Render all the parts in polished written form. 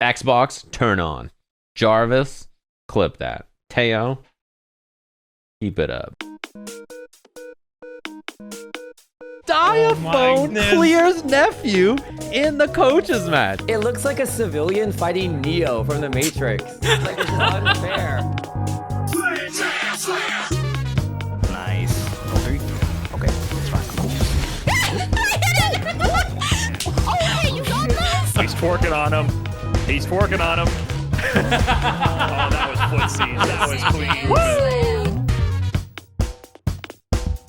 Xbox, turn on. Jarvis, clip that. Teo, keep it up. Diaphone clears Nephew in the coaches match. It looks like a civilian fighting Neo from the Matrix. It's like it's unfair. Nice. Okay, it's fine. Cool. He's forking on him. He's forking on him. Oh, that was footsies. That was clean.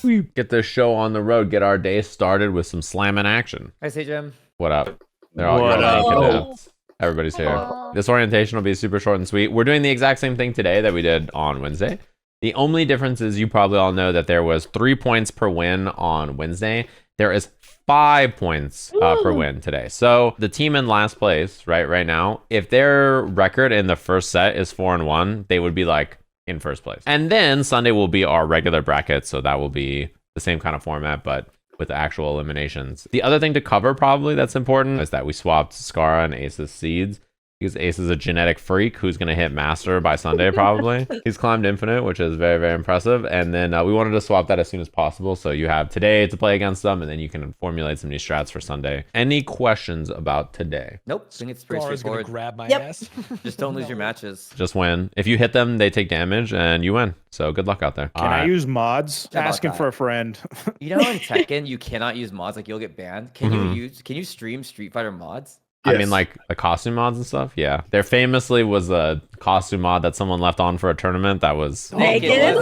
We get this show on the road, get our day started with some slamming action. Hi, Sajam. What up? They're all What up? kidnapped. Everybody's here. This orientation will be super short and sweet. We're doing the exact same thing today that we did on Wednesday. The only difference is you probably all know that there was 3 points per win on Wednesday. There is 5 points per win today. So the team in last place, right now, if their record in the first set is 4-1, they would be like in first place. And then Sunday will be our regular bracket. So that will be the same kind of format, but with the actual eliminations. The other thing to cover probably that's important is that we swapped Scara and Ace's seeds. Because Ace is a genetic freak who's going to hit Master by Sunday, probably. He's climbed Infinite, which is very, very impressive. And then we wanted to swap that as soon as possible. So you have today to play against them, and then you can formulate some new strats for Sunday. Any questions about today? Nope. I think it's pretty Scar's gonna straightforward. grab my ass. Just don't lose your matches. Just win. If you hit them, they take damage, and you win. So good luck out there. Can I use mods? How about Asking that? for a friend. You know in Tekken you cannot use mods, like you'll get banned. Can you stream Street Fighter mods? I mean, like the costume mods and stuff. Yeah, there famously was a costume mod that someone left on for a tournament that was Naked? Naked? It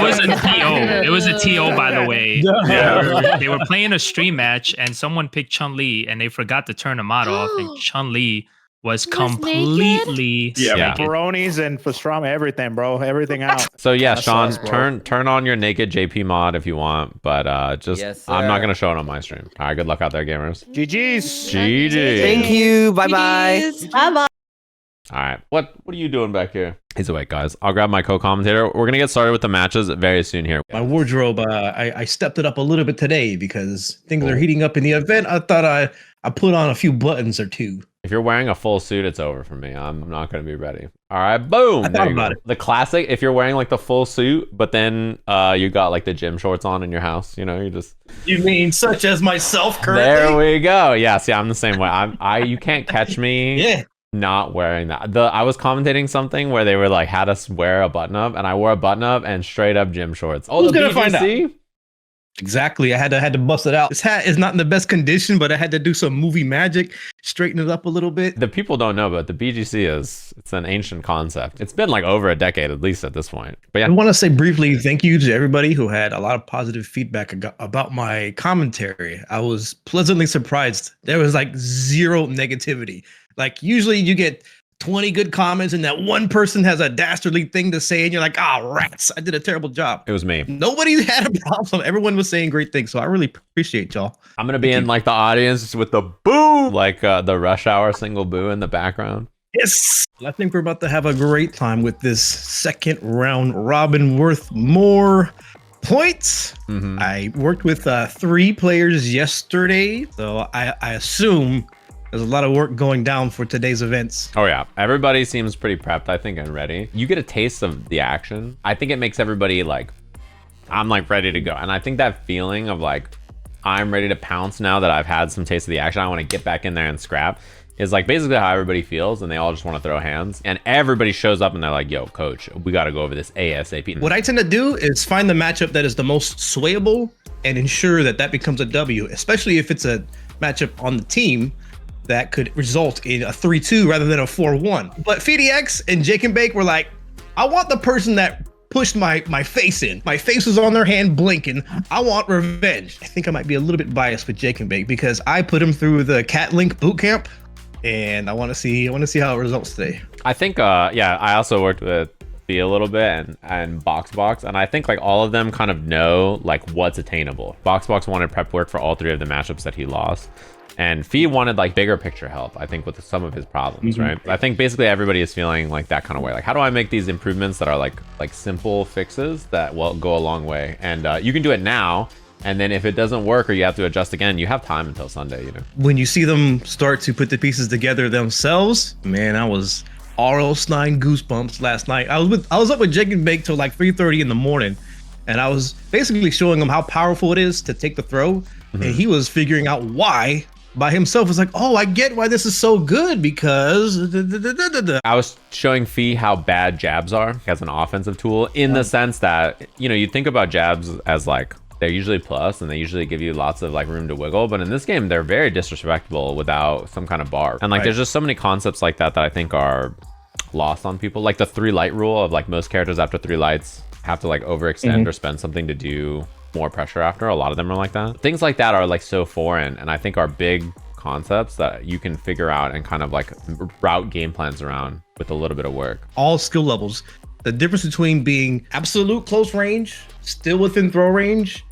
was a TO. It was a TO, by the way. They were playing a stream match, and someone picked Chun-Li, and they forgot to turn the mod off, and Chun-Li was completely naked. Pepperonis and pastrami, everything, bro. Everything out. So yeah, That's Sean, us, bro. turn on your naked JP mod if you want, but just Yes, I'm not sir. gonna show it on my stream. All right, good luck out there, gamers. GG's. GG. Thank you. Bye bye. Bye-bye. All right, what are you doing back here? He's awake, guys. I'll grab my co-commentator. We're gonna get started with the matches very soon here. My wardrobe, I stepped it up a little bit today because things are heating up in the event. I thought I put on a few buttons or two. If you're wearing a full suit, it's over for me. I'm not gonna be ready. All right, boom. I There thought you about go. The classic. If you're wearing like the full suit, but then you got like the gym shorts on in your house, you know, you just. You mean such as myself currently? There we go. Yeah, see, I'm the same way. You can't catch me. Yeah. Not wearing that. I was commentating something where they were like had us wear a button up, and I wore a button up and straight up gym shorts. Oh, Who's the gonna find BGC? Exactly. I had to bust it out. This hat is not in the best condition, but I had to do some movie magic, straighten it up a little bit. The people don't know, but the BGC it's an ancient concept. It's been like over a decade at least at this point. But I yeah, want to say briefly thank you to everybody who had a lot of positive feedback about my commentary. I was pleasantly surprised. There was like zero negativity. Like usually you get 20 good comments and that one person has a dastardly thing to say and you're like, rats, I did a terrible job. it was me. Nobody had a problem. Everyone was saying great things. So I really appreciate y'all. I'm gonna be in like the audience with the boo, like the Rush Hour single boo in the background. Yes. I think we're about to have a great time with this second round robin worth more points. I worked with 3 players yesterday. So I assume there's a lot of work going down for today's events. Oh yeah, everybody seems pretty prepped, I think, and ready. You get a taste of the action. I think it makes everybody like, I'm like ready to go. And I think that feeling of like, I'm ready to pounce now that I've had some taste of the action. I want to get back in there and scrap is like basically how everybody feels, and they all just want to throw hands. And everybody shows up and they're like, yo, coach, we got to go over this ASAP. What I tend to do is find the matchup that is the most swayable and ensure that becomes a W, especially if it's a matchup on the team that could result in a 3-2 rather than a 4-1. But FDX and Jake and Bake were like, I want the person that pushed my face in. My face was on their hand blinking. I want revenge. I think I might be a little bit biased with Jake and Bake because I put him through the Cat Link boot camp, and I want to see how it results today. I think, yeah, I also worked with B a little bit and Box, and I think like all of them kind of know like what's attainable. Box wanted prep work for all 3 of the matchups that he lost. And Fee wanted like bigger picture help, I think, with some of his problems, right? I think basically everybody is feeling like that kind of way. Like, how do I make these improvements that are like simple fixes that will go a long way? And you can do it now And then if it doesn't work or you have to adjust again, you have time until Sunday, you know. When you see them start to put the pieces together themselves, man, I was RL9 goosebumps last night. I was up with Jake and Bake till like 3:30 in the morning, and I was basically showing him how powerful it is to take the throw, and he was figuring out why by himself. It's like, oh, I get why this is so good because I was showing Fee how bad jabs are as an offensive tool in the sense that, you know, you think about jabs as like, they're usually plus and they usually give you lots of like room to wiggle, but in this game they're very disrespectful without some kind of bar. And like there's just so many concepts like that I think are lost on people, like the 3 light rule of like most characters after 3 lights have to like overextend or spend something to do more pressure after. A lot of them are like that. Things like that are like so foreign and I think are big concepts that you can figure out and kind of like route game plans around with a little bit of work. All skill levels, the difference between being absolute close range, still within throw range,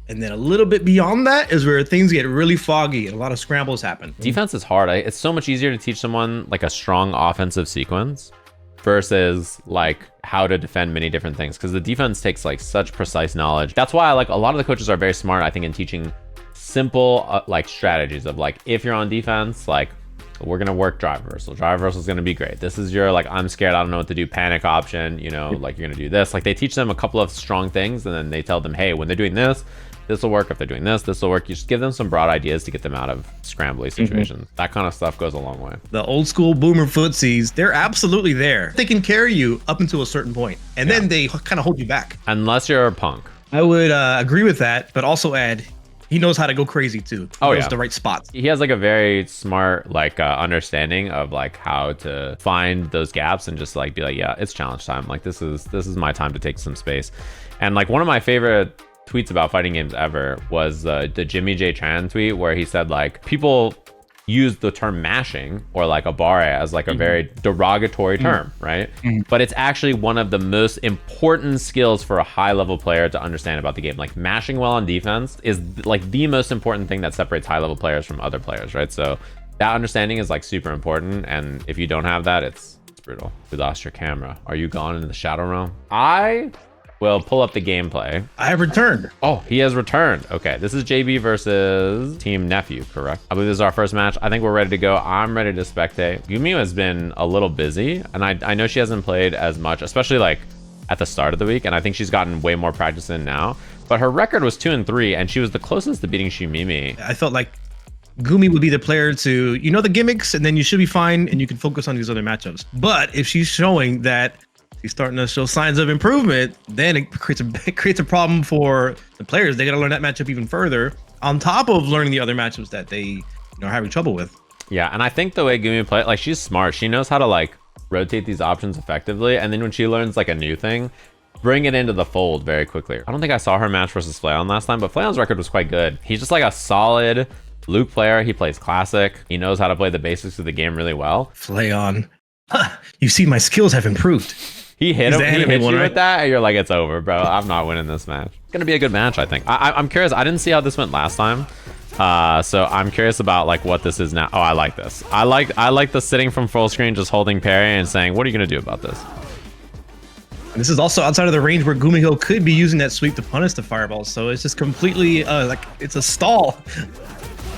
and then a little bit beyond that is where things get really foggy and a lot of scrambles happen. Defense is hard. It's so much easier to teach someone like a strong offensive sequence versus like how to defend many different things, because the defense takes like such precise knowledge. That's why like a lot of the coaches are very smart, I think, in teaching simple like strategies of like, if you're on defense, like we're gonna work drive reversal. Drive reversal is gonna be great. This is your like, I'm scared, I don't know what to do, panic option, you know, like you're gonna do this. Like they teach them a couple of strong things and then they tell them, hey, when they're doing this, this will work. If they're doing this, this will work. You just give them some broad ideas to get them out of scrambly situations. That kind of stuff goes a long way. The old school boomer footsies, they're absolutely there. They can carry you up until a certain point, and then they kind of hold you back. Unless you're a punk. I would agree with that, but also add, he knows how to go crazy too. He knows the right spots. He has like a very smart like understanding of like how to find those gaps and just like be like, yeah, it's challenge time. Like this is my time to take some space. And like one of my favorite tweets about fighting games ever was the Jimmy J Chan tweet where he said like people use the term mashing or like a bar as like a very derogatory term, right? But it's actually one of the most important skills for a high level player to understand about the game. Like mashing well on defense is like the most important thing that separates high level players from other players, right? So that understanding is like super important, and if you don't have that, it's brutal. We lost your camera. Are you gone into the shadow realm? I will pull up the gameplay. I have returned. Oh, he has returned. Okay, this is JB versus Team Nephew, correct? I believe this is our first match. I think we're ready to go. I'm ready to spectate. Gumi has been a little busy, and I know she hasn't played as much, especially like at the start of the week, and I think she's gotten way more practice in now. But her record was 2-3, and she was the closest to beating Shimimi. I felt like Gumi would be the player to, you know, the gimmicks, and then you should be fine, and you can focus on these other matchups. But if she's showing that she's starting to show signs of improvement, then it creates a problem for the players. They got to learn that matchup even further, on top of learning the other matchups that they are having trouble with. Yeah, and I think the way Gumi plays, like she's smart. She knows how to like rotate these options effectively, and then when she learns like a new thing, bring it into the fold very quickly. I don't think I saw her match versus Flayon last time, but Flayon's record was quite good. He's just like a solid Luke player. He plays classic. He knows how to play the basics of the game really well. Flayon, you see, my skills have improved. He hit him. He hit you right? with that, and you're like, it's over, bro. I'm not winning this match. It's gonna be a good match, I think. I'm curious. I didn't see how this went last time, so I'm curious about like what this is now. Oh, I like this. I like the sitting from full screen, just holding parry and saying, "What are you gonna do about this?" And this is also outside of the range where Gumiho could be using that sweep to punish the fireballs. So it's just completely like it's a stall.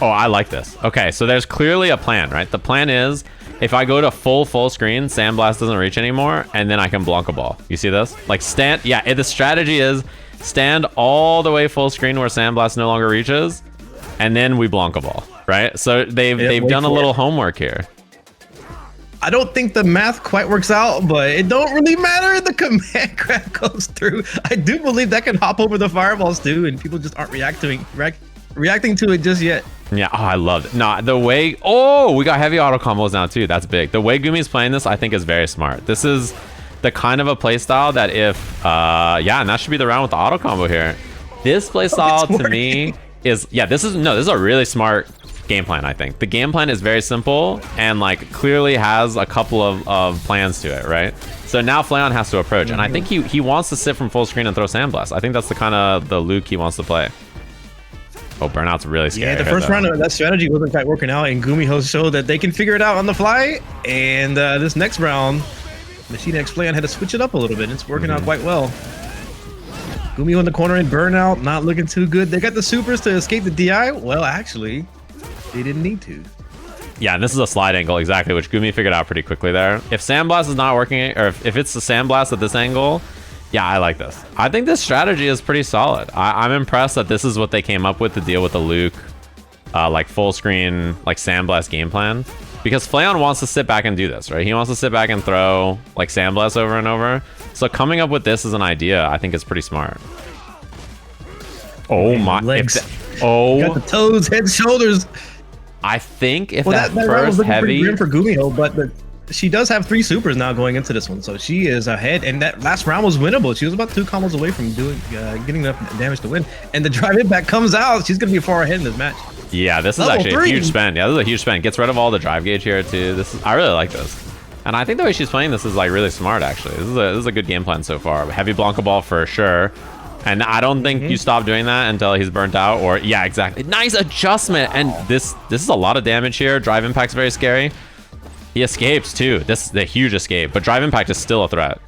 Oh, I like this. Okay, so there's clearly a plan, right? The plan is, if I go to full screen, Sandblast doesn't reach anymore, and then I can Blanca Ball. You see this? Like stand, yeah, the strategy is stand all the way full screen where Sandblast no longer reaches, and then we Blanca Ball, right? So they've done a little homework here. I don't think the math quite works out, but it don't really matter. The command grab goes through. I do believe that can hop over the fireballs too, and people just aren't reacting to it just yet. Yeah, oh, I love it. No, the way, oh, we got heavy auto combos now too. That's big. The way Gumi's playing this, I think, is very smart. This is the kind of a play style that if, yeah, and that should be the round with the auto combo here. This play style to me is, yeah, this is a really smart game plan, I think. The game plan is very simple and like clearly has a couple of plans to it, right? So now Flayon has to approach, and I think he wants to sit from full screen and throw Sandblast. I think that's the kind of the Luke he wants to play. Oh, Burnout's really scary. Yeah, the first round of that strategy wasn't quite working out, and Gumiho showed that they can figure it out on the fly. And this next round, Machine X Flayon had to switch it up a little bit. It's working out quite well. Gumio in the corner and Burnout, not looking too good. They got the supers to escape the DI. Well, actually, they didn't need to. Yeah, and this is a slide angle, exactly, which Gumi figured out pretty quickly there. If Sandblast is not working, or if it's the Sandblast at this angle, yeah, I like this. I think this strategy is pretty solid. I'm impressed that this is what they came up with to deal with the Luke, like full screen, like Sandblast game plan. Because Flayon wants to sit back and do this, right? He wants to sit back and throw like Sandblast over and over. So coming up with this as an idea, I think is pretty smart. Oh my! Legs. Oh, Got the toes, head, shoulders. I think if Well, that that round was first looking pretty heavy, grim for Gumio, but she does have 3 supers now going into this one, so she is ahead. And that last round was winnable. She was about 2 combos away from getting enough damage to win. And the drive impact comes out. She's gonna be far ahead in this match. yeah, this is Level actually 3. a huge spend. Yeah, this is a huge spend. Gets rid of all the drive gauge here too. I really like this. And I think the way she's playing this is like really smart actually. This is a good game plan so far. Heavy Blanca ball for sure. And I don't think you stop doing that until he's burnt out, or yeah, exactly. Nice adjustment. And this is a lot of damage here. Drive impact's very scary. He escapes too. This is a huge escape, but drive impact is still a threat.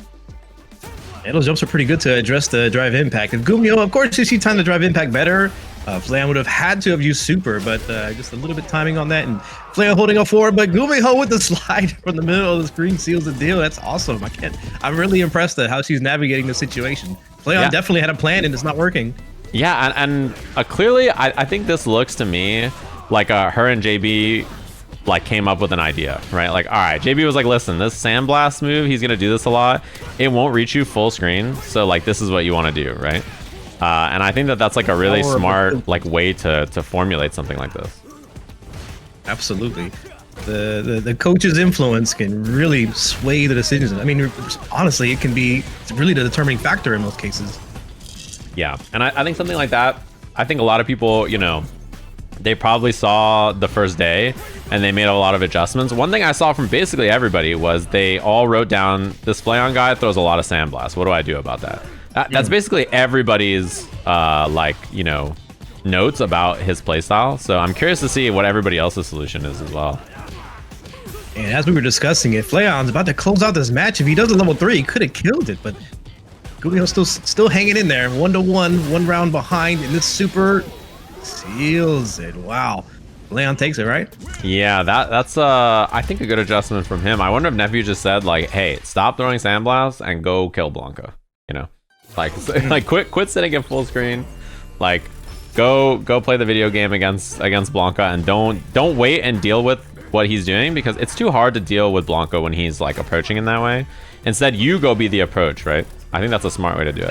And those jumps are pretty good to address the drive impact. If Gumio, of course, you see time the drive impact better. Flayon would have had to have used super, but just a little bit timing on that. And Flayon holding up forward, but Gumio with the slide from the middle of the screen seals the deal. That's awesome. I'm really impressed at how she's navigating the situation. Flayon definitely had a plan and it's not working. Yeah, and clearly, I think this looks to me like her and JB like came up with an idea, right? Like, all right, JB was like, listen, this Sandblast move, he's gonna do this a lot. It won't reach you full screen, so like this is what you want to do, right? And I think that's like a really smart like way to formulate something like this. Absolutely. The coach's influence can really sway the decisions. I mean, honestly, it can be really the determining factor in most cases. Yeah, and I think something like that, I think a lot of people, you know, they probably saw the first day and they made a lot of adjustments. One thing I saw from basically everybody was they all wrote down, this Flayon guy throws a lot of Sandblast. What do I do about that? That's basically everybody's like, you know, notes about his playstyle. So I'm curious to see what everybody else's solution is as well. And as we were discussing it, Flayon's about to close out this match. If he does a level 3, he could have killed it, but Gumio's still hanging in there. 1-1, 1 round behind, and this super seals it. Wow. Flayon takes it, right? Yeah, that's I think a good adjustment from him. I wonder if Nephew just said like, hey, stop throwing Sandblast and go kill Blanca, you know? Like quit sitting at full screen. Like go play the video game against Blanca, and don't wait and deal with what he's doing, because it's too hard to deal with Blanca when he's like approaching in that way. Instead, you go be the approach, right? I think that's a smart way to do it.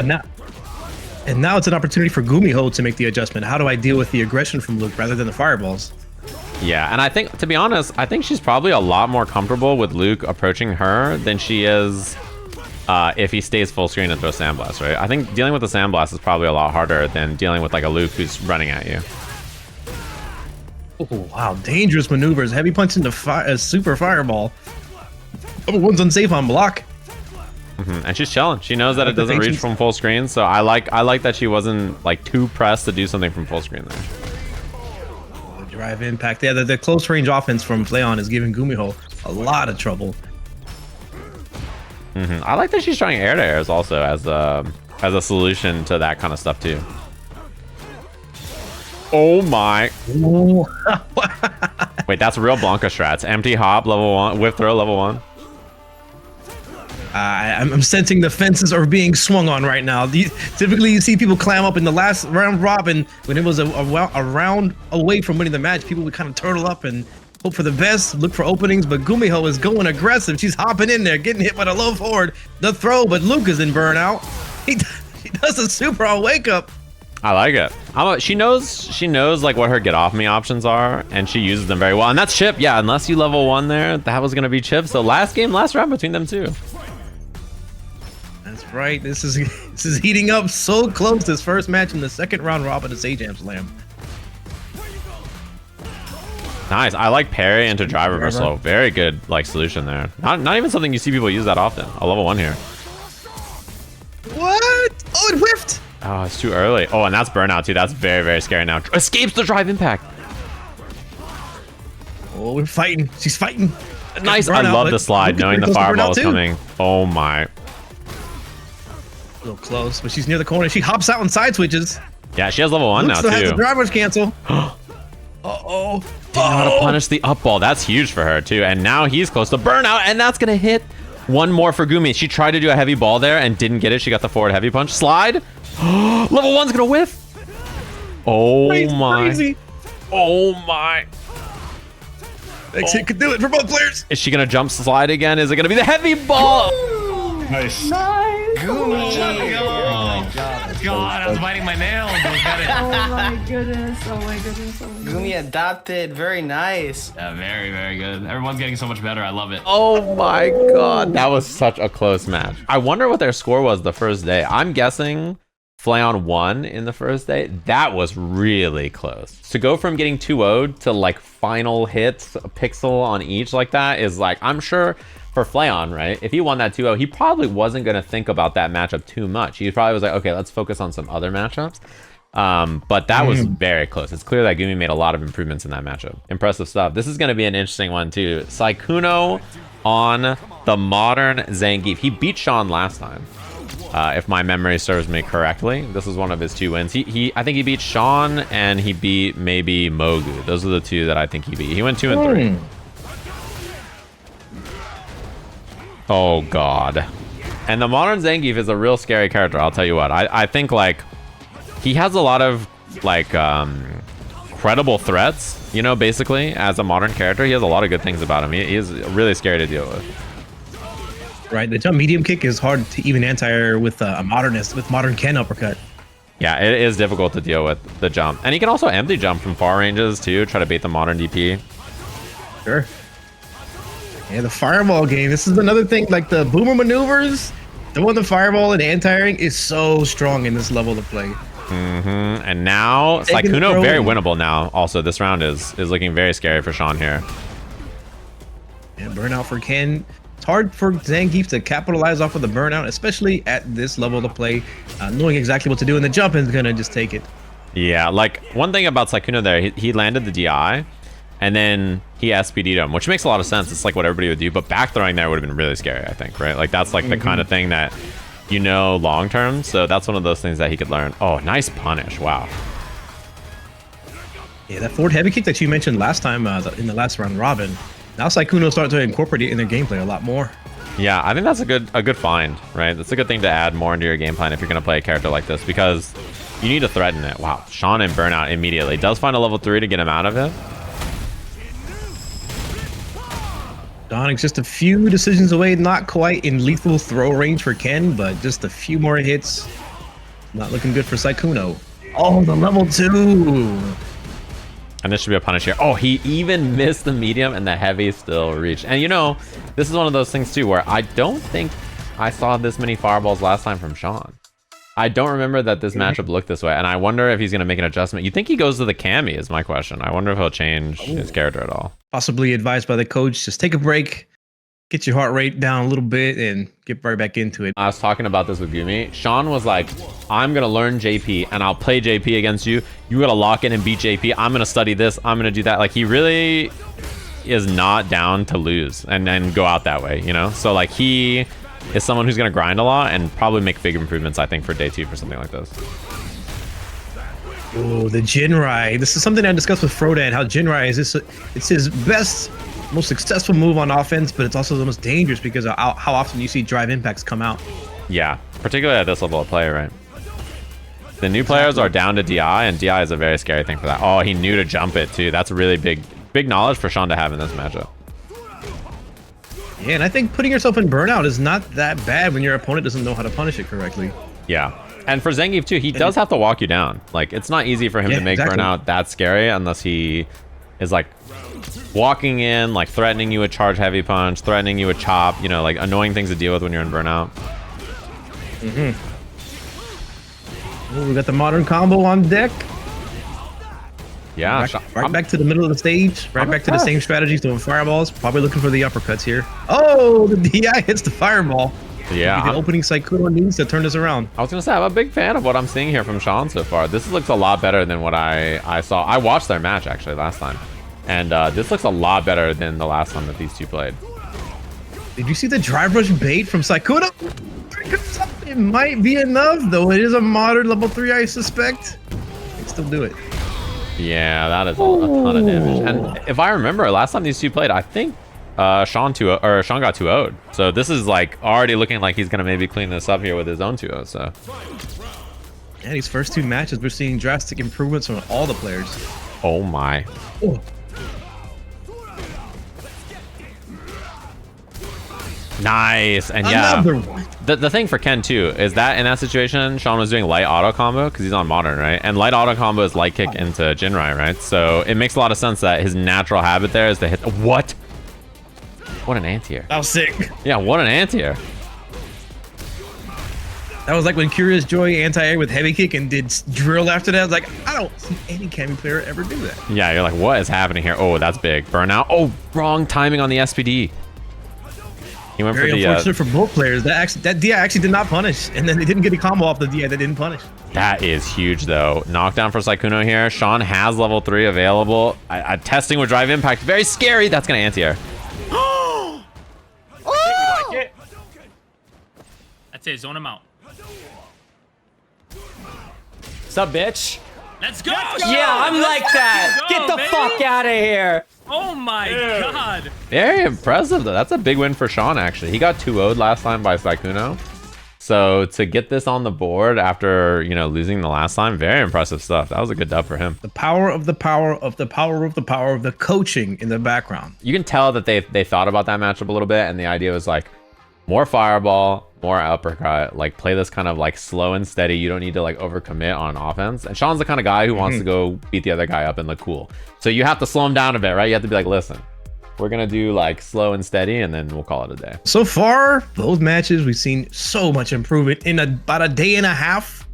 And now it's an opportunity for Gumio to make the adjustment. How do I deal with the aggression from Luke rather than the fireballs? Yeah, and I think, to be honest, I think she's probably a lot more comfortable with Luke approaching her than she is if he stays full screen and throws Sandblast, right? I think dealing with the Sandblast is probably a lot harder than dealing with like a Luke who's running at you. Oh, wow. Dangerous maneuvers. Heavy punch into super fireball. Number 1's unsafe on block. And she's chilling. She knows that it doesn't reach from full screen, so I like that she wasn't like too pressed to do something from full screen there. The drive impact. Yeah, the close range offense from Flayon is giving Gumio a lot of trouble. I like that she's trying air to airs also as a solution to that kind of stuff too. Oh my! Wait, that's real Blanca strats. Empty hop level 1, whip throw level 1. I'm sensing the fences are being swung on right now. Typically, you see people climb up in the last round robin. When it was a round away from winning the match, people would kind of turtle up and hope for the best, look for openings. But Gumio is going aggressive. She's hopping in there, getting hit by the low forward. The throw, but Luke is in burnout. He does a super on wake up. I like it. She knows like what her get off me options are, and she uses them very well. And that's chip. Yeah, unless you level 1 there, that was gonna be chip. So last round between them two. That's right. This is heating up so close. This first match in the second round robin of Sajam Slam. Nice. I like parry into drive reversal. Very good like solution there. Not even something you see people use that often. A level 1 here. What? Oh, it whiffed. Oh, it's too early. Oh, and that's burnout too. That's very, very scary now. Escapes the drive impact. Oh, we're fighting. She's fighting. Nice. I love the slide, knowing the fireball is coming. Oh my. little close, but she's near the corner. She hops out and side switches. Yeah, she has level 1 now Still has too. the driver's cancel. Uh-oh. Didn't know how to punish the up ball. That's huge for her too. And now he's close to burnout, and that's gonna hit. One more for Gumi. She tried to do a heavy ball there and didn't get it. She got the forward heavy punch. Slide. Level 1's gonna whiff. Oh my. Crazy. Oh my. Next hit could do it for both players. Is she gonna jump slide again? Is it gonna be the heavy ball? Nice. God, I was biting my nails. Oh my goodness. Oh my goodness. Oh my goodness. Gumi adopted. Very nice. Yeah, very, very good. Everyone's getting so much better. I love it. Oh my god. That was such a close match. I wonder what their score was the first day. I'm guessing Flayon won in the first day. That was really close. To go from getting 2-0'd to like final hits, a pixel on each like that is like, I'm sure for Flayon, right? If he won that 2-0, he probably wasn't going to think about that matchup too much. He probably was like, okay, let's focus on some other matchups. But that was very close. It's clear that Gumi made a lot of improvements in that matchup. Impressive stuff. This is going to be an interesting one too. Sykkuno on the modern Zangief. He beat Sean last time. If my memory serves me correctly, this was one of his 2 wins. I think he beat Sean and he beat maybe Mogu. Those are the 2 that I think he beat. He went 2 and 3. Oh god. And the modern Zangief is a real scary character, I'll tell you what. I think like he has a lot of like credible threats, you know, basically as a modern character. He has a lot of good things about him. He is really scary to deal with. Right, the jump medium kick is hard to even anti-air with a modernist, with modern Ken uppercut. Yeah, it is difficult to deal with the jump. And he can also empty jump from far ranges too, try to bait the modern DP. Sure. Yeah, the fireball game. This is another thing, like the boomer maneuvers, throwing the fireball and anti-airing is so strong in this level of play. And now Sykkuno very winnable now. Also, this round is looking very scary for Sean here. And burnout for Ken. It's hard for Zangief to capitalize off of the burnout, especially at this level of play. Knowing exactly what to do in the jump is gonna just take it. Yeah, like one thing about Sykkuno there, he landed the DI, and then he SPD'd him, which makes a lot of sense. It's like what everybody would do, but back throwing there would have been really scary, I think, right? Like that's like the kind of thing that you know long term. So that's one of those things that he could learn. Oh, nice punish! Wow. Yeah, that forward heavy kick that you mentioned last time in the last round robin. Now Sykkuno starts to incorporate it in their gameplay a lot more. Yeah, I think that's a good find, right? That's a good thing to add more into your game plan if you're going to play a character like this, because you need to threaten it. Wow, Sean in burnout immediately. Does find a level 3 to get him out of it. Donic's just a few decisions away, not quite in lethal throw range for Ken, but just a few more hits. Not looking good for Sykkuno. Oh, the level 2. And this should be a punish here. Oh, he even missed the medium and the heavy still reached. And you know, this is one of those things too where I don't think I saw this many fireballs last time from Sean. I don't remember that this matchup looked this way, and I wonder if he's going to make an adjustment. You think he goes to the Cammy is my question. I wonder if he'll change his character at all. Possibly advised by the coach, just take a break, get your heart rate down a little bit, and get right back into it. I was talking about this with Gumi. Sean was like, I'm going to learn JP, and I'll play JP against you. You got to lock in and beat JP. I'm going to study this. I'm going to do that. Like, he really is not down to lose and then go out that way, you know? So, like, he is someone who's going to grind a lot and probably make big improvements, I think, for day 2 for something like this. Oh, the Jinrai. This is something I discussed with Frodan, how Jinrai is it's his best, most successful move on offense, but it's also the most dangerous because of how often you see drive impacts come out. Yeah, particularly at this level of play, right? The new players are down to DI, and DI is a very scary thing for that. Oh, he knew to jump it, too. That's really big knowledge for Sean to have in this matchup. Yeah, and I think putting yourself in burnout is not that bad when your opponent doesn't know how to punish it correctly. Yeah. And for Zangief too, he does have to walk you down. Like, it's not easy for him to make burnout that scary unless he is like walking in, like threatening you with charge heavy punch, threatening you with chop, you know, like annoying things to deal with when you're in burnout. Oh, we got the modern combo on deck. Yeah, right back to the middle of the stage, right back to the same strategy, throwing fireballs, probably looking for the uppercuts here. Oh, the DI hits the fireball. Yeah, the opening Sykkuno needs to turn this around. I was gonna say, I'm a big fan of what I'm seeing here from Sean so far. This looks a lot better than what I saw. I watched their match actually last time, and this looks a lot better than the last time that these two played. Did you see the drive rush bait from Sykkuno? It might be enough, though. It is a modern level 3, I suspect. I can still do it. Yeah, that is a ton of damage. And if I remember, last time these two played, I think Sean got 2-0'd. So this is like already looking like he's gonna maybe clean this up here with his own 2-0. So. Yeah, these first 2 matches, we're seeing drastic improvements from all the players. Oh my. Oh. Nice. And yeah, Another one. the thing for Ken too is that in that situation, Sean was doing light auto combo because he's on modern, right? And light auto combo is light kick into Jinrai, right? So it makes a lot of sense that his natural habit there is to hit. What an anti-air. That was sick. Yeah, what an anti-air. That was like when Curious Joy anti-air with heavy kick and did drill after that. I was like, I don't see any Cammy player ever do that. Yeah, you're like, what is happening here? Oh, that's big. Burnout. Oh, wrong timing on the SPD. He went Very for the. unfortunate for both players. That DI actually did not punish, and then they didn't get a combo off the DI that didn't punish. That is huge, though. Knockdown for Sykkuno here. Sean has level 3 available. Testing with Drive Impact. Very scary. That's going to anti-air. That's it. Zone him out. What's up, bitch? Let's go. Yeah, I'm like that. Let's go, Get the baby. fuck out of here. Oh my god. Very impressive, though. That's a big win for Sean, actually. He got 2-0'd last time by Sykkuno. So to get this on the board after, losing the last time, very impressive stuff. That was a good dub for him. The power of the power of the power of the power of the coaching in the background. You can tell that they thought about that matchup a little bit, and the idea was like, more fireball, more uppercut, like play this kind of like slow and steady. You don't need to like overcommit on offense. And Sean's the kind of guy who wants to go beat the other guy up and look cool. So you have to slow him down a bit, right? You have to be like, listen, we're going to do like slow and steady, and then we'll call it a day. So far, both matches, we've seen so much improvement in about a day and a half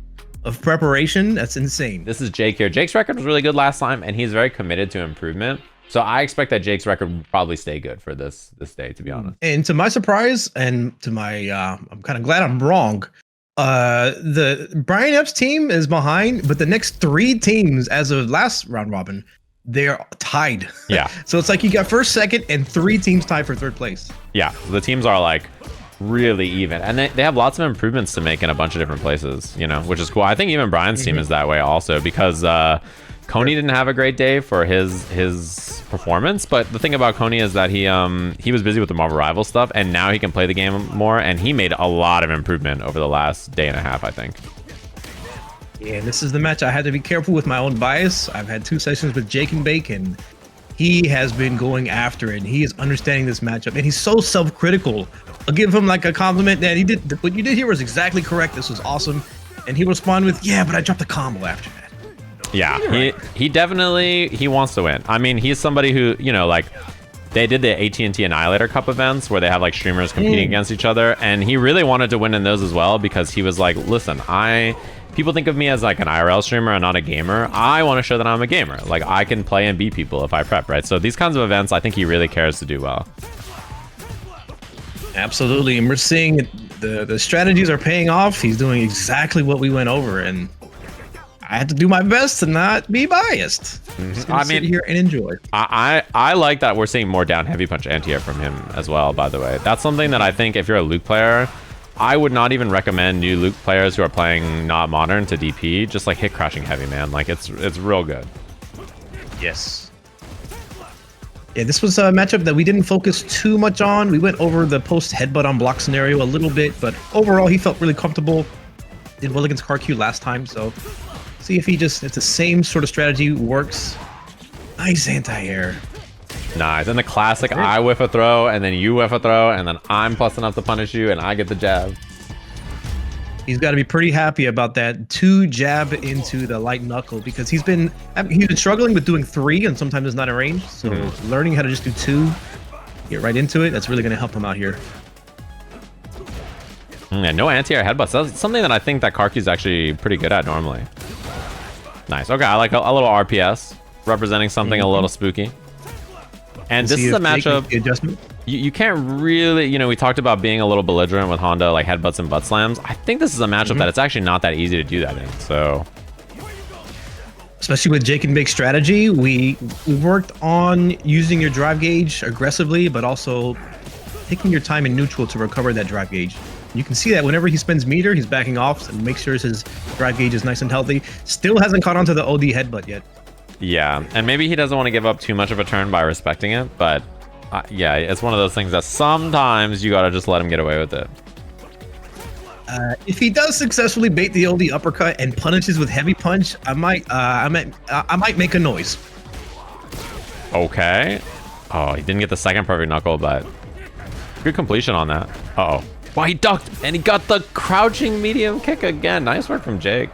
of preparation. That's insane. This is Jake here. Jake's record was really good last time, and he's very committed to improvement. So I expect that Jake's record will probably stay good for this day, to be honest. And to my surprise, and to my, I'm kind of glad I'm wrong. The Brian Epps team is behind, but the next 3 teams as of last round robin, they're tied. Yeah. So it's like you got first, second, and 3 teams tied for 3rd place. Yeah, the teams are like really even, and they have lots of improvements to make in a bunch of different places, which is cool. I think even Brian's team is that way also, because Coney didn't have a great day for his performance, but the thing about Coney is that he was busy with the Marvel Rivals stuff, and now he can play the game more, and he made a lot of improvement over the last day and a half, I think. Yeah, this is the match I had to be careful with my own bias. I've had 2 sessions with Jake and Bake, and he has been going after it. He is understanding this matchup, and he's so self-critical. I'll give him like a compliment that he did. What you did here was exactly correct. This was awesome. And he will respond with, yeah, but I dropped the combo after that. Yeah, he definitely, he wants to win. I mean, he's somebody who, like, they did the AT&T Annihilator Cup events where they have like streamers competing against each other, and he really wanted to win in those as well, because he was like, listen, people think of me as like an IRL streamer and not a gamer. I want to show that I'm a gamer. Like, I can play and beat people if I prep, right? So these kinds of events, I think he really cares to do well. Absolutely, and we're seeing the strategies are paying off. He's doing exactly what we went over, and I had to do my best to not be biased. I mean, sit here and enjoy. I like that we're seeing more down heavy punch anti-air from him as well, by the way. That's something that I think if you're a Luke player, I would not even recommend new Luke players who are playing not modern to DP. Just like hit crashing heavy, man. Like it's real good. Yes. Yeah, this was a matchup that we didn't focus too much on. We went over the post headbutt on block scenario a little bit, but overall he felt really comfortable. Did well against CarQ last time, so see if if the same sort of strategy works. Nice anti-air. Nice. And the classic, I whiff a throw, and then you whiff a throw, and then I'm plus enough to punish you, and I get the jab. He's got to be pretty happy about that 2 jab into the light knuckle, because he's been struggling with doing 3, and sometimes it's not in range. So learning how to just do 2, get right into it, that's really going to help him out here. Yeah, no anti-air headbutts. That's something that I think that Karki's actually pretty good at normally. Nice. Okay, I like a little RPS representing something a little spooky. And this is a matchup you can't really, we talked about being a little belligerent with Honda, like headbutts and butt slams. I think this is a matchup that it's actually not that easy to do that in. So, especially with Jake and Big strategy, we worked on using your drive gauge aggressively, but also taking your time in neutral to recover that drive gauge. You can see that whenever he spends meter, he's backing off and makes sure his drive gauge is nice and healthy. Still hasn't caught onto the OD headbutt yet. Yeah, and maybe he doesn't want to give up too much of a turn by respecting it, but yeah, it's one of those things that sometimes you gotta just let him get away with it. If he does successfully bait the OD uppercut and punishes with heavy punch, I might make a noise. Okay. Oh, he didn't get the second perfect knuckle, but good completion on that. Uh-oh. Wow, he ducked, and he got the crouching medium kick again. Nice work from Jake.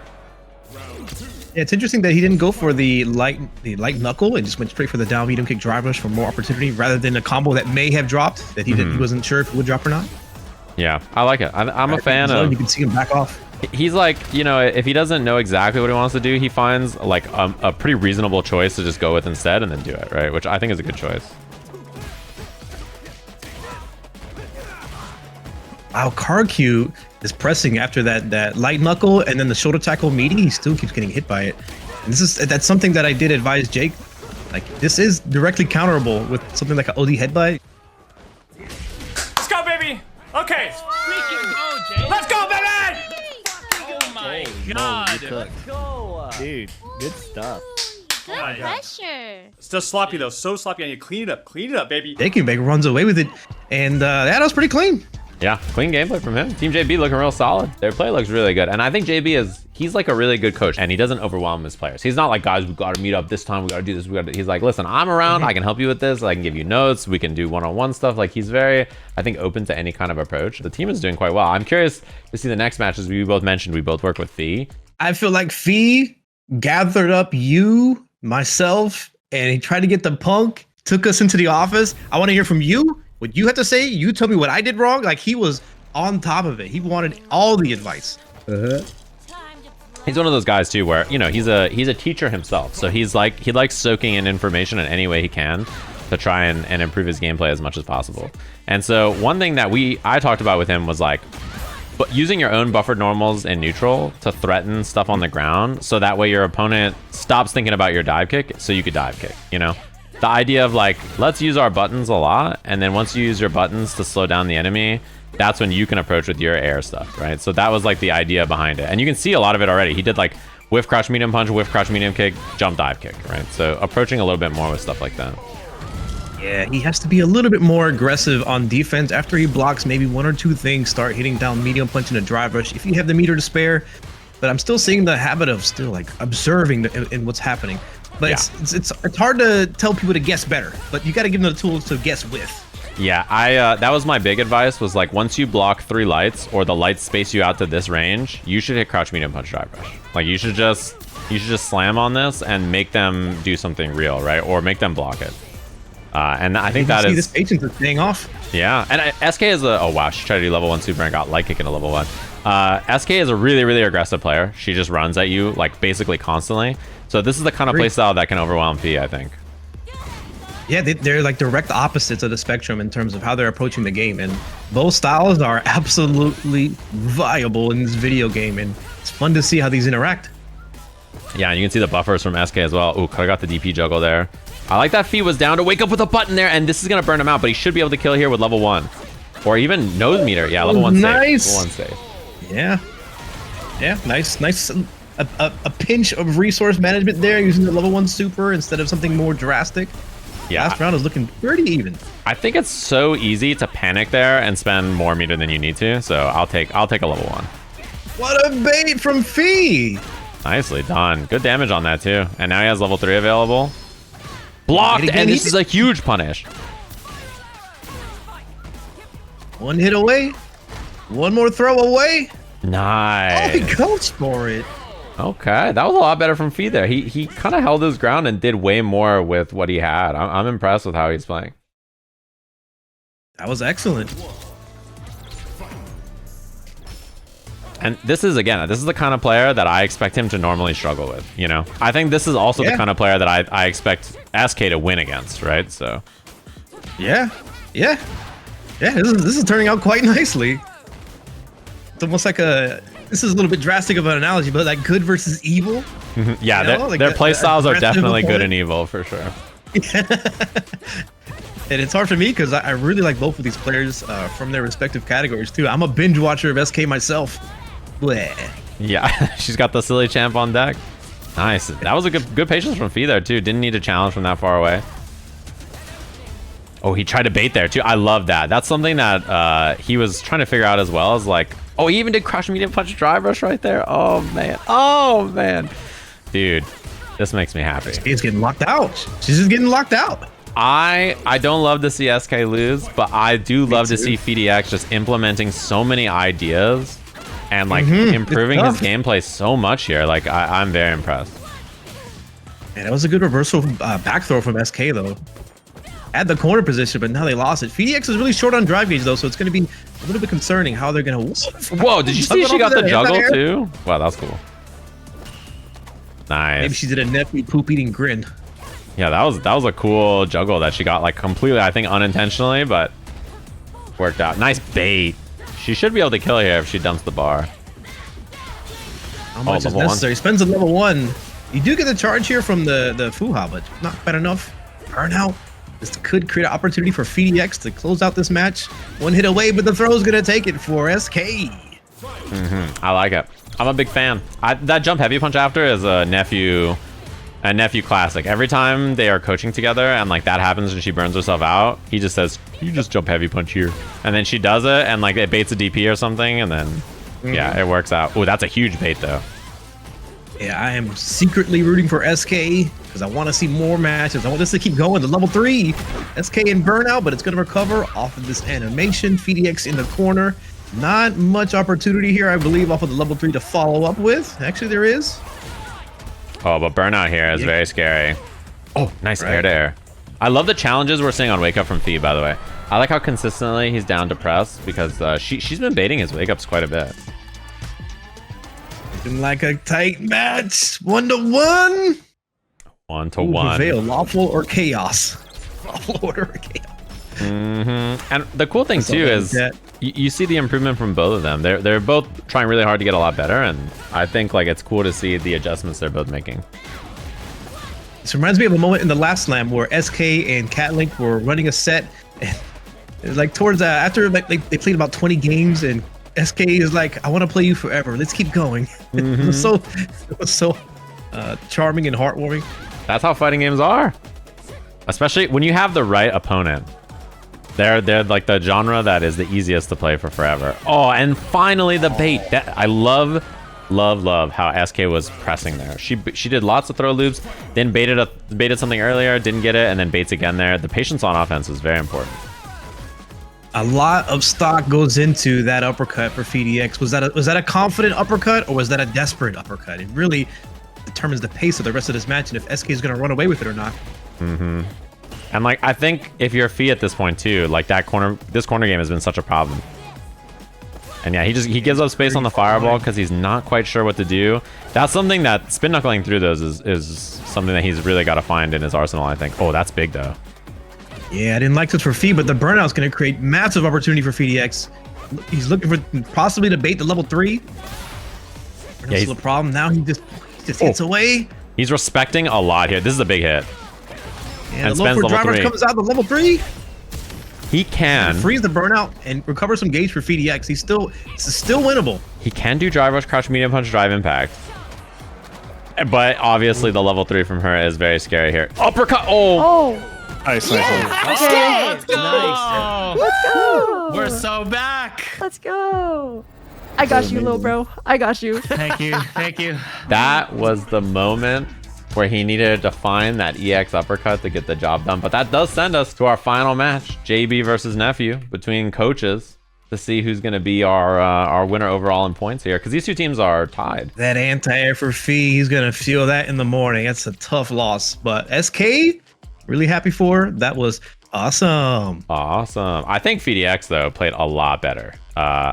Yeah, it's interesting that he didn't go for the light knuckle and just went straight for the down medium kick drive rush for more opportunity rather than a combo that may have dropped that he wasn't sure if it would drop or not. Yeah, I like it. I'm a fan of. You can see him back off. He's like, you know, if he doesn't know exactly what he wants to do, he finds like a pretty reasonable choice to just go with instead and then do it, right? Which I think is a good choice. Wow, Karq is pressing after that light knuckle and then the shoulder tackle meaty. He still keeps getting hit by it. And that's something that I did advise Jake. Like, this is directly counterable with something like an OD headbutt. Let's go, baby. Okay. Let's go, baby. Oh my god. Dude, good stuff. Good pressure. Still sloppy though, so sloppy. I need to clean it up, baby. Jake runs away with it, and that was pretty clean. Yeah, clean gameplay from him. Team JB looking real solid. Their play looks really good. And I think JB he's like a really good coach and he doesn't overwhelm his players. He's not like, guys, we got to meet up this time. We got to do this. He's like, listen, I'm around. I can help you with this. I can give you notes. We can do one-on-one stuff. Like he's very, I think, open to any kind of approach. The team is doing quite well. I'm curious to see the next matches. We both mentioned we both work with Fee. I feel like Fee gathered up you, myself, and he tried to get the punk, took us into the office. I want to hear from you. What you have to say. You tell me what I did wrong. Like he was on top of it. He wanted all the advice. He's one of those guys too where, you know, he's a teacher himself. So he likes soaking in information in any way he can to try and improve his gameplay as much as possible. And so one thing that I talked about with him was like, but using your own buffered normals in neutral to threaten stuff on the ground so that way your opponent stops thinking about your dive kick so you could dive kick, you know? The idea of like, let's use our buttons a lot, and then once you use your buttons to slow down the enemy, that's when you can approach with your air stuff, right? So that was like the idea behind it. And you can see a lot of it already. He did like whiff crouch medium punch, whiff crouch medium kick, jump dive kick, right? So approaching a little bit more with stuff like that. Yeah, he has to be a little bit more aggressive on defense. After he blocks maybe one or two things, start hitting down medium punch and a drive rush if you have the meter to spare. But I'm still seeing the habit of still like observing in what's happening. But yeah. it's hard to tell people to guess better, but you got to give them the tools to guess with. Yeah, that was my big advice was like once you block 3 lights or the lights space you out to this range, you should hit crouch medium punch drive rush. Like you should just slam on this and make them do something real, right? Or make them block it. And I think that is this patience is paying off. Yeah, and SK is oh wow, she tried to do level 1 super and got light kick into level 1. SK is a really, really aggressive player. She just runs at you like basically constantly. So this is the kind of playstyle that can overwhelm P, I think. Yeah, they're like direct opposites of the spectrum in terms of how they're approaching the game, and both styles are absolutely viable in this video game, and it's fun to see how these interact. Yeah, and you can see the buffers from SK as well. Ooh, could have got the DP juggle there. I like that Fee was down to wake up with a button there, and this is gonna burn him out, but he should be able to kill here with level 1. Or even nose meter. Yeah, level 1 nice. Safe. Level 1 safe. Yeah. Yeah, nice. A pinch of resource management there, using the level 1 super instead of something more drastic. Yeah. Last round is looking pretty even. I think it's so easy to panic there and spend more meter than you need to, so I'll take a level 1. What a bait from Fee! Nicely done. Good damage on that too. And now he has level 3 available. Blocked, and this is a huge punish. One hit away. One more throw away. Nice. Oh, he goes for it. Okay, that was a lot better from Fee there. He kind of held his ground and did way more with what he had. I'm impressed with how he's playing. That was excellent. And this is the kind of player that I expect him to normally struggle with, you know? I think this is also the kind of player that I expect SK to win against, right? So. Yeah. This is turning out quite nicely. It's almost like this is a little bit drastic of an analogy, but like good versus evil. Yeah, you know, their play styles are definitely opponent. good and evil for sure. And it's hard for me because I really like both of these players from their respective categories too. I'm a binge watcher of SK myself. Bleh. Yeah, she's got the silly champ on deck. Nice. That was a good patience from Fee there too. Didn't need a challenge from that far away. Oh, he tried to bait there too. I love that. That's something that he was trying to figure out as well. As like, oh, he even did crush medium punch drive rush right there. Oh man. Oh man. Dude, this makes me happy. She's getting locked out. She's just getting locked out. I don't love to see SK lose, but I do love to see FDX just implementing so many ideas and like improving his gameplay so much here. Like I'm very impressed. And it was a good reversal back throw from SK though. At the corner position, but now they lost it. FDX is really short on drive gauge though, so it's going to be a little bit concerning how they're going to. Whoa! Did you see she got the juggle too? Wow, that's cool. Nice. Maybe she did a Nephew poop eating grin. Yeah, that was a cool juggle that she got like completely, I think unintentionally, but worked out. Nice bait. She should be able to kill here if she dumps the bar. How much is necessary? Spends a level 1. You do get the charge here from the Fuha, but not bad enough. Burnout. This could create an opportunity for FDX to close out this match. One hit away, but the throw is going to take it for SK. I like it. I'm a big fan. That jump heavy punch after is a Nephew classic. Every time they are coaching together and like that happens and she burns herself out, he just says, you just jump heavy punch here. And then she does it and like it baits a DP or something and then yeah, it works out. Oh, that's a huge bait though. Yeah, I am secretly rooting for SK because I want to see more matches. I want this to keep going. The level 3, SK in burnout, but it's going to recover off of this animation. FDX in the corner. Not much opportunity here, I believe, off of the level 3 to follow up with. Actually, there is. Oh, but burnout here is very scary. Oh, nice air to air. I love the challenges we're seeing on Wake Up from Fee, by the way. I like how consistently he's down to press because she's been baiting his Wake Ups quite a bit. Looking like a tight match. 1-to-1. 1-to-1. Prevail, lawful or chaos. Lawful order or chaos. And the cool thing too is you see the improvement from both of them. They're both trying really hard to get a lot better, and I think like it's cool to see the adjustments they're both making. This reminds me of a moment in the last slam where SK and Catlink were running a set. And it was like towards after like they played about 20 games, and SK is like, I want to play you forever. Let's keep going. It was so charming and heartwarming. That's how fighting games are, especially when you have the right opponent. They're like the genre that is the easiest to play for forever. Oh, and finally the bait. I love how SK was pressing there. She did lots of throw loops, then baited something earlier, didn't get it, and then baits again there. The patience on offense is very important. A lot of stock goes into that uppercut for FDX. Was that a confident uppercut or was that a desperate uppercut? It really determines the pace of the rest of this match and if SK is going to run away with it or not. And like I think if you're Fee at this point too, like this corner game has been such a problem. And yeah, he gives up space on the fireball because he's not quite sure what to do. That's something that spin knuckling through those is something that he's really got to find in his arsenal, I think. Oh, that's big though. Yeah, I didn't like this for Fee, but the burnout's going to create massive opportunity for FDX. He's looking for possibly to bait the level 3. Yeah, he's the problem. Now he just hits away. He's respecting a lot here. This is a big hit. And the low 4 driver comes out the level 3. He can freeze the burnout and recover some gauge for FDX. It's still winnable. He can do drive rush, crouch, medium punch, drive impact. But obviously the level 3 from her is very scary here. Uppercut. Oh. Nice. Okay. Let's go. Let's go. We're so back. Let's go. I got you, little bro. I got you. Thank you. Thank you. That was the moment where he needed to find that EX uppercut to get the job done. But that does send us to our final match, JB versus Nephew, between coaches, to see who's going to be our winner overall in points here, because these two teams are tied. That anti-air for Fee, he's going to feel that in the morning. That's a tough loss. But SK, really happy for her. That was awesome. Awesome. I think FDX, though, played a lot better.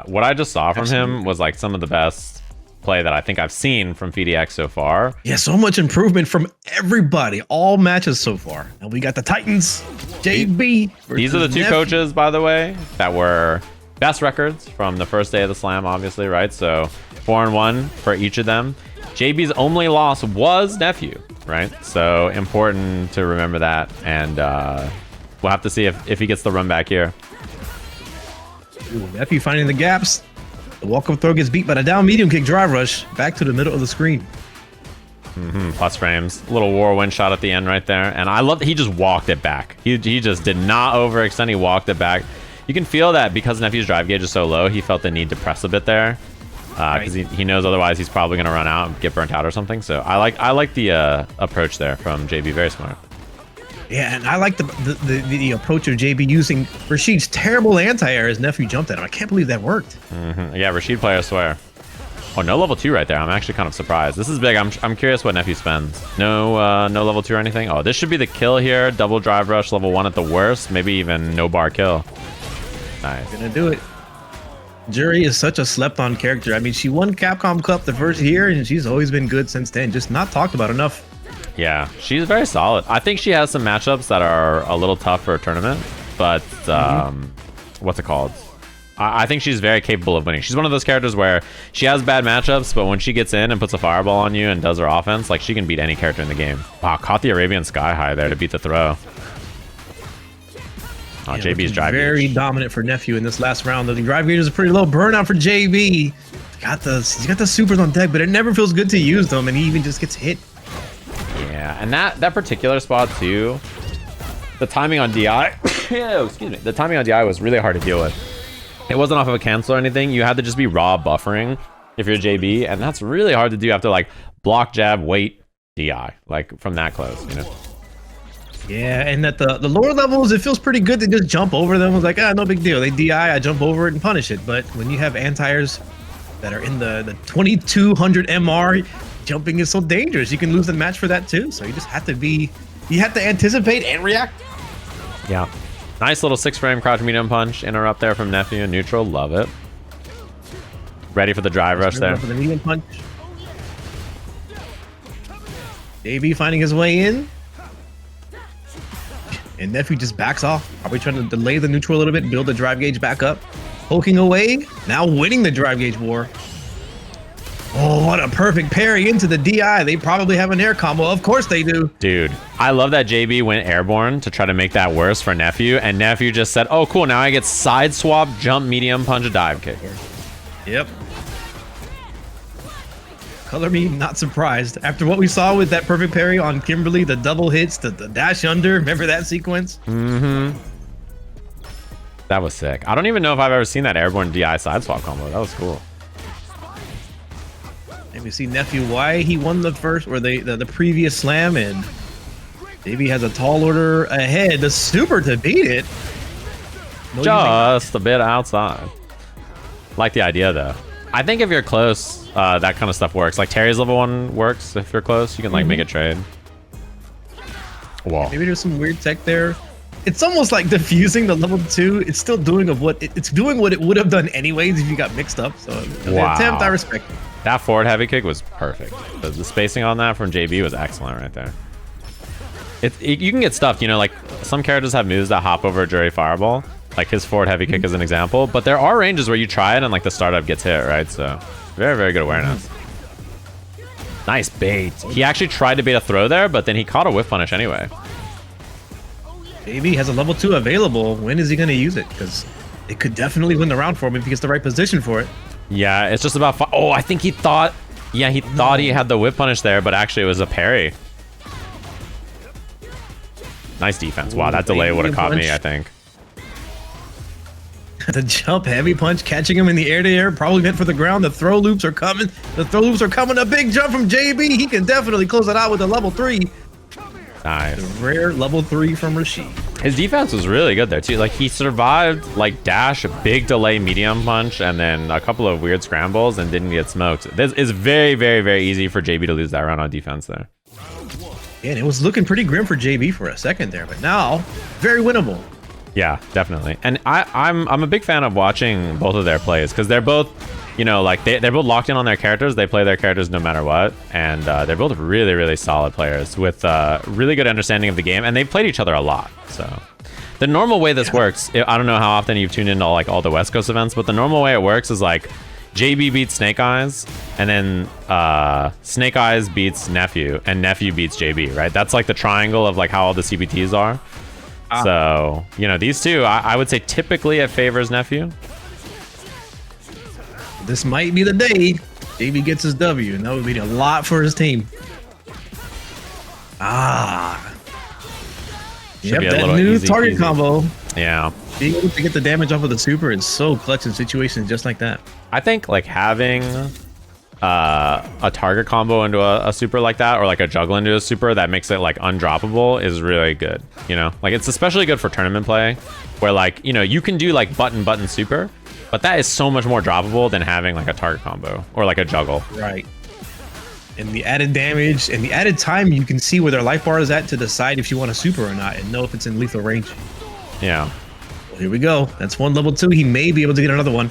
What I just saw from him was like some of the best play that I think I've seen from FDX so far. Yeah, so much improvement from everybody, all matches so far. And we got the Titans, JB. These are the two coaches, by the way, that were best records from the first day of the slam, obviously, right? So 4-1 for each of them. JB's only loss was Nephew, right? So important to remember that. And We'll have to see if he gets the run back here. Ooh, Nephew finding the gaps. The walk-up throw gets beat by the down medium kick drive rush. Back to the middle of the screen. Plus frames. Little whirlwind shot at the end right there. And I love that he just walked it back. He just did not overextend. He walked it back. You can feel that because Nephew's drive gauge is so low, he felt the need to press a bit there. Because he knows otherwise he's probably going to run out and get burnt out or something. So I like the approach there from JB. Very smart. Yeah, and I like the approach of JB using Rashid's terrible anti-air as Nephew jumped at him. I can't believe that worked. Yeah, Rashid player, I swear. Oh, no level 2 right there. I'm actually kind of surprised. This is big. I'm curious what Nephew spends. No level 2 or anything. Oh, this should be the kill here. Double drive rush, level 1 at the worst. Maybe even no bar kill. Nice. Gonna do it. Jury is such a slept-on character. I mean, she won Capcom Cup the first year, and she's always been good since then. Just not talked about enough. Yeah, she's very solid. I think she has some matchups that are a little tough for a tournament, but what's it called? I think she's very capable of winning. She's one of those characters where she has bad matchups, but when she gets in and puts a fireball on you and does her offense, like she can beat any character in the game. Wow, caught the Arabian Sky High there to beat the throw. Oh, Yeah, JB's drive very gauge. dominant for Nephew in this last round. The drive gauge is a pretty low burnout for JB. He's got the supers on deck, but it never feels good to use them, and he even just gets hit. Yeah, and that particular spot too, the timing on DI, excuse me, the timing on DI was really hard to deal with. It wasn't off of a cancel or anything. You had to just be raw buffering if you're JB, and that's really hard to do after like block, jab, wait, DI, like from that close, you know? Yeah, and at the lower levels, it feels pretty good to just jump over them. It's like, no big deal. They DI, I jump over it and punish it. But when you have anti-airs that are in the 2200 MR, jumping is so dangerous. You can lose the match for that too. So you just have to anticipate and react. Yeah. Nice little 6-frame crouch medium punch interrupt there from Nephew in neutral. Love it. Ready for the drive rush there. For the medium punch. JB finding his way in. And Nephew just backs off. Probably trying to delay the neutral a little bit, build the drive gauge back up. Poking away. Now winning the drive gauge war. Oh, what a perfect parry into the DI. They probably have an air combo. Of course they do. Dude, I love that JB went airborne to try to make that worse for Nephew. And Nephew just said, oh, cool. Now I get side swap, jump, medium punch, dive kick. Yep. Color me not surprised. After what we saw with that perfect parry on Kimberly, the double hits, the dash under. Remember that sequence? That was sick. I don't even know if I've ever seen that airborne DI side swap combo. That was cool. And we see Nephew why he won the first or the previous slam, and JB has a tall order ahead. The super to beat it. No, Just a bit outside. Like the idea though. I think if you're close, that kind of stuff works. Like Terry's level 1 works if you're close. You can like make a trade. Whoa. Maybe there's some weird tech there. It's almost like diffusing the level 2. It's still doing it's doing what it would have done anyways if you got mixed up. So the attempt, I respect it. That forward heavy kick was perfect. The spacing on that from JB was excellent right there. You can get stuffed, you know, like some characters have moves that hop over a jury fireball. Like his forward heavy kick is an example, but there are ranges where you try it and like the startup gets hit, right? So very, very good awareness. Nice bait. He actually tried to bait a throw there, but then he caught a whiff punish anyway. JB has a level 2 available. When is he going to use it? Because it could definitely win the round for him if he gets the right position for it. Yeah, it's just about... Oh, I think he thought... Yeah, he thought he had the whip punish there, but actually it was a parry. Nice defense. Wow, that delay would have caught me, I think. The jump heavy punch catching him in the air to air, probably meant for the ground. The throw loops are coming. A big jump from JB. He can definitely close it out with a level 3. Nice. The rare level 3 from Rashid. His defense was really good there too. Like he survived like dash, a big delay medium punch, and then a couple of weird scrambles and didn't get smoked. This is very, very, very easy for JB to lose that round on defense there. Yeah, and it was looking pretty grim for JB for a second there, but now very winnable. Yeah, definitely. And I'm a big fan of watching both of their plays because they're both, you know, like they're both locked in on their characters. They play their characters no matter what, and they're both really, really solid players with really good understanding of the game, and they've played each other a lot. So the normal way this works, I don't know how often you've tuned into like all the West Coast events, but the normal way it works is like JB beats Snake Eyes, and then Snake Eyes beats Nephew, and Nephew beats JB, right? That's like the triangle of like how all the CBTs are. So, you know, these two, I would say typically it favors Nephew. This might be the day JB gets his W, and that would mean a lot for his team. Should be a that little new easy target peasy. combo. Yeah. Being able to get the damage off of the super is so clutch in situations just like that. I think like having a target combo into a super like that, or like a juggle into a super that makes it like undroppable is really good. You know, like it's especially good for tournament play where like, you know, you can do like button super, but that is so much more droppable than having like a target combo or like a juggle. Right. And the added damage and the added time, you can see where their life bar is at to decide if you want a super or not and know if it's in lethal range. Yeah. Well, here we go. That's one level 2. He may be able to get another one.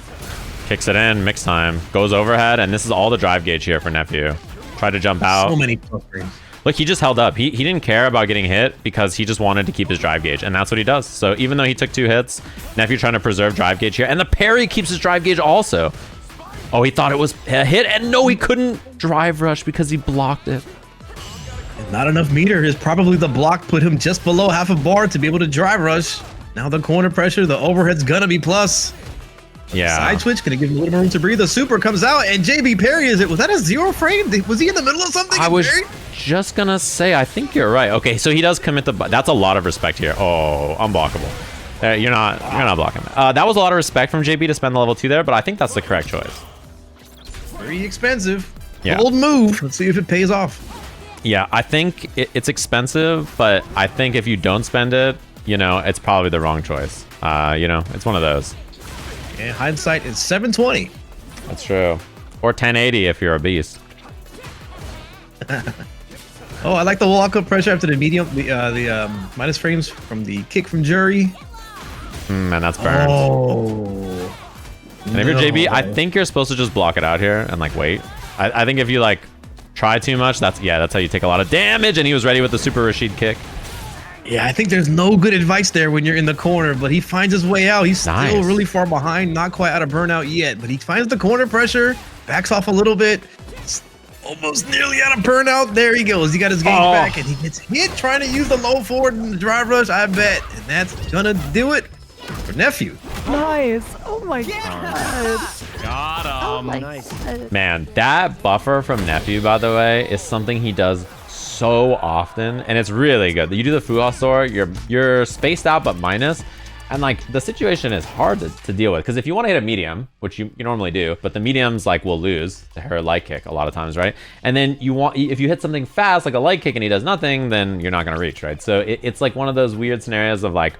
Kicks it in, mix time, goes overhead, and this is all the drive gauge here for Nephew. Tried to jump out. So many plus frames. Look, he just held up. He didn't care about getting hit because he just wanted to keep his drive gauge, and that's what he does. So even though he took 2 hits, Nephew trying to preserve drive gauge here, and the parry keeps his drive gauge also. Oh, he thought it was a hit, and no, he couldn't drive rush because he blocked it. And not enough meter is probably the block put him just below half a bar to be able to drive rush. Now the corner pressure, the overhead's gonna be plus. Yeah. Side switch, gonna give him a little more room to breathe. The super comes out, and JB parries it. Was that a 0 frame? Was he in the middle of something? I was just gonna say, I think you're right. Okay, so he does commit the. That's a lot of respect here. Oh, unblockable. You're not blocking that. That was a lot of respect from JB to spend the level 2 there, but I think that's the correct choice. Very expensive. Yeah. Bold move. Let's see if it pays off. Yeah, I think it's expensive, but I think if you don't spend it, you know, it's probably the wrong choice. You know, it's one of those. And hindsight is 720. That's true. Or 1080 if you're a beast. Oh, I like the walk-up pressure after the medium, the minus frames from the kick from Jury. And that's burned. Oh. And if you're JB, I think you're supposed to just block it out here and like wait. I think if you like try too much, that's how you take a lot of damage. And he was ready with the super Rashid kick. Yeah, I think there's no good advice there when you're in the corner, but he finds his way out. He's Nice. still really far behind, not quite out of burnout yet, but he finds the corner pressure, backs off a little bit, almost nearly out of burnout. There he goes. He got his gauge back, and he gets hit trying to use the low forward and the drive rush, I bet. And that's gonna do it for Nephew. Nice. Oh my god. Got Oh him. my Nice. god. Man, that buffer from Nephew, by the way, is something he does so often, and it's really good. You do the Fuha Soar, you're spaced out but minus, and like the situation is hard to deal with because if you want to hit a medium, which you normally do, but the mediums like will lose to her light kick a lot of times, right? And then if you hit something fast like a light kick and he does nothing, then you're not gonna reach, right? So it's like one of those weird scenarios of like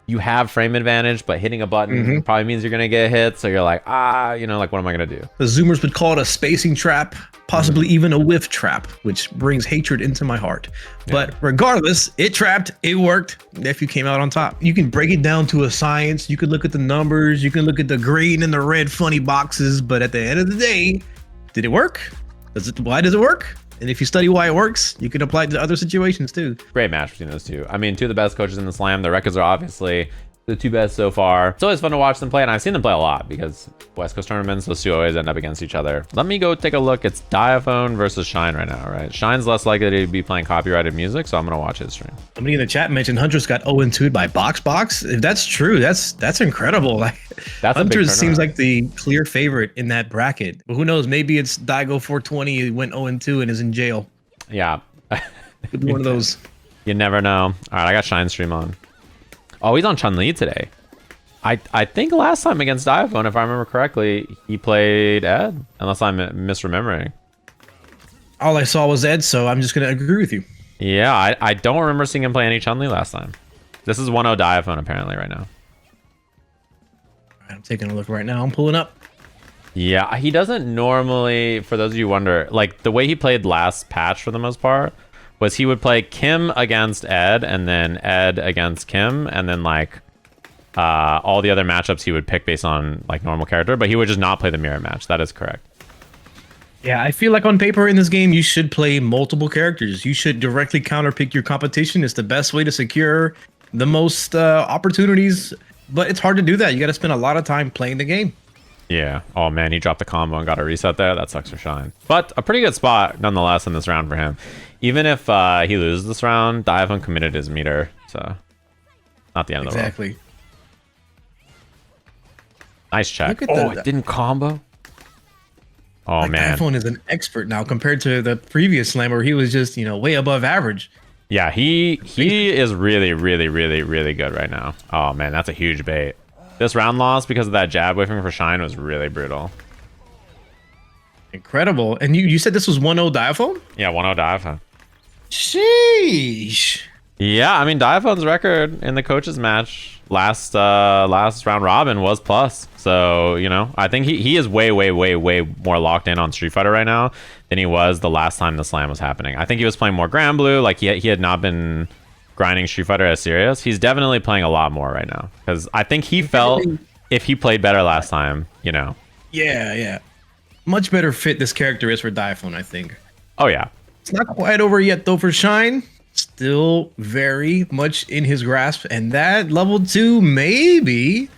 you have frame advantage, but hitting a button probably means you're gonna get hit. So you're like, you know, like what am I gonna do? The Zoomers would call it a spacing trap, possibly even a whiff trap, which brings hatred into my heart. But regardless, it trapped, it worked. Nephew came out on top. You can break it down to a science. You can look at the numbers. You can look at the green and the red funny boxes. But at the end of the day, did it work? Why does it work? And if you study why it works, you can apply it to other situations too. Great match between those two. I mean, 2 of the best coaches in the slam. The records are obviously the 2 best so far. It's always fun to watch them play, and I've seen them play a lot because West Coast tournaments, those 2 always end up against each other. Let me go take a look. It's Diaphone versus Shine right now, right? Shine's less likely to be playing copyrighted music, so I'm gonna watch his stream. Somebody in the chat mentioned Huntress got 0-2'd by Box. If that's true, that's incredible. Like That's a big Huntress seems turnaround. like the clear favorite in that bracket. But who knows? Maybe it's Daigo 420 who went 0-2 and is in jail. Yeah. Could be one of those. You never know. All right, I got Shine stream on. Oh, he's on Chun-Li today. I think last time against Diaphone, if I remember correctly, he played Ed, unless I'm misremembering. All I saw was Ed, so I'm just gonna agree with you. Yeah, I don't remember seeing him play any Chun-Li last time. This is 1-0 Diaphone apparently right now. I'm taking a look right now. I'm pulling up. Yeah, he doesn't normally, for those of you who wonder, like the way he played last patch for the most part was he would play Kim against Ed and then Ed against Kim and then like all the other matchups he would pick based on like normal character, but he would just not play the mirror match. That is correct. Yeah, I feel like on paper in this game, you should play multiple characters. You should directly counterpick your competition. It's the best way to secure the most opportunities, but it's hard to do that. You got to spend a lot of time playing the game. Yeah. Oh man, he dropped the combo and got a reset there. That sucks for Shine. But a pretty good spot nonetheless in this round for him. Even if he loses this round, Diaphone committed his meter. So Not the end of the world. Exactly. Nice check. Look at Oh, the- it didn't combo. Oh, Like, man. Diaphone is an expert now compared to the previous slam where he was just, way above average. Yeah, he is really, really, really, really good right now. Oh, man, that's a huge bait. This round loss because of that jab whiffing for Shine was really brutal. Incredible. And you said this was 1-0 Diaphone? Yeah, 1-0 Diaphone. Sheesh. Yeah, I mean, Diaphone's record in the coaches match last round robin was plus. So, I think he is way, way, way, way more locked in on Street Fighter right now than he was the last time the slam was happening. I think he was playing more Grand Blue. Like, he had not been grinding Street Fighter as serious. He's definitely playing a lot more right now. Because I think he felt if he played better last time, Yeah. Much better fit this character is for Diaphone, I think. Oh, yeah. It's not quite over yet, though, for Shine. Still very much in his grasp. And that level 2, maybe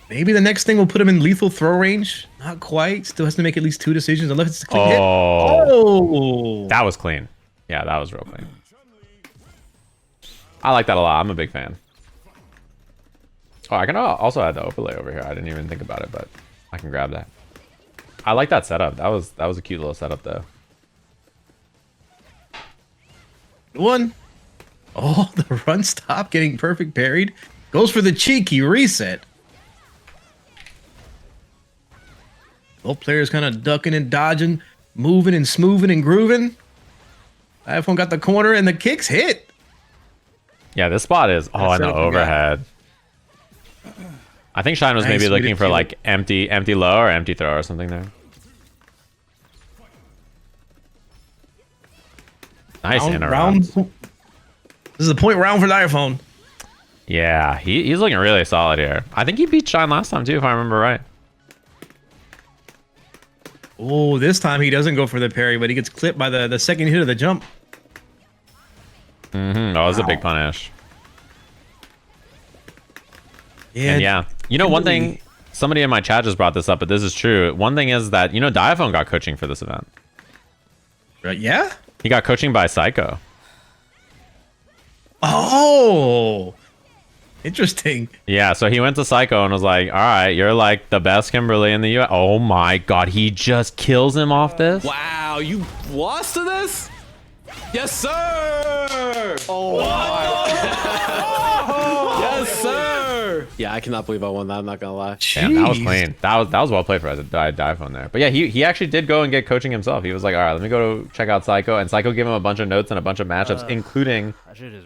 the next thing will put him in lethal throw range. Not quite. Still has to make at least 2 decisions unless it's a clean hit. Oh! That was clean. Yeah, that was real clean. I like that a lot. I'm a big fan. Oh, I can also add the overlay over here. I didn't even think about it, but I can grab that. I like that setup. That was a cute little setup, though. One. Oh, the run stop getting perfect parried. Goes for the cheeky reset. Both players kind of ducking and dodging, moving and smoothing and grooving. Diaphone got the corner and the kicks hit. Yeah, this spot is and the overhead. I think Shine was maybe looking for like empty low or empty throw or something there. Nice round. This is a point round for Diaphone. Yeah, he's looking really solid here. I think he beat Shine last time too, if I remember right. Oh, this time he doesn't go for the parry, but he gets clipped by the second hit of the jump. That was a big punish. Yeah. And yeah. One thing, somebody in my chat just brought this up, but this is true. One thing is that, Diaphone got coaching for this event. Right, yeah? He got coaching by Psycho. Oh, interesting. Yeah, so he went to Psycho and was like, all right, you're like the best Kimberly in the US. Oh my God, he just kills him off this? Wow, you lost to this? Yes, sir! Oh, yes, sir! Yeah, I cannot believe I won that, I'm not gonna lie. Damn, that was clean. That was well played for us. Diaphone there. But yeah, he actually did go and get coaching himself. He was like, all right, let me go check out Psycho. And Psycho gave him a bunch of notes and a bunch of matchups, including,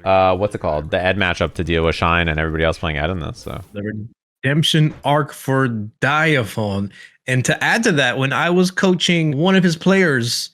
what's it called? The Ed matchup to deal with Shine and everybody else playing Ed in this. So The redemption arc for Diaphone. And to add to that, when I was coaching one of his players,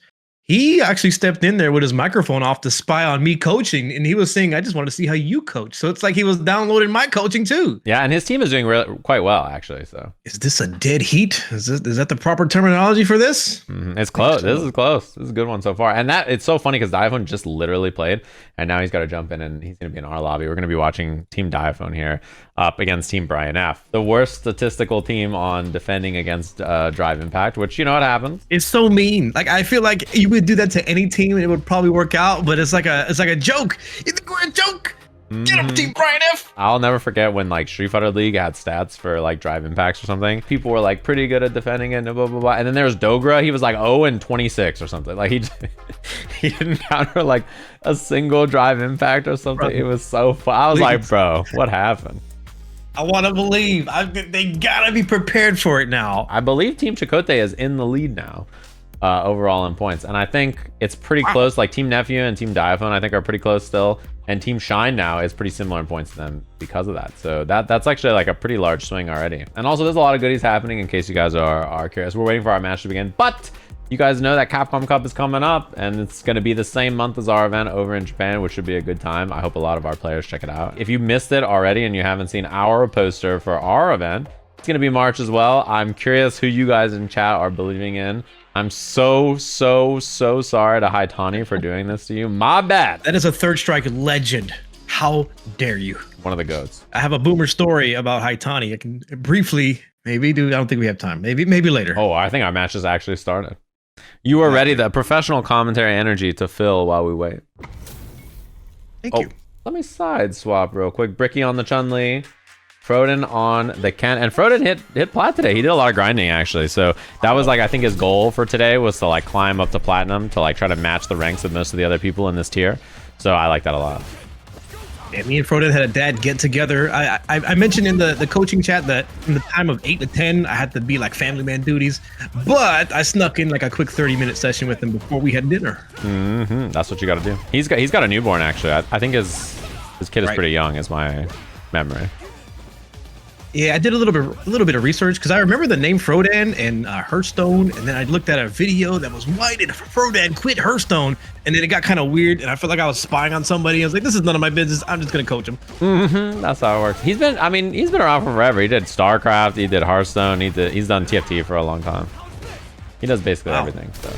he actually stepped in there with his microphone off to spy on me coaching. And he was saying, I just want to see how you coach. So it's like he was downloading my coaching too. yeah, and his team is doing quite well, actually. So Is this a dead heat? Is that the proper terminology for this? it's close. This is close. This is a good one so far. And it's so funny because Diaphone just literally played, and now he's got to jump in and he's going to be in our lobby. We're going to be watching Team Diaphone here up against Team Brian F, the worst statistical team on defending against Drive Impact, which what happens. It's so mean. Like, I feel like you would do that to any team and it would probably work out, but it's like a joke. You think we're a joke? Get him, Team Brian F. I'll never forget when like Street Fighter League had stats for like Drive Impacts or something. People were like pretty good at defending it and blah blah blah. And then there was Dogra. He was like 0-26 or something. Like he didn't counter like a single Drive Impact or something. Bro, it was so fun. I was like, bro, what happened? I want to believe. They gotta be prepared for it now. I believe Team ElChakotay is in the lead now. Overall in points, and I think it's pretty close. Like Team Nephew and Team Diaphone I think are pretty close still, and Team Shine now is pretty similar in points to them because of that. So that's actually like a pretty large swing already. And also there's a lot of goodies happening in case you guys are curious. We're waiting for our match to begin, but you guys know that Capcom Cup is coming up, and it's going to be the same month as our event over in Japan, which should be a good time. I hope a lot of our players check it out. If you missed it already and you haven't seen our poster for our event, it's going to be March as well. I'm curious who you guys in chat are believing in. I'm so sorry to Haitani for doing this to you. My bad. That is a Third Strike legend. How dare you? One of the goats. I have a boomer story about Haitani. I can briefly maybe do. I don't think we have time. Maybe later. Oh, I think our match has actually started. You are ready. The professional commentary energy to fill while we wait. Thank you. let me side swap real quick. Bricky on the Chun-Li. Froden on the Ken, and Froden hit plat today. He did a lot of grinding actually, so that was like I think his goal for today was to like climb up to platinum to like try to match the ranks of most of the other people in this tier. So I like that a lot. Yeah, me and Froden had a dad get together. I mentioned in the coaching chat that from the time of 8 to 10, I had to be like family man duties, but I snuck in like a quick 30-minute session with him before we had dinner. That's what you got to do. He's got a newborn actually. I think his kid is pretty young, is my memory. Yeah, I did a little bit of research because I remember the name Frodan and Hearthstone, and then I looked at a video that was why did Frodan quit Hearthstone, and then it got kind of weird, and I felt like I was spying on somebody. I was like, this is none of my business. I'm just gonna coach him. That's how it works. He's been around for forever. He did StarCraft, he did Hearthstone, he's done TFT for a long time. He does basically everything. So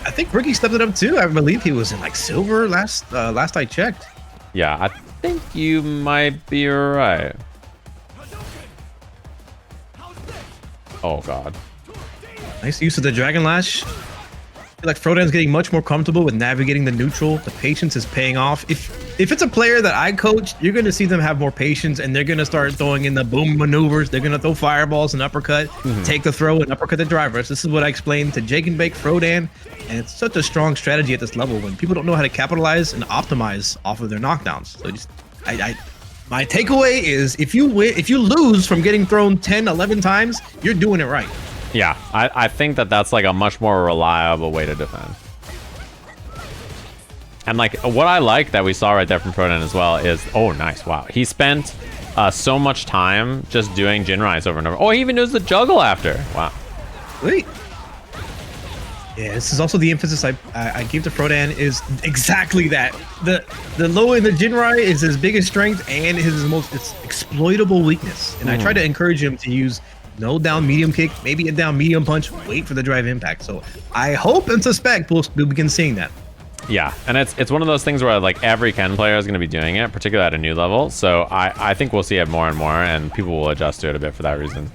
I think Ricky stepped it up too. I believe he was in like silver last I checked. Yeah, I think you might be right. Oh god. Nice use of the Dragon Lash. I feel like Frodan's getting much more comfortable with navigating the neutral. The patience is paying off. If it's a player that I coach, you're going to see them have more patience, and they're going to start throwing in the boom maneuvers. They're going to throw fireballs and uppercut, take the throw and uppercut the driver. So this is what I explained to Jake and Bake Frodan, and it's such a strong strategy at this level when people don't know how to capitalize and optimize off of their knockdowns. So just my takeaway is if you lose from getting thrown 10, 11 times, you're doing it right. Yeah, I think that's like a much more reliable way to defend. And like what I like that we saw right there from Frodan as well is, oh nice, wow. He spent so much time just doing Jinrais over and over. Oh, he even knows the juggle after. Wow. Sweet. Yeah, this is also the emphasis I give to Frodan is exactly that. The low in the Jinrai is his biggest strength and his most exploitable weakness. And I try to encourage him to use no down medium kick, maybe a down medium punch, wait for the drive impact. So I hope and suspect we'll begin seeing that. Yeah, and it's one of those things where like every Ken player is going to be doing it, particularly at a new level. So I think we'll see it more and more, and people will adjust to it a bit for that reason.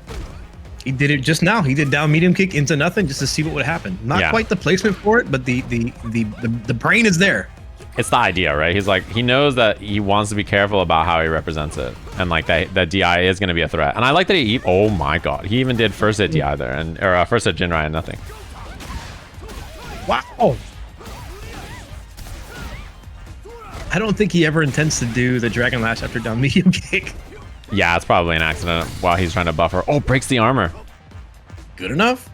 He did it just now. He did down medium kick into nothing just to see what would happen. Not quite the placement for it, but the brain is there. It's the idea, right? He's like, he knows that he wants to be careful about how he represents it, and like that DI is going to be a threat. And I like that he, oh my god, he even did first hit DI there, or first hit Jinrai and nothing. Wow. I don't think he ever intends to do the Dragon Lash after down medium kick. Yeah, it's probably an accident while he's trying to buffer. Oh, breaks the armor. Good enough.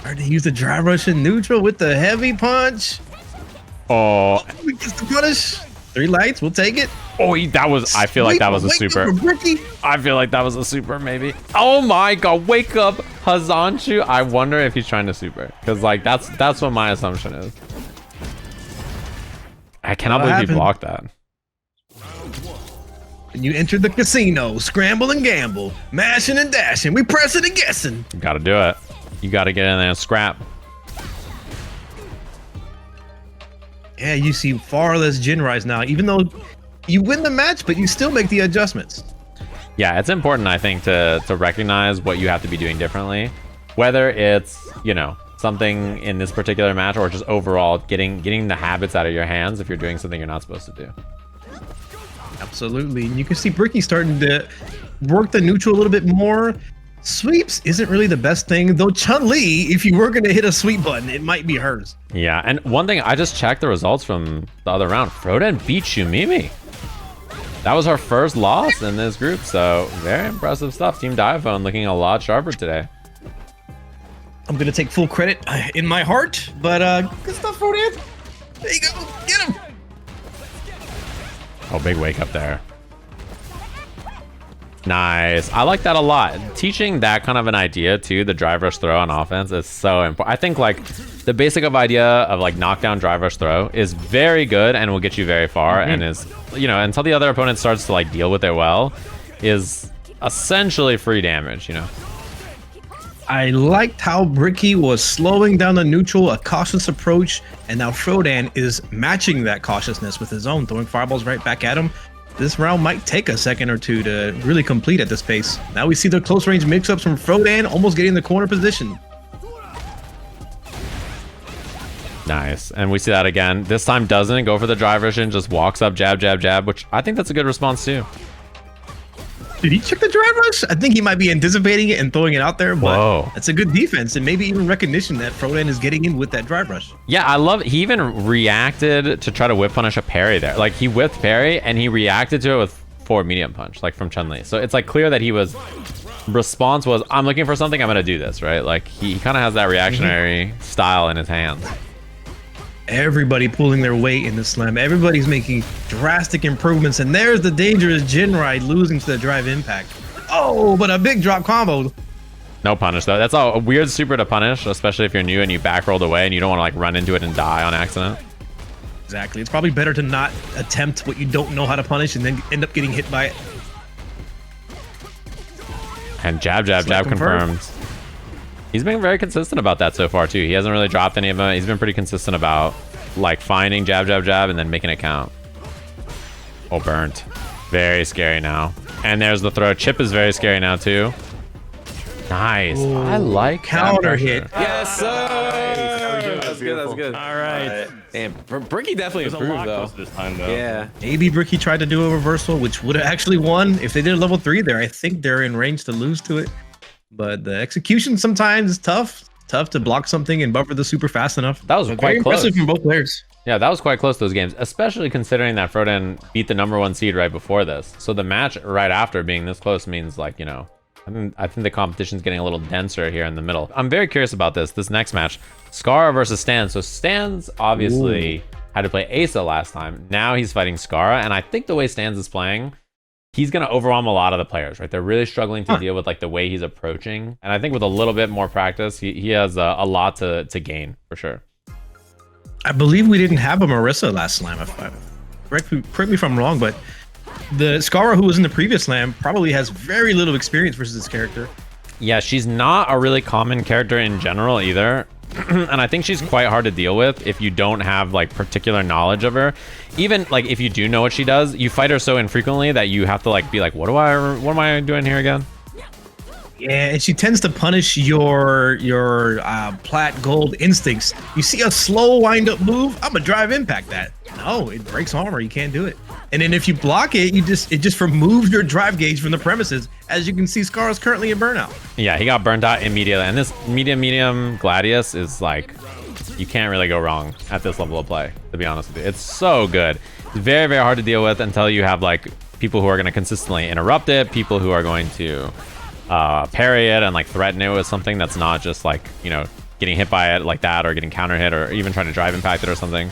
Hard to use the dry rush in neutral with the heavy punch. Oh, We get the punish. 3 lights, we'll take it. oh, that was. I feel like that was a super. I feel like that was a super, maybe. Oh my god, wake up, Hazanchu. I wonder if he's trying to super, because like that's what my assumption is. I cannot believe he blocked that. And you enter the casino, scramble and gamble, mashing and dashing, we pressing and guessing. You gotta do it. You gotta get in there and scrap. Yeah, you see far less Jinrais now, even though you win the match, but you still make the adjustments. Yeah, it's important, I think, to recognize what you have to be doing differently, whether it's, you know, something in this particular match or just overall getting the habits out of your hands if you're doing something you're not supposed to do. Absolutely. And you can see Bricky starting to work the neutral a little bit more. Sweeps isn't really the best thing, though Chun-Li, if you were going to hit a sweep button, it might be hers. Yeah, and one thing, I just checked the results from the other round. Frodan beat Shumimi. That was her first loss in this group, so very impressive stuff. Team Diaphone looking a lot sharper today. I'm going to take full credit in my heart, but good stuff, Frodan. There you go. Get him. Oh, big wake up there. Nice. I like that a lot. Teaching that kind of an idea too, the drive rush throw on offense, is so important. I think like the basic of idea of like knockdown drive rush throw is very good and will get you very far, and is, you know, until the other opponent starts to like deal with it well, is essentially free damage, you know. I liked how Bricky was slowing down the neutral, a cautious approach, and now Frodan is matching that cautiousness with his own, throwing fireballs right back at him. This round might take a second or two to really complete at this pace. Now we see the close range mix-ups from Frodan almost getting the corner position. Nice. And we see that again. This time doesn't go for the drive rush, just walks up, jab, jab, jab, which I think that's a good response too. Did he check the drive rush? I think he might be anticipating it and throwing it out there, but Whoa. that's a good defense and maybe even recognition that Frodan is getting in with that drive rush. Yeah, I love it. He even reacted to try to whip punish a parry there. Like he whipped parry and he reacted to it with forward medium punch, like from Chun-Li. So it's like clear that he was, response was, I'm looking for something, I'm gonna do this, right? Like he kind of has that reactionary style in his hands. Everybody pulling their weight in the slam. Everybody's making drastic improvements, and there's the dangerous Jinrai losing to the drive impact. Oh, but a big drop combo. No punish though. That's a weird super to punish, especially if you're new and you back rolled away and you don't want to like run into it and die on accident. Exactly. It's probably better to not attempt what you don't know how to punish and then end up getting hit by it. And jab, jab, jab confirmed. He's been very consistent about that so far too. He hasn't really dropped any of them. He's been pretty consistent about like finding jab, jab, jab and then making it count. Oh, burnt. Very scary now. And there's the throw. Chip is very scary now too. Nice. Ooh, I like counter hit. Yes, sir. That's good. That's good. All right. Damn, Bricky definitely There's a improved lock though. most of this time, though. Yeah. Maybe Bricky tried to do a reversal, which would have actually won if they did a level 3 there. I think they're in range to lose to it. But the execution sometimes is tough. Tough to block something and buffer the super fast enough. That was But quite very close. impressive from both players. Yeah, that was quite close, those games, especially considering that Frodan beat the #1 seed right before this. So the match right after being this close means, like, you know, I think the competition's getting a little denser here in the middle. I'm very curious about this next match. Skara versus Stan. So Stan's obviously had to play Asa last time. Now he's fighting Skara, and I think the way Stan's is playing, he's going to overwhelm a lot of the players, right? They're really struggling to deal with like the way he's approaching. And I think with a little bit more practice, he has a lot to gain for sure. I believe we didn't have a Marissa last slam. Correct me if I'm wrong, but the Skara who was in the previous slam probably has very little experience versus this character. Yeah, she's not a really common character in general either. And I think she's quite hard to deal with if you don't have like particular knowledge of her. Even like if you do know what she does, you fight her so infrequently that you have to like be like, what am I doing here again? Yeah, and she tends to punish your plat gold instincts. You see a slow wind up move, I'm gonna drive impact that. No, it breaks armor. You can't do it. And then if you block it, it just removes your drive gauge from the premises. As you can see, Scar is currently in burnout. Yeah, he got burnt out immediately. And this medium Gladius is like, you can't really go wrong at this level of play, to be honest with you. It's so good. It's very, very hard to deal with until you have like people who are going to consistently interrupt it, people who are going to parry it and like threaten it with something that's not just like, you know, getting hit by it like that or getting counter hit or even trying to drive impact it or something.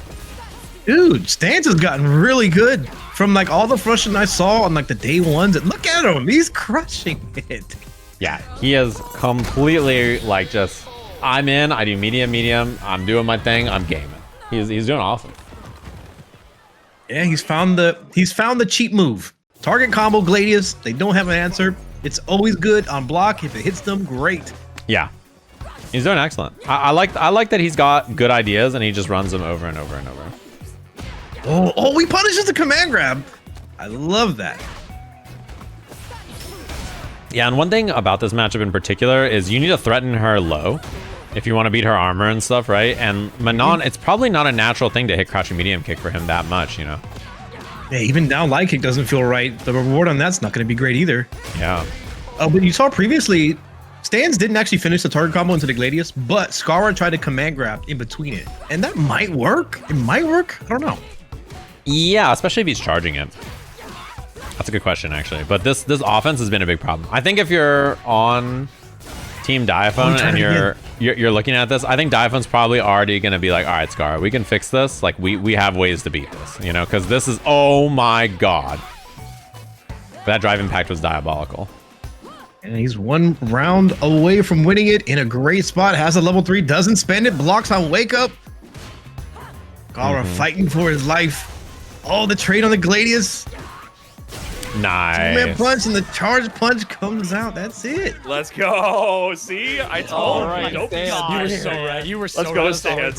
Dude, Stance has gotten really good from like all the frustration I saw on like the day ones. And look at him, he's crushing it. Yeah, he is completely like just, I'm in, I do medium, I'm doing my thing, I'm gaming. He's doing awesome. Yeah, he's found the cheap move. Target combo Gladius, they don't have an answer. It's always good on block. If it hits them, great. Yeah, he's doing excellent. I like that he's got good ideas and he just runs them over and over and over. Oh, he punishes the command grab. I love that. Yeah, and one thing about this matchup in particular is you need to threaten her low if you want to beat her armor and stuff, right? And Manon, it's probably not a natural thing to hit crouching medium kick for him that much, you know? Yeah, even down light kick doesn't feel right. The reward on that's not going to be great either. Yeah. Oh, but you saw previously, Stans didn't actually finish the target combo into the Gladius, but Skara tried to command grab in between it. And that might work. It might work. I don't know. Yeah, especially if he's charging it. That's a good question, actually. But this offense has been a big problem. I think if you're on Team Diaphone and you're looking at this, I think Diaphone's probably already going to be like, all right, Scar, we can fix this. Like, we have ways to beat this, you know? Because this is, oh my god. That drive impact was diabolical. And he's one round away from winning it in a great spot. Has a level 3, doesn't spend it, blocks on wake up. Skara fighting for his life. Oh, the trade on the Gladius. Nice. Two-man punch and the charge punch comes out. That's it. Let's go. See, I told you. Don't be You were so right. You were so Let's go, right. Stans.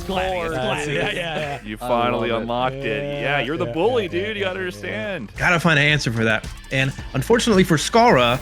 Gladius. Yeah. You finally unlocked it. Yeah, you're the bully, dude. You gotta understand. Gotta find an answer for that. And unfortunately for Skara,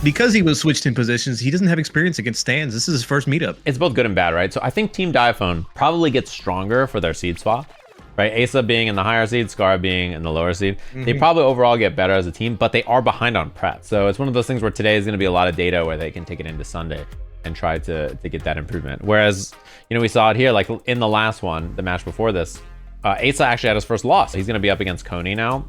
because he was switched in positions, he doesn't have experience against stands. This is his first meetup. It's both good and bad, right? So I think Team Diaphone probably gets stronger for their seed swap, right? Asa being in the higher seed, Scar being in the lower seed. They probably overall get better as a team, but they are behind on prep. So it's one of those things where today is going to be a lot of data where they can take it into Sunday and try to get that improvement. Whereas, you know, we saw it here, like in the last one, the match before this, Asa actually had his first loss. He's going to be up against Coney now.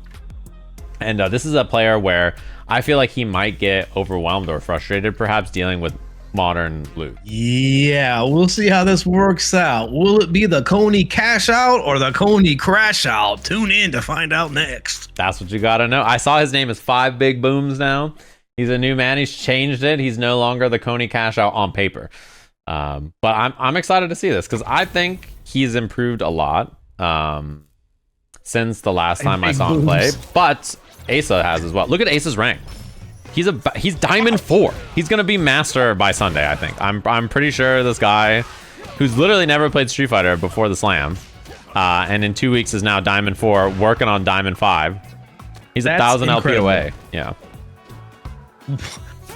And this is a player where I feel like he might get overwhelmed or frustrated, perhaps dealing with modern Luke. Yeah, we'll see how this works out. Will it be the Coney cash out or the Coney crash out? Tune in to find out next. That's what you got to know. I saw his name is 5 Big Booms now. He's a new man. He's changed it. He's no longer the Coney cash out on paper. But I'm excited to see this because I think he's improved a lot since the last time I saw him play. But Asa has as well. Look at Asa's rank. He's Diamond 4. He's gonna be Master by Sunday, I think. I'm pretty sure this guy, who's literally never played Street Fighter before the Slam, and in 2 weeks is now Diamond 4, working on Diamond 5. He's 1,000 LP away. Yeah.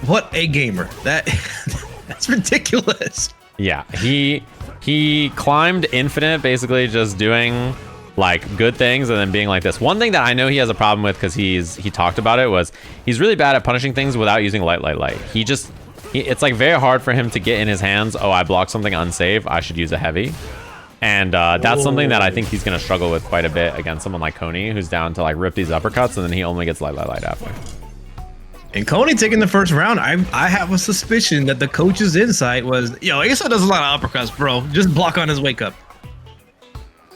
What a gamer! That's ridiculous. Yeah. He climbed Infinite, basically just doing like good things and then being like this. One thing that I know he has a problem with, because he talked about it, was he's really bad at punishing things without using light. It's like very hard for him to get in his hands, oh, I blocked something unsafe, I should use a heavy. And that's something that I think he's going to struggle with quite a bit against someone like Coney, who's down to like rip these uppercuts and then he only gets light after. And Coney taking the first round, I have a suspicion that the coach's insight was, yo, Asa does a lot of uppercuts, bro. Just block on his wake up.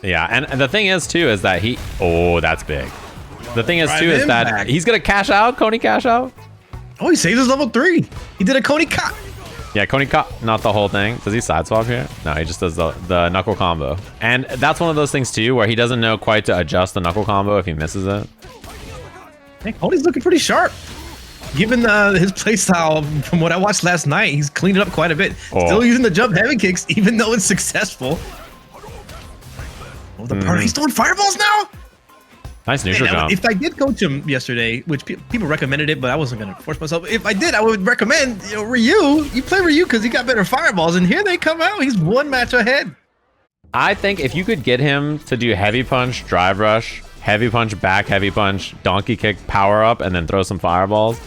Yeah, and the thing is too is that that's big. The thing is too is that he's gonna cash out, Coney cash out. Oh, he saved his level 3. He did a Coney cut. Yeah, Coney cut, not the whole thing. Does he side swap here? No, he just does the knuckle combo. And that's one of those things too where he doesn't know quite to adjust the knuckle combo if he misses it. Hey, Coney's looking pretty sharp. Given his playstyle from what I watched last night, he's cleaned it up quite a bit. Still using the jump heavy kicks, even though it's successful. Oh, he's throwing fireballs now? Nice neutral jump. If I did coach him yesterday, which people recommended it, but I wasn't going to force myself. If I did, I would recommend Ryu. You play Ryu because he got better fireballs, and here they come out. He's one match ahead. I think if you could get him to do heavy punch, drive rush, heavy punch, back heavy punch, donkey kick, power up, and then throw some fireballs,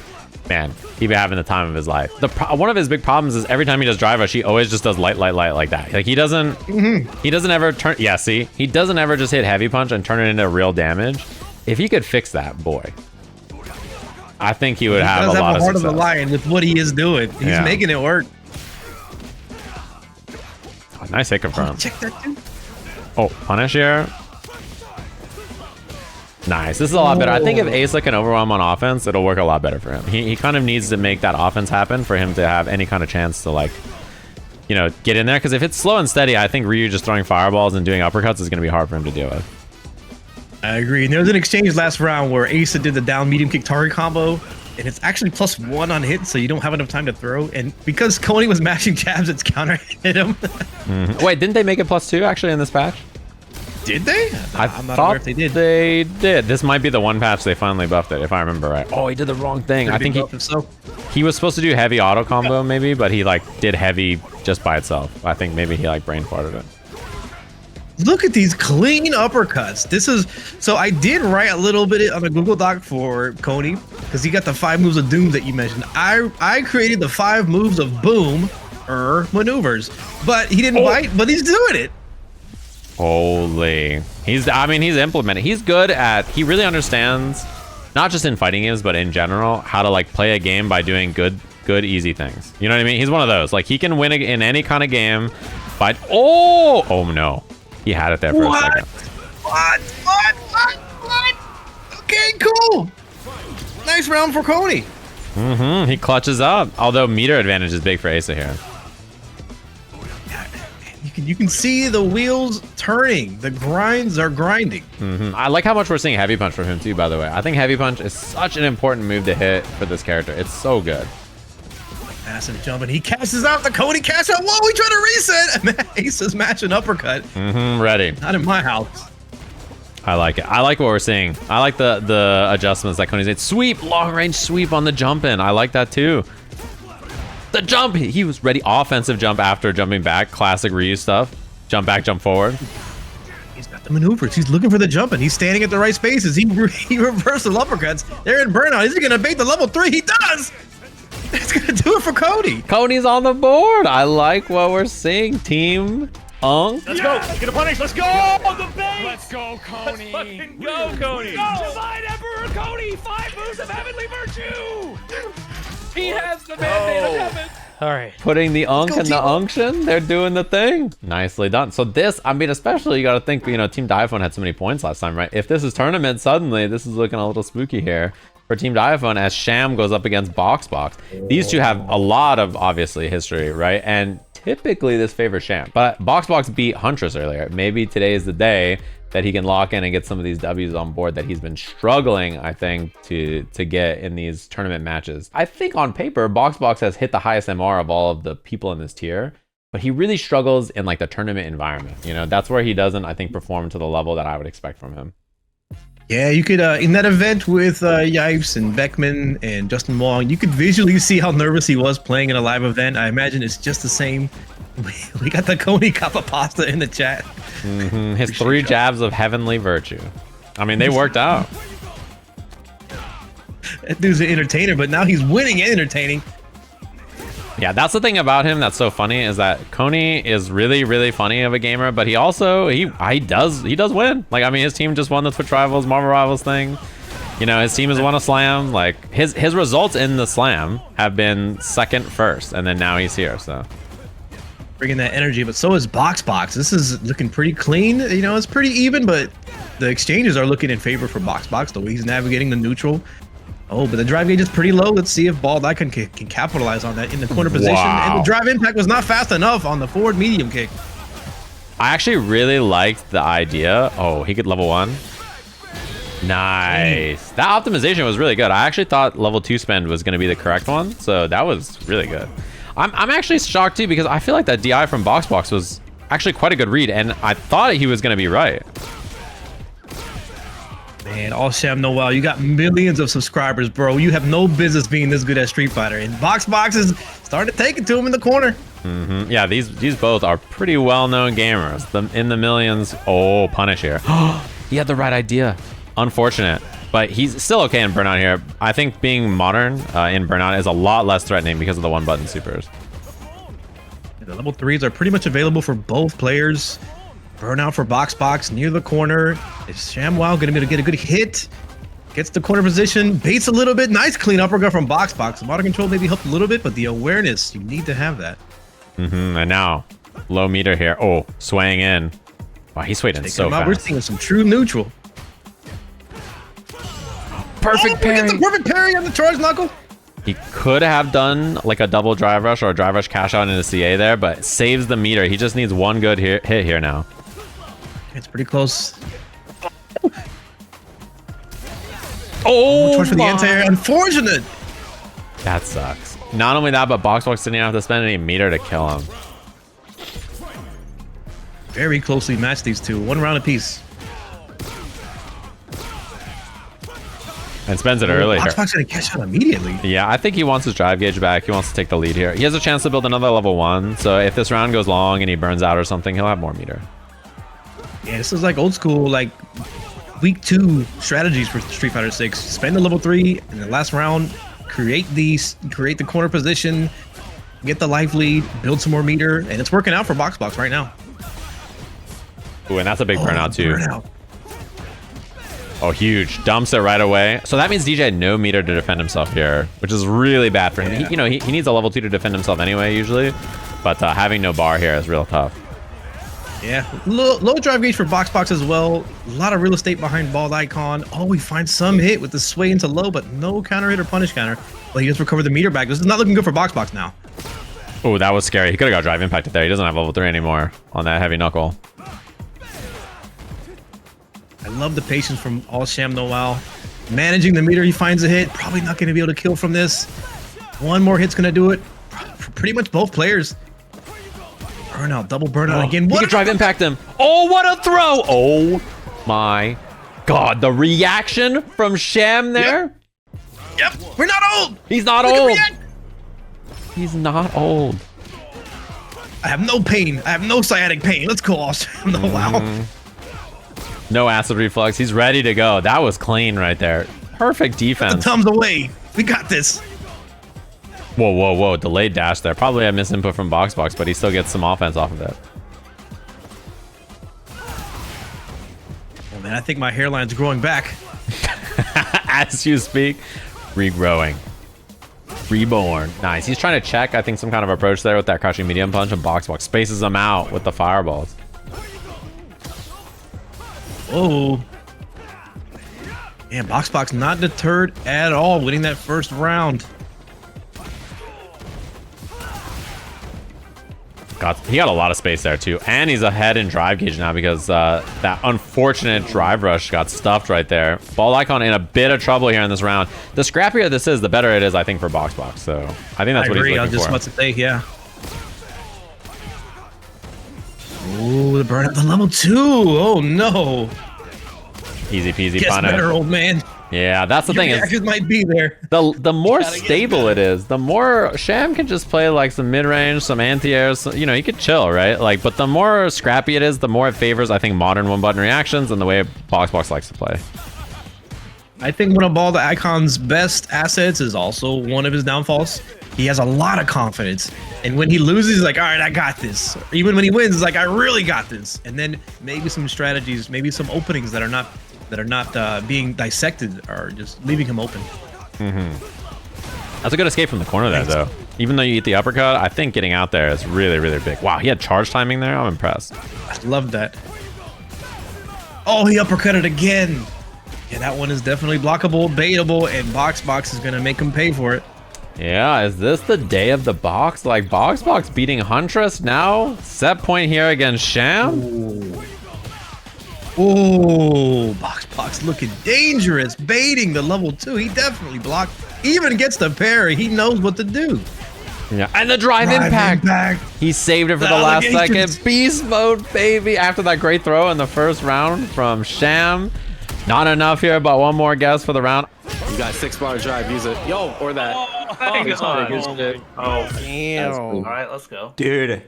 man, he'd be having the time of his life. One of his big problems is every time he does drive rush, he always just does light like that. Like he doesn't ever turn. Yeah, see, he doesn't ever just hit heavy punch and turn it into real damage. If he could fix that, boy, I think he would have a lot of success. He does have the heart of the lion with what he is doing. He's making it work. Nice hit confirm. Check that dude. Oh, punish here. Nice. This is a lot better. I think if Asa can overwhelm on offense, it'll work a lot better for him. He kind of needs to make that offense happen for him to have any kind of chance to, like, you know, get in there. Because if it's slow and steady, I think Ryu just throwing fireballs and doing uppercuts is going to be hard for him to deal with. I agree. And there was an exchange last round where Asa did the down medium kick target combo, and it's actually +1 on hit, so you don't have enough time to throw. And because Coney was mashing jabs, it's counter hit him. Wait, didn't they make it +2 actually in this patch? Did they? I'm not aware if they did. They did. This might be the one patch they finally buffed it, if I remember right. Oh, he did the wrong thing. I think he was supposed to do heavy auto combo maybe, but he like did heavy just by itself. I think maybe he like brain farted it. Look at these clean uppercuts. This is so I did write a little bit on a Google Doc for Coney because he got the 5 moves of doom that you mentioned. I created the 5 moves of boom maneuvers, but he didn't bite, but he's doing it. Holy. He's implementing. He's good at, he really understands, not just in fighting games, but in general, how to like play a game by doing good, easy things. You know what I mean? He's one of those. Like he can win in any kind of game, but oh no. He had it there for a second. What? Okay, cool. Nice round for Coney. He clutches up. Although meter advantage is big for Asa here. You can see the wheels turning. The grinds are grinding. I like how much we're seeing heavy punch from him too, by the way. I think heavy punch is such an important move to hit for this character. It's so good. Massive jump, and he casts out the Coney cash out. Whoa, he tried to reset. Asa's matching uppercut. Ready. Not in my house. I like it. I like what we're seeing. I like the adjustments that Coney's made. Sweep, long range sweep on the jump in. I like that too. The jump, he was ready. Offensive jump after jumping back. Classic Ryu stuff. Jump back, jump forward. He's got the maneuvers. He's looking for the jump, and he's standing at the right spaces. He reversed the uppercuts. They're in burnout. Is he gonna bait the level 3? He does. It's gonna do it for Cody. Cody's on the board. I like what we're seeing. Team Unk. Let's go. Let's get a punish. Let's go. The bait. Let's go, Coney. Let's fucking go, Cody. Divine Emperor Coney. 5 moves of heavenly virtue. He has the mandate of heaven. All right. Putting the Unk in the unction. They're doing the thing. Nicely done. So this, I mean, especially you got to think, you know, Team Diaphone had so many points last time, right? If this is tournament, suddenly this is looking a little spooky here for Team Diaphone as Sham goes up against Box. These two have a lot of, obviously, history, right? And typically this favors Sham. But Box beat Huntress earlier. Maybe today is the day that he can lock in and get some of these W's on board that he's been struggling, I think, to get in these tournament matches. I think on paper, Box has hit the highest MR of all of the people in this tier, but he really struggles in like the tournament environment. You know, that's where he doesn't, I think, perform to the level that I would expect from him. Yeah, you could, in that event with Yipes and Beckman and Justin Wong, you could visually see how nervous he was playing in a live event. I imagine it's just the same. We got the Coney Kappa Pasta in the chat. His 3 jabs of heavenly virtue. I mean, they worked out. That dude's an entertainer, but now he's winning and entertaining. Yeah, that's the thing about him that's so funny is that Coney is really, really funny of a gamer, but he also he does win. Like, I mean, his team just won the Twitch Rivals, Marvel Rivals thing. You know, his team has won a slam. Like his results in the slam have been second, first, and then now he's here. So bringing that energy, but so is Box. This is looking pretty clean. You know, it's pretty even, but the exchanges are looking in favor for Box. The way he's navigating the neutral. Oh, but the drive gauge is pretty low. Let's see if Bald Icon can capitalize on that in the corner position. Wow. And the drive impact was not fast enough on the forward medium kick. I actually really liked the idea. Oh, he could level 1. Nice. That optimization was really good. I actually thought level 2 spend was going to be the correct one, so that was really good. I'm actually shocked too because I feel like that DI from Box was actually quite a good read, and I thought he was going to be right. Man, all Sham Noel, you got millions of subscribers, bro. You have no business being this good at Street Fighter. And Box is starting to take it to him in the corner. Yeah, these both are pretty well-known gamers. In the millions. Oh, punish here. He had the right idea. Unfortunate. But he's still okay in Burnout here. I think being modern in Burnout is a lot less threatening because of the one-button supers. The level 3s are pretty much available for both players. Burnout for Box near the corner. Is ShamWow going to be able to get a good hit? Gets the corner position, baits a little bit. Nice clean uppercut from Box. The motor control maybe helped a little bit, but the awareness, you need to have that. And now, low meter here. Oh, swaying in. Wow, he swayed in so fast. We're seeing some true neutral. Perfect parry. Gets the perfect parry on the charge knuckle. He could have done like a double drive rush or a drive rush cash out into CA there, but saves the meter. He just needs one good hit here now. It's pretty close. Oh, charge for the anti-air. Unfortunate. That sucks. Not only that, but Box didn't have to spend any meter to kill him. Very closely matched, these two. 1 round apiece. And spends it early here. Box gonna catch out immediately. Yeah, I think he wants his drive gauge back. He wants to take the lead here. He has a chance to build another level 1. So if this round goes long and he burns out or something, he'll have more meter. Yeah, this is like old school, like week 2 strategies for Street Fighter 6. Spend the level 3 in the last round, create the corner position, get the life lead, build some more meter, and it's working out for Box right now. Ooh, and that's a big burnout too. Burnout. Oh, huge. Dumps it right away. So that means DJ had no meter to defend himself here, which is really bad for him. Yeah. He needs a level 2 to defend himself anyway, usually. But having no bar here is real tough. Yeah, low drive gauge for Box as well. A lot of real estate behind Bald Icon. Oh, we find some hit with the sway into low, but no counter hit or punish counter. Well, he just recovered the meter back. This is not looking good for Box now. Oh, that was scary. He could have got drive impacted there. He doesn't have level 3 anymore on that heavy knuckle. I love the patience from All Sham Noel. Managing the meter, he finds a hit. Probably not going to be able to kill from this. One more hit's going to do it for pretty much both players. Burnout, double burnout again. He could drive impact him. Oh, what a throw! Oh my God, the reaction from Sham there. Yep, we're not old. He's not Look at old. react. He's not old. I have no pain. I have no sciatic pain. Let's go, Austin. No, wow. No acid reflux. He's ready to go. That was clean right there. Perfect The defense. thumbs away. We got this. Whoa, whoa, whoa. Delayed dash there. Probably a misinput from Box, but he still gets some offense off of it. Oh, man, I think my hairline's growing back. As you speak, regrowing. Reborn. Nice. He's trying to check, I think, some kind of approach there with that crushing medium punch, and Box spaces him out with the fireballs. Oh. Man, Box not deterred at all, winning that first round. He got a lot of space there too, and he's ahead in drive gauge now because that unfortunate drive rush got stuffed right there. Ball Icon in a bit of trouble here in this round. The scrappier this is, the better it is, I think, for Box. So I think that's what he's looking I was just for. about to say, yeah. Ooh, the burn up the level 2. Oh no. Easy peasy. Guess better, old man. Yeah, that's the thing is reactions might be there. the more stable it is, the more Sham can just play like some mid-range, some anti-airs, you know, he could chill, right? Like, but the more scrappy it is, the more it favors, I think, modern one-button reactions and the way Box likes to play. I think one of Ball the Icon's best assets is also one of his downfalls. He has a lot of confidence, and when he loses, he's like, all right, I got this. Even when he wins, he's like, I really got this. And then maybe some strategies, maybe some openings that are not being dissected are just leaving him open. That's a good escape from the corner there, though. Even though you eat the uppercut, I think getting out there is really, really big. Wow, he had charge timing there. I'm impressed. I love that. Oh, he uppercutted again. Yeah, that one is definitely blockable, baitable, and Box is gonna make him pay for it. Yeah, is this the day of the Box? Like, Box beating Huntress now? Set point here against Sham? Oh, Box looking dangerous, baiting the level 2. He definitely blocked. Even gets the parry. He knows what to do. Yeah, and the drive impact. He saved it for the last second. Beast mode, baby. After that great throw in the first round from Sham. Not enough here, but one more guess for the round. You got 6-bar drive. Use it. Yo, or that. Oh, damn. All right, let's go. Dude,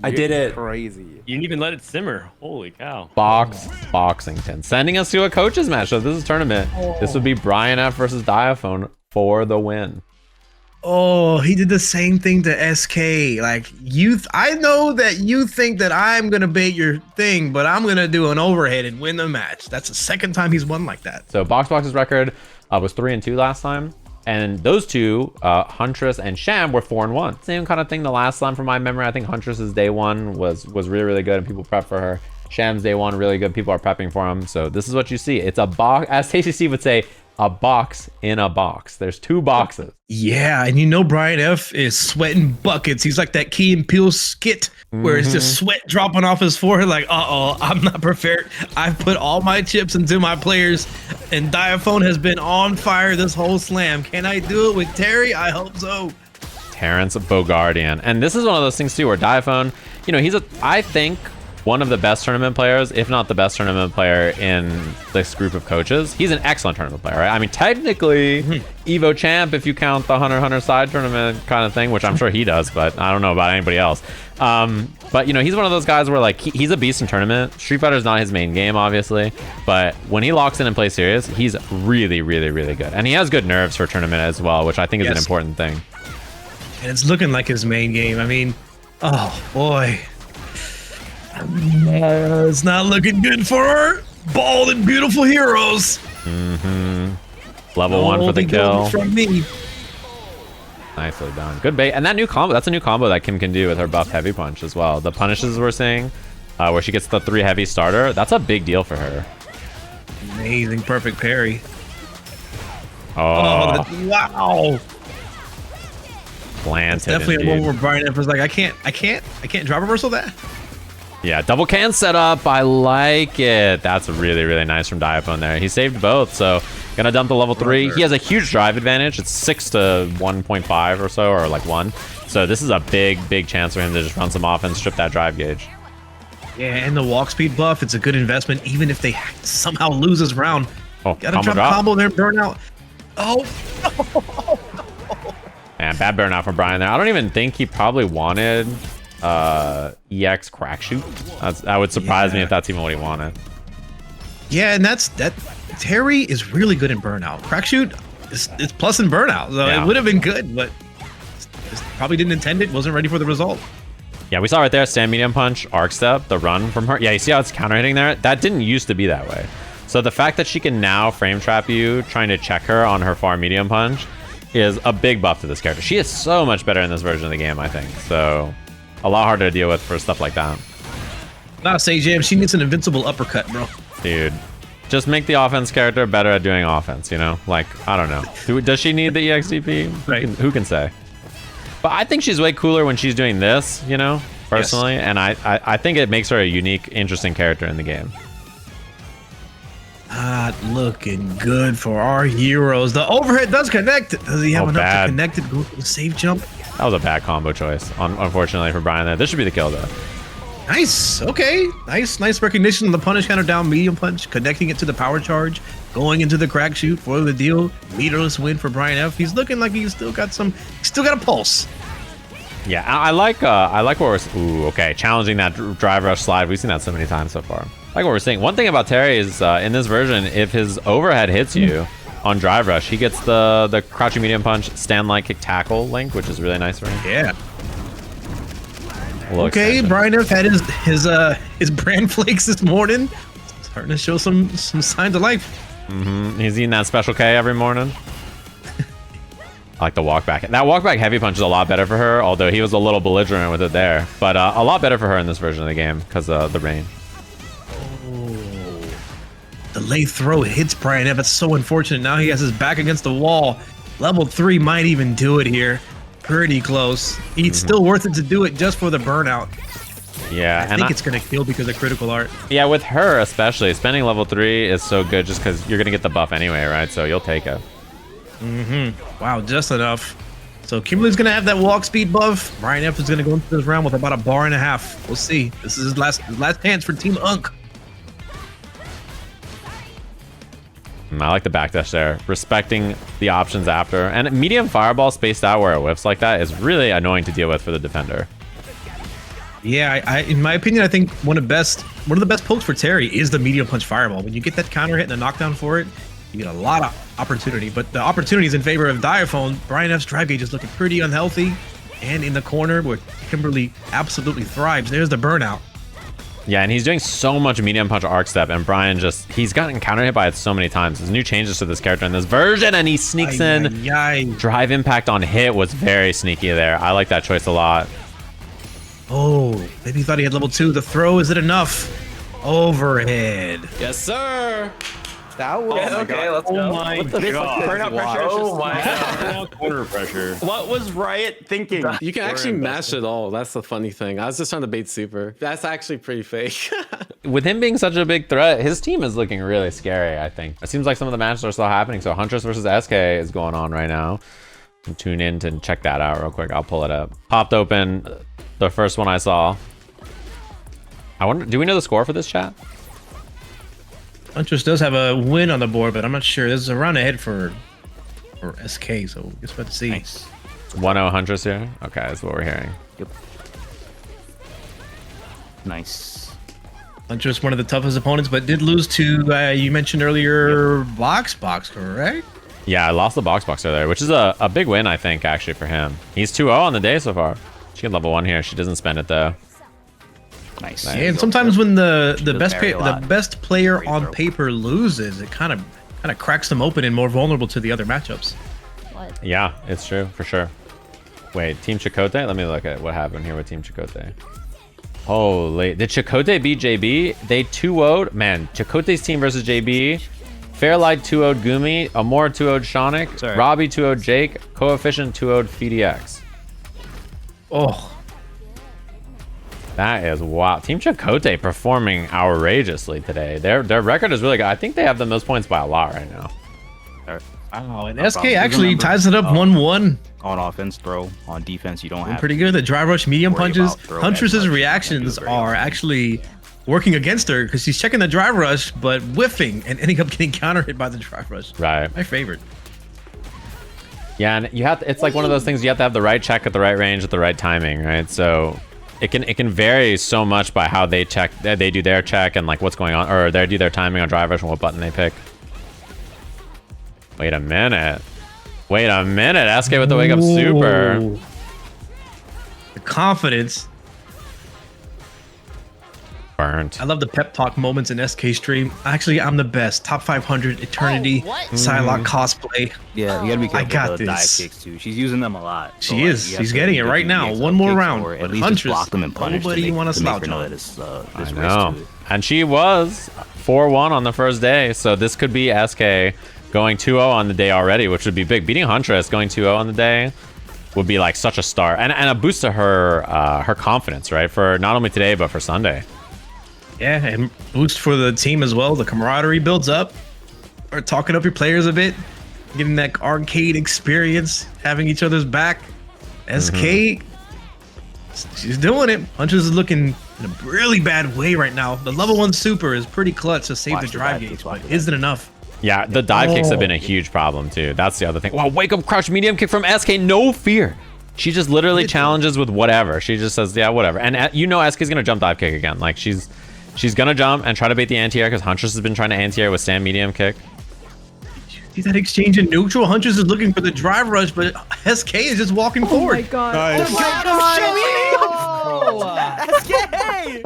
I did it. Crazy. You didn't even let it simmer. Holy cow. Boxington. Sending us to a coaches match. So this is a tournament. This would be Brian F versus Diaphone for the win. Oh, he did the same thing to SK. Like, I know that you think that I'm going to bait your thing, but I'm going to do an overhead and win the match. That's the second time he's won like that. So Box's record was 3-2 last time. And those two, Huntress and Sham, were 4-1. Same kind of thing the last time from my memory. I think Huntress's day one was really, really good and people prep for her. Sham's day one, really good. People are prepping for him. So this is what you see. It's a box, as Tasty Steve would say, a box in a box. There's 2 boxes. Yeah, and you know Brian F is sweating buckets. He's like that Key and Peele skit where it's just sweat dropping off his forehead like, uh-oh, I'm not prepared. I've put all my chips into my players, and Diaphone has been on fire this whole slam. Can I do it with Terry? I hope so. Terrence Bogardian. And this is one of those things too where Diaphone, you know, he's I think one of the best tournament players, if not the best tournament player in this group of coaches. He's an excellent tournament player, right? I mean, technically, Evo champ if you count the Hunter side tournament kind of thing, which I'm sure he does, but I don't know about anybody else. But, you know, he's one of those guys where, like, he's a beast in tournament. Street Fighter's not his main game, obviously, but when he locks in and plays serious, he's really, really, really good. And he has good nerves for tournament as well, which I think is an important thing. And it's looking like his main game. I mean, oh, boy. It's not looking good for our bald and beautiful heroes. Level 1 for the kill. From me. Nicely done. Good bait. And that new combo, that's a new combo that Kim can do with her buff heavy punch as well. The punishes we're seeing, where she gets the 3 heavy starter, that's a big deal for her. Amazing, perfect parry. Oh, wow. Planted. It's definitely a one where Brian F was like, I can't drop reversal that. Yeah, double can setup. I like it. That's really, really nice from Diaphone there. He saved both, so gonna dump the level 3. He has a huge drive advantage. It's 6 to 1.5 or so, or like 1. So this is a big, big chance for him to just run some offense, strip that drive gauge. Yeah, and the walk speed buff, it's a good investment, even if they somehow lose this round. Oh, Gotta drop a combo there, burnout. Oh! Man, bad burnout from Brian there. I don't even think he probably wanted EX crack shoot. That would surprise me if that's even what he wanted. Yeah, and that Terry is really good in burnout. Crack shoot, it's plus in burnout, so it would have been good, but just probably didn't intend it, wasn't ready for the result. Yeah, we saw right there, stand medium punch, arc step, the run from her. Yeah, you see how it's counter hitting there? That didn't used to be that way. So the fact that she can now frame trap you, trying to check her on her far medium punch, is a big buff to this character. She is so much better in this version of the game, I think. So a lot harder to deal with for stuff like that. Nah, Sajam, she needs an invincible uppercut, bro. Dude, just make the offense character better at doing offense, you know? Like, I don't know. Does she need the EXDP? Right. Who can say? But I think she's way cooler when she's doing this, you know, personally. Yes. And I think it makes her a unique, interesting character in the game. Not looking good for our heroes. The overhead does connect. Does he have enough to connect it? Go for the safe jump. That was a bad combo choice, unfortunately, for Brian there. This should be the kill, though. Nice. Okay. Nice recognition of the punish counter down, medium punch, connecting it to the power charge, going into the crack shoot for the deal. Meterless win for Brian F. He's looking like he's still got a pulse. Yeah, I like what we're, ooh, okay, challenging that drive rush slide. We've seen that so many times so far. I like what we're seeing. One thing about Terry is in this version, if his overhead hits you on drive rush, he gets the crouching medium punch, stand light kick tackle link, which is really nice for him. Yeah. Okay, Brian F had his bran flakes this morning, starting to show some signs of life. He's eating that special K every morning. I like the walk back. That walk back heavy punch is a lot better for her, although he was a little belligerent with it there. But a lot better for her in this version of the game because of the rain. Oh, the late throw hits Brian F. It's so unfortunate. Now he has his back against the wall. Level 3 might even do it here. Pretty close. It's still worth it to do it just for the burnout. Yeah, I think it's going to kill because of critical art. Yeah, with her especially, spending level 3 is so good just because you're going to get the buff anyway, right? So you'll take it. Wow, just enough. So Kimberly's going to have that walk speed buff. Brian F is going to go into this round with about a bar and a half. We'll see. This is his last chance for Team Unk. I like the backdash there. Respecting the options after. And medium fireball spaced out where it whips like that is really annoying to deal with for the defender. Yeah, in my opinion, I think one of the best pokes for Terry is the medium punch fireball. When you get that counter hit and a knockdown for it, you get a lot of opportunity. But the opportunity is in favor of Diaphone. Brian F's drive gauge is looking pretty unhealthy. And in the corner where Kimberly absolutely thrives, there's the burnout. Yeah, and he's doing so much medium punch arc step, and Brian he's gotten counter hit by it so many times. There's new changes to this character in this version, and he sneaks in. Drive impact on hit was very sneaky there. I like that choice a lot. Oh, maybe he thought he had level 2. The throw, is it enough? Overhead. Yes, sir. That was okay. Let's go. Oh my god! Burnout pressure. Oh my god! Corner pressure. What was Riot thinking? You can actually mash it all. That's the funny thing. I was just trying to bait super. That's actually pretty fake. With him being such a big threat, his team is looking really scary, I think. It seems like some of the matches are still happening. So Huntress versus SK is going on right now. Tune in to check that out real quick. I'll pull it up. Popped open the first one I saw. I wonder, do we know the score for this chat? Huntress does have a win on the board, but I'm not sure. This is a round ahead for SK, so we'll just about to see. Nice. 1-0 Huntress here? Okay, that's what we're hearing. Yep. Nice. Huntress, one of the toughest opponents, but did lose to, you mentioned earlier, Box, correct? Yeah, I lost the box earlier, which is a big win, I think, actually, for him. He's 2-0 on the day so far. She can level 1 here. She doesn't spend it, though. Nice. Yeah, and sometimes when the best player on paper loses, it kind of cracks them open and more vulnerable to the other matchups. What? Yeah, it's true, for sure. Wait, Team Chakotay? Let me look at what happened here with Team Chakotay. Holy, did Chakotay beat JB? They 2-0'd. Man, Chakotay's team versus JB. Fairlight 2-0'd Gumi. Amor 2-0'd Shonik. Robbie 2-0'd Jake. Coefficient 2-0'd FDX. Oh. That is wow. Team Chakotay performing outrageously today. Their record is really good. I think they have the most points by a lot right now. Wow, and SK actually ties it up 1-1. On offense, throw. On defense, you don't have. Pretty good. The drive rush medium punches. Huntress's reactions are actually working against her because she's checking the drive rush, but whiffing and ending up getting counter hit by the drive rush. Right. My favorite. Yeah, and you have to, it's like one of those things you have to have the right check at the right range at the right timing, right? So it can vary so much by how they check, they do their check and like what's going on, or they do their timing on drive rush and what button they pick. Wait a minute. Wait a minute. SK with the wake up super. Whoa. The confidence. Burnt. I love the pep talk moments in SK stream. Actually, I'm the best. Top 500 Eternity Psylocke cosplay. Yeah, you gotta be careful I got with the dive this. kicks too. She's using them a lot. So, She is. you have She's to getting it get right the now. mix One up more kicks, round. or at But least just Huntress, block them and punish. nobody you want to to make slouch her know on. that it's, I there's know. risk to it. And she was 4-1 on the first day, so this could be SK going 2-0 on the day already, which would be big. Beating Huntress going 2-0 on the day would be like such a start and a boost to her her confidence, right? For not only today but for Sunday. Yeah, and boost for the team as well. The camaraderie builds up. Or talking up your players a bit, getting that arcade experience, having each other's back. SK, she's doing it. Huntress is looking in a really bad way right now. The level 1 super is pretty clutch to save Watch the the drive dive gauge, kicks, but watch the isn't enough. Yeah, the dive kicks have been a huge problem too. That's the other thing. Wow, wake up crouch medium kick from SK, no fear. She just literally challenges with whatever. She just says, yeah, whatever. And you know SK's gonna jump dive kick again. Like she's gonna jump and try to bait the anti-air because Huntress has been trying to anti-air with stand medium kick. See that exchange in neutral? Huntress is looking for the drive rush, but SK is just walking Oh forward. my god. Nice. Oh my god. SK!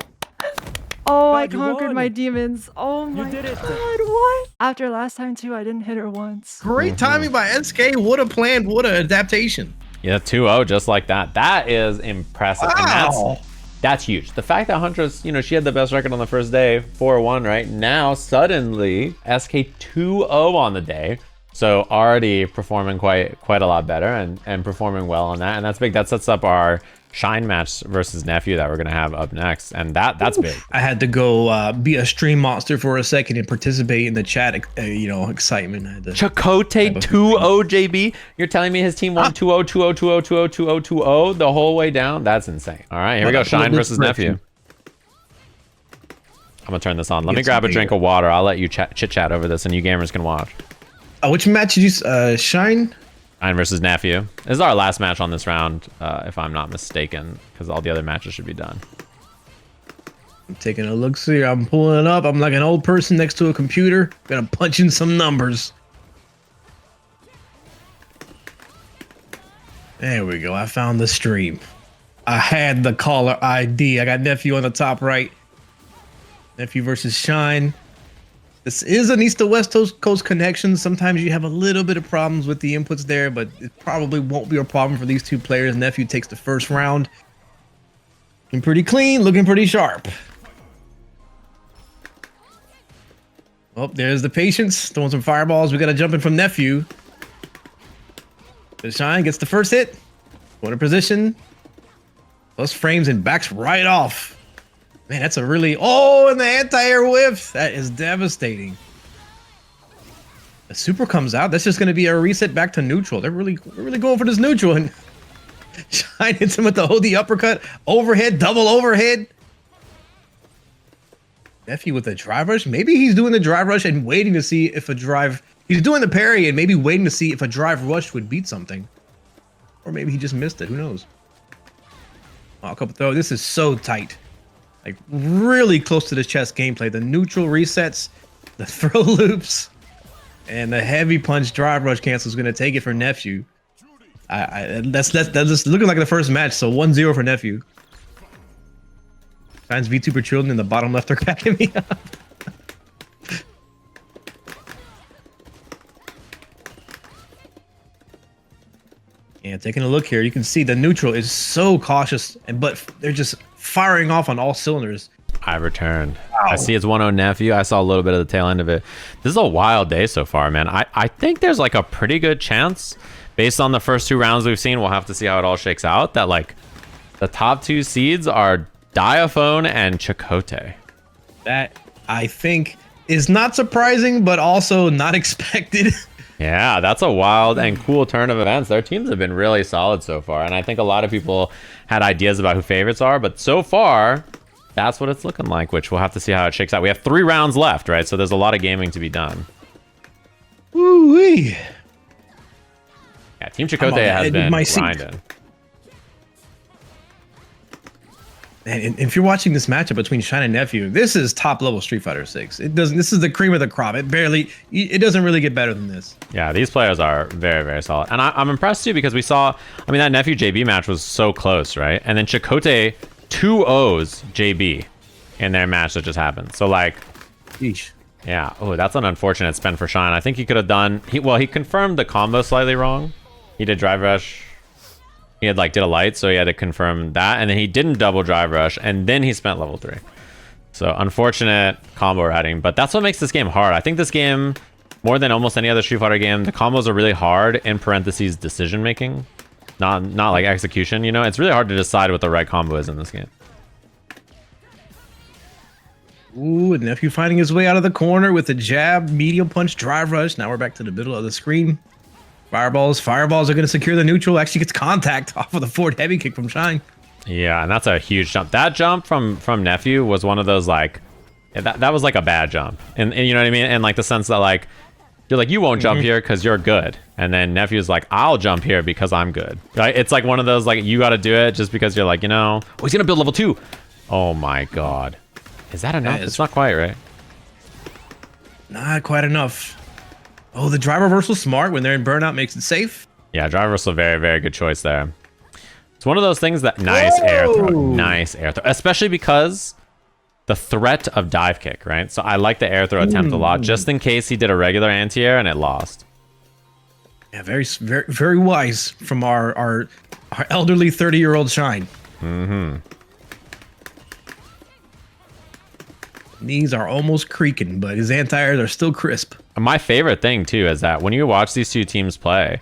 Oh, I God, you conquered won. my demons. Oh my did it. god, what? After last time too, I didn't hit her once. Great timing by SK. What a plan. What an adaptation. Yeah, 2-0 just like that. That is impressive. And Wow. that's huge. The fact that Huntress, you know, she had the best record on the first day, 4-1, right? Now, suddenly, SK 2-0 on the day. So already performing quite a lot better and performing well on that. And that's big. That sets up our Shine match versus Nephew that we're going to have up next. And that's big. I had to go be a stream monster for a second and participate in the chat, excitement. I had to- Chakotay 2-0, JB. You're telling me his team won 2-0, 2-0, 2-0, 2-0, 2-0, 2-0 the whole way down? That's insane. All right, here we go. Shine versus Nephew. I'm going to turn this on. Let me grab a drink of water. I'll let you chit-chat over this, and you gamers can watch. Which match did you Shine? Shine versus Nephew. This is our last match on this round, if I'm not mistaken, because all the other matches should be done. I'm taking a look. See, I'm pulling it up. I'm like an old person next to a computer. Gonna punch in some numbers. There we go. I found the stream. I had the caller ID. I got Nephew on the top right. Nephew versus Shine. This is an East to West Coast connection. Sometimes you have a little bit of problems with the inputs there, but it probably won't be a problem for these two players. Nephew takes the first round. Looking pretty clean, looking pretty sharp. Oh, there's the patience. Throwing some fireballs. We got to jump in from Nephew. The Shine gets the first hit. Corner position. Plus frames and backs right off. Man, that's a really... Oh, and the anti-air whiff. That is devastating. The super comes out. That's just going to be a reset back to neutral. They're really going for this neutral. And Shine hits him with the OD uppercut. Overhead, double overhead. Nephew with the drive rush. Maybe he's doing the drive rush and waiting to see if a drive... He's doing the parry and maybe waiting to see if a drive rush would beat something. Or maybe he just missed it. Who knows? Oh, a couple throw. This is so tight. Like really close to the chess gameplay. The neutral resets, the throw loops, and the heavy punch drive rush cancel is going to take it for Nephew. That's just looking like the first match. So 1-0 for Nephew. Finds VTuber children in the bottom left are cracking me up. Yeah, taking a look here, you can see the neutral is so cautious, but they're just firing off on all cylinders. I returned. I see it's 1-0 Nephew. I saw a little bit of the tail end of it. This is a wild day so far, man. I think there's like a pretty good chance, based on the first two rounds we've seen, we'll have to see how it all shakes out, that like the top two seeds are Diaphone and Chakotay. That, I think, is not surprising, but also not expected. Yeah, that's a wild and cool turn of events. Their teams have been really solid so far, and I think a lot of people had ideas about who favorites are, but so far, that's what it's looking like, which we'll have to see how it shakes out. We have 3 rounds left, right? So there's a lot of gaming to be done. Woo-wee. Yeah, Team Chakotay has been grinding. And if you're watching this matchup between Shine and Nephew, this is top level Street Fighter 6. It doesn't. This is the cream of the crop. It doesn't really get better than this. Yeah, these players are very, very solid. And I'm impressed too because we saw, I mean, that Nephew JB match was so close, right? And then Chakotay 2-0s JB in their match that just happened. So like, Yeesh. Yeah. Oh, that's an unfortunate spin for Shine. I think he could have done, he confirmed the combo slightly wrong. He did drive rush. He had did a light, so he had to confirm that, and then he didn't double drive rush, and then he spent level 3. So unfortunate combo routing, but that's what makes this game hard. I think this game, more than almost any other Street Fighter game, the combos are really hard, in parentheses, decision making, not like execution. You know, it's really hard to decide what the right combo is in this game. Ooh, Nephew finding his way out of the corner with a jab, medium punch, drive rush. Now we're back to the middle of the screen. Fireballs are going to secure the neutral. Actually gets contact off of the forward heavy kick from Shine. Yeah, and that's a huge jump. That jump from Nephew was one of those that was like a bad jump, and you know what I mean, and the sense that you're you won't jump here because you're good, and then Nephew's I'll jump here because I'm good. Right? It's one of those you got to do it just because you're oh, he's gonna build level 2. Oh my god, is that enough? It's not quite, right? Not quite enough. Oh, the drive reversal smart when they're in burnout makes it safe. Yeah, drive reversal, very, very good choice there. It's one of those things that nice air throw, especially because the threat of dive kick, right? So I like the air throw attempt a lot, just in case he did a regular anti-air and it lost. Yeah, very, very, very wise from our elderly 30-year-old Shine. Mm-hmm. Knees are almost creaking, but his anti-airs are still crisp. My favorite thing too is that when you watch these two teams play,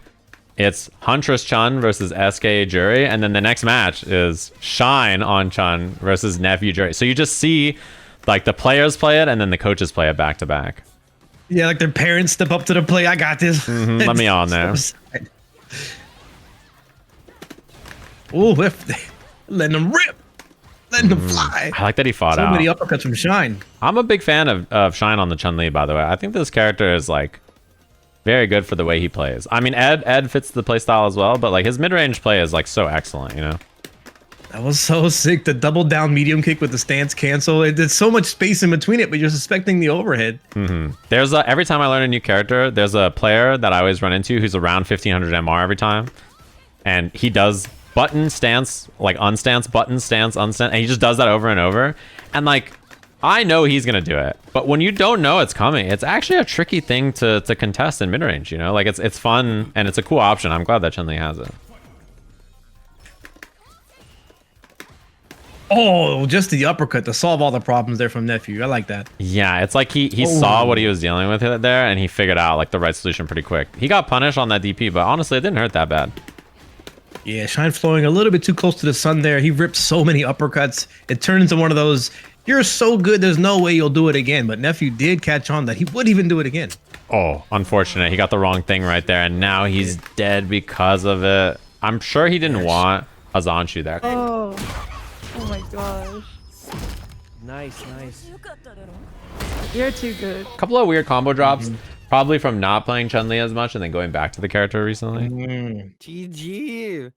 it's Huntress Chun versus SK Jury, and then the next match is Shine on Chun versus Nephew Jury. So you just see the players play it and then the coaches play it back to back. Yeah, their parents step up to the plate. I got this. Let me on there. Oh, letting them rip. Letting them fly. I like that he fought out. So many uppercuts from Shine. I'm a big fan of Shine on the Chun-Li, by the way. I think this character is very good for the way he plays. I mean, Ed fits the playstyle as well, but his mid-range play is so excellent, you know? That was so sick. The double down medium kick with the stance cancel. There's so much space in between it, but you're suspecting the overhead. There's every time I learn a new character, there's a player that I always run into who's around 1500 MR every time. And he does button, stance, unstance, button, stance, unstance, and he just does that over and over. And I know he's gonna do it, but when you don't know it's coming, it's actually a tricky thing to contest in mid-range, you know? It's fun, and it's a cool option. I'm glad that Chun-Li has it. Oh, just the uppercut to solve all the problems there from Nephew. I like that. Yeah, it's he saw what he was dealing with there, and he figured out the right solution pretty quick. He got punished on that DP, but honestly, it didn't hurt that bad. Yeah, Shine flowing a little bit too close to the sun there. He ripped so many uppercuts. It turned into one of those, you're so good, there's no way you'll do it again. But Nephew did catch on that he would even do it again. Oh, unfortunate. He got the wrong thing right there, and now he's dead because of it. I'm sure he didn't want a Zanshu there. Oh my gosh. Nice. You're too good. A couple of weird combo drops, probably from not playing Chun-Li as much and then going back to the character recently. GG.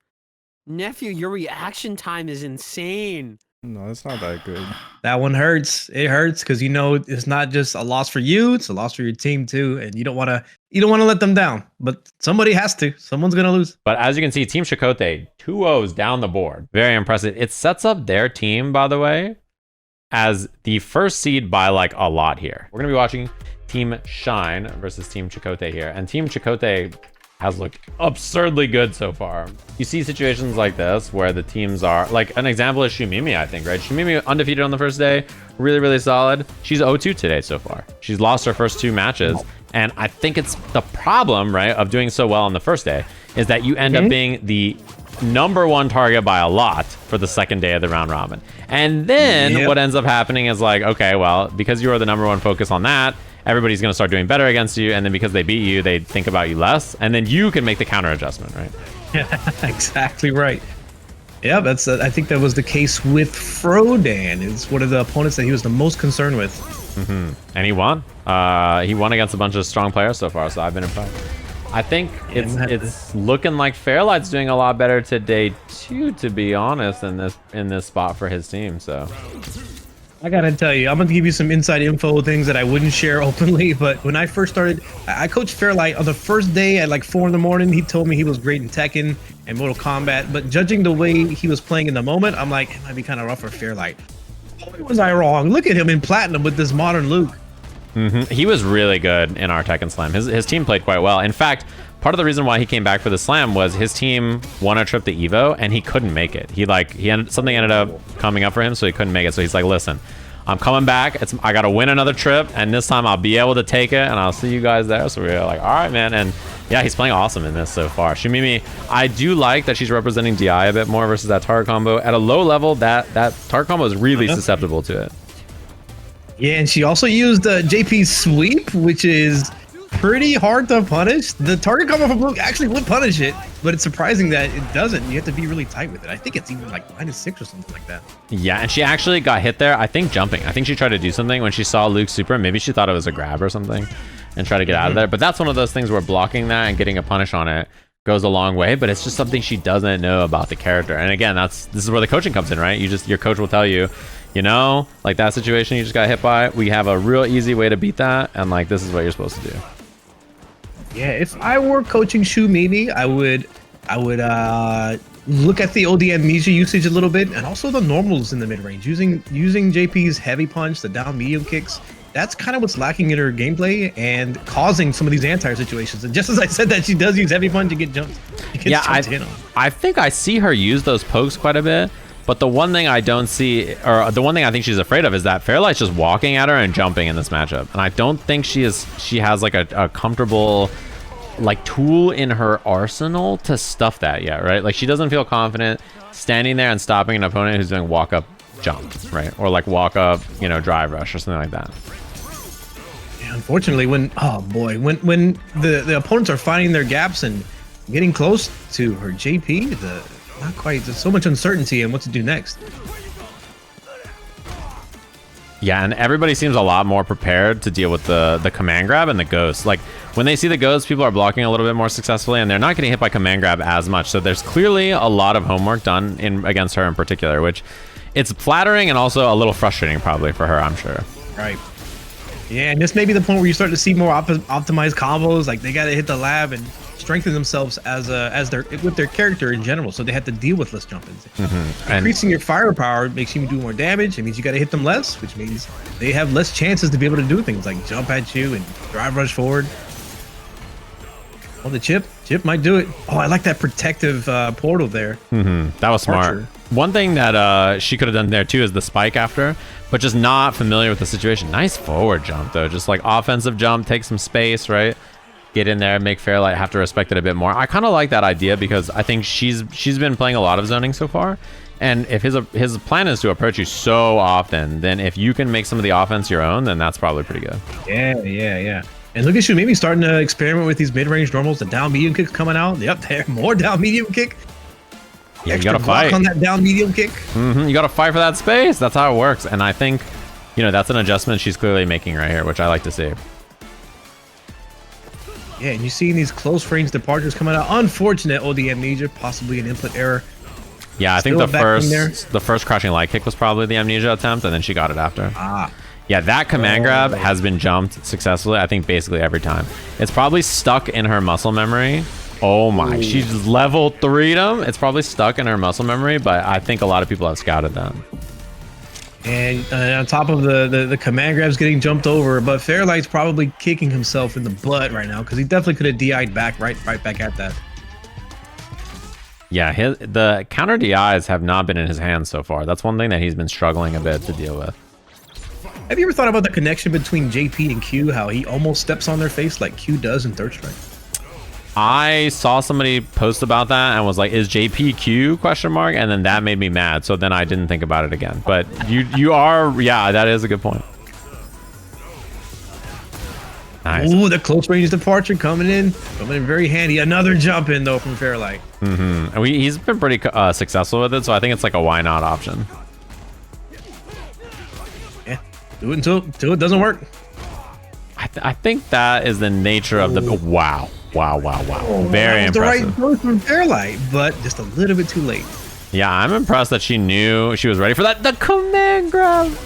Nephew, your reaction time is insane. No, it's not that good. That one hurts. It hurts because it's not just a loss for you, it's a loss for your team too, and you don't want to let them down. But somebody has to. Someone's gonna lose. But as you can see, Team Chakotay 2-0s down the board. Very impressive. It sets up their team, by the way, as the first seed by a lot here. We're gonna be watching Team Shine versus Team Chakotay here, and Team Chakotay has looked absurdly good so far. You see situations like this where the teams are an example is Shumimi, I think, right? Shumimi undefeated on the first day, really, really solid. She's 0-2 today so far. She's lost her first 2 matches, and I think it's the problem, right, of doing so well on the first day is that you end up being the #1 target by a lot for the second day of the round robin. And then what ends up happening is okay, well, because you are the #1 focus on that, everybody's going to start doing better against you, and then because they beat you, they think about you less, and then you can make the counter adjustment, right? Yeah, exactly right. Yeah, that's. I think that was the case with Frodan. It's one of the opponents that he was the most concerned with. And he won. He won against a bunch of strong players so far, so I've been impressed. I think it's looking like Fairlight's doing a lot better today too, to be honest, in this spot for his team. So I gotta tell you, I'm gonna give you some inside info, things that I wouldn't share openly. But when I first started, I coached Fairlight on the first day at like 4 in the morning. He told me he was great in Tekken and Mortal Kombat, but judging the way he was playing in the moment, I'm like, it might be kind of rough for Fairlight. Boy, was I wrong? Look at him in Platinum with this modern Luke. he was really good in our Tekken Slam. His team played quite well. In fact, part of the reason why he came back for the Slam was his team won a trip to Evo and he couldn't make it. Something ended up coming up for him, so he couldn't make it. So he's like, listen, I'm coming back. I got to win another trip, and this time I'll be able to take it, and I'll see you guys there. So we were like, all right, man. And yeah, he's playing awesome in this so far. Shumimi, I do like that she's representing DI a bit more versus that target combo. At a low level, that target combo is really susceptible to it. Yeah, and she also used JP's sweep, which is pretty hard to punish. The target combo from Luke actually would punish it, but it's surprising that it doesn't. You have to be really tight with it. I think it's even like -6 or something like that. Yeah, and she actually got hit there, I think jumping. I think she tried to do something when she saw Luke's super. Maybe she thought it was a grab or something and tried to get out of there. But that's one of those things where blocking that and getting a punish on it goes a long way, but it's just something she doesn't know about the character. And again, this is where the coaching comes in, right? Your coach will tell you, you know, like that situation you just got hit by, we have a real easy way to beat that, and like this is what you're supposed to do. Yeah, if I were coaching Shumimi, I would look at the OD amnesia usage a little bit, and also the normals in the mid range. Using JP's heavy punch, the down medium kicks. That's kind of what's lacking in her gameplay and causing some of these anti situations. And just as I said that she does use heavy punch to get jumped. I think I see her use those pokes quite a bit. But the one thing I don't see, or the one thing I think she's afraid of, is that Fairlight's just walking at her and jumping in this matchup. And I don't think she has like a comfortable like tool in her arsenal to stuff that yet, right? Like she doesn't feel confident standing there and stopping an opponent who's doing walk up jump, right? Or like walk up, you know, drive rush or something like that. Yeah, unfortunately, when the opponents are finding their gaps and getting close to her JP, not quite. There's so much uncertainty in what to do next. Yeah, and everybody seems a lot more prepared to deal with the command grab and the ghost. Like when they see the ghost, people are blocking a little bit more successfully, and they're not getting hit by command grab as much. So there's clearly a lot of homework done against her in particular, which it's flattering and also a little frustrating probably for her, I'm sure. Right. Yeah, and this may be the point where you start to see more optimized combos. Like they got to hit the lab and strengthen themselves with their character in general, so they have to deal with less jump-ins. Increasing your firepower makes you do more damage. It means you got to hit them less, which means they have less chances to be able to do things like jump at you and drive rush forward. Oh, the chip might do it. Oh, I like that protective portal there. That was smart. Archer. One thing that she could have done there too is the spike after, but just not familiar with the situation. Nice forward jump though, just like offensive jump, take some space, right? Get in there, make Fairlight have to respect it a bit more. I kind of like that idea because I think she's been playing a lot of zoning so far, and if his plan is to approach you so often, then if you can make some of the offense your own, then that's probably pretty good. Yeah. And look at you, maybe starting to experiment with these mid-range normals. The down medium kicks coming out. Yep, there, more down medium kick. Yeah, you Extra gotta block fight on that down medium kick. You gotta fight for that space. That's how it works, and I think, you know, that's an adjustment she's clearly making right here, which I like to see. Yeah, and you're seeing these close range departures coming out. Unfortunate OD amnesia, possibly an input error. Yeah, I think Still the first crouching light kick was probably the amnesia attempt, and then she got it after. Yeah, that command grab has been jumped successfully, I think, basically every time. It's probably stuck in her muscle memory. Oh my, she's level 3'd him. It's probably stuck in her muscle memory, but I think a lot of people have scouted that. And on top of the command grabs getting jumped over, but Fairlight's probably kicking himself in the butt right now because he definitely could have DI'd back right back at that. Yeah, the counter DIs have not been in his hands so far. That's one thing that he's been struggling a bit to deal with. Have you ever thought about the connection between JP and Q, how he almost steps on their face like Q does in Third Strike? I saw somebody post about that and was like, is JP Q ? And then that made me mad. So then I didn't think about it again. But you are, yeah, that is a good point. Nice. Ooh, the close range departure coming in very handy. Another jump in though from Fairlight. And he's been pretty successful with it, so I think it's like a why not option. Yeah, do it until it doesn't work. I think that is the nature of the wow. Very impressive. The right choice from Fairlight, but just a little bit too late. Yeah, I'm impressed that she knew she was ready for that. The command grab.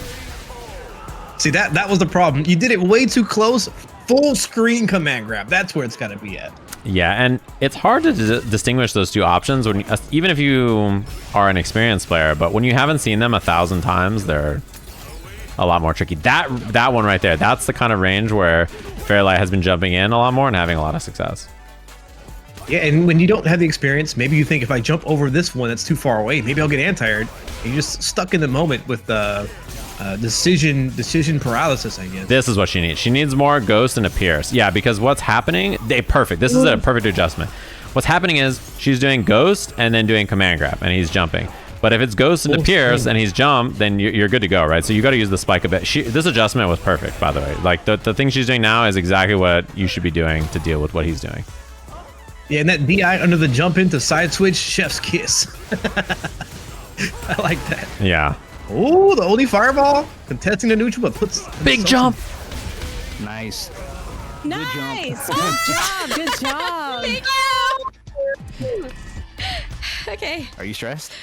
See, that was the problem. You did it way too close. Full screen command grab. That's where it's got to be at. Yeah, and it's hard to distinguish those two options when even if you are an experienced player, but when you haven't seen them 1,000 times, they're a lot more tricky. That one right there, that's the kind of range where Fairlight has been jumping in a lot more and having a lot of success. Yeah, and when you don't have the experience, maybe you think if I jump over this one that's too far away, maybe I'll get anti-aired. And you're just stuck in the moment with decision paralysis, I guess. This is what she needs. She needs more Ghost and a Pierce. Yeah, because what's happening, perfect. This is a perfect adjustment. What's happening is she's doing Ghost and then doing command grab, and he's jumping. But if it's Ghost and a Pierce and he's jumped, then you're good to go, right? So you got to use the spike a bit. This adjustment was perfect, by the way. Like the thing she's doing now is exactly what you should be doing to deal with what he's doing. Yeah, and that DI under the jump into side switch, chef's kiss. I like that. Yeah. Oh, the only fireball contesting the neutral, but puts big jump. Nice. Nice. Good job. Good job. Thank you. Okay. Are you stressed?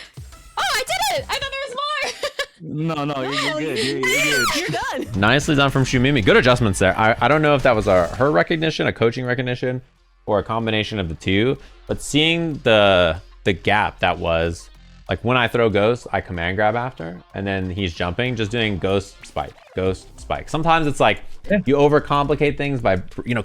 Oh, I did it! I thought there was more. No, you're good. You're good. You're done. Nicely done from Shumimi. Good adjustments there. I don't know if that was her recognition, a coaching recognition, or a combination of the two, but seeing the gap that was, like when I throw Ghost, I command grab after, and then he's jumping, just doing Ghost spike. Sometimes it's like you overcomplicate things by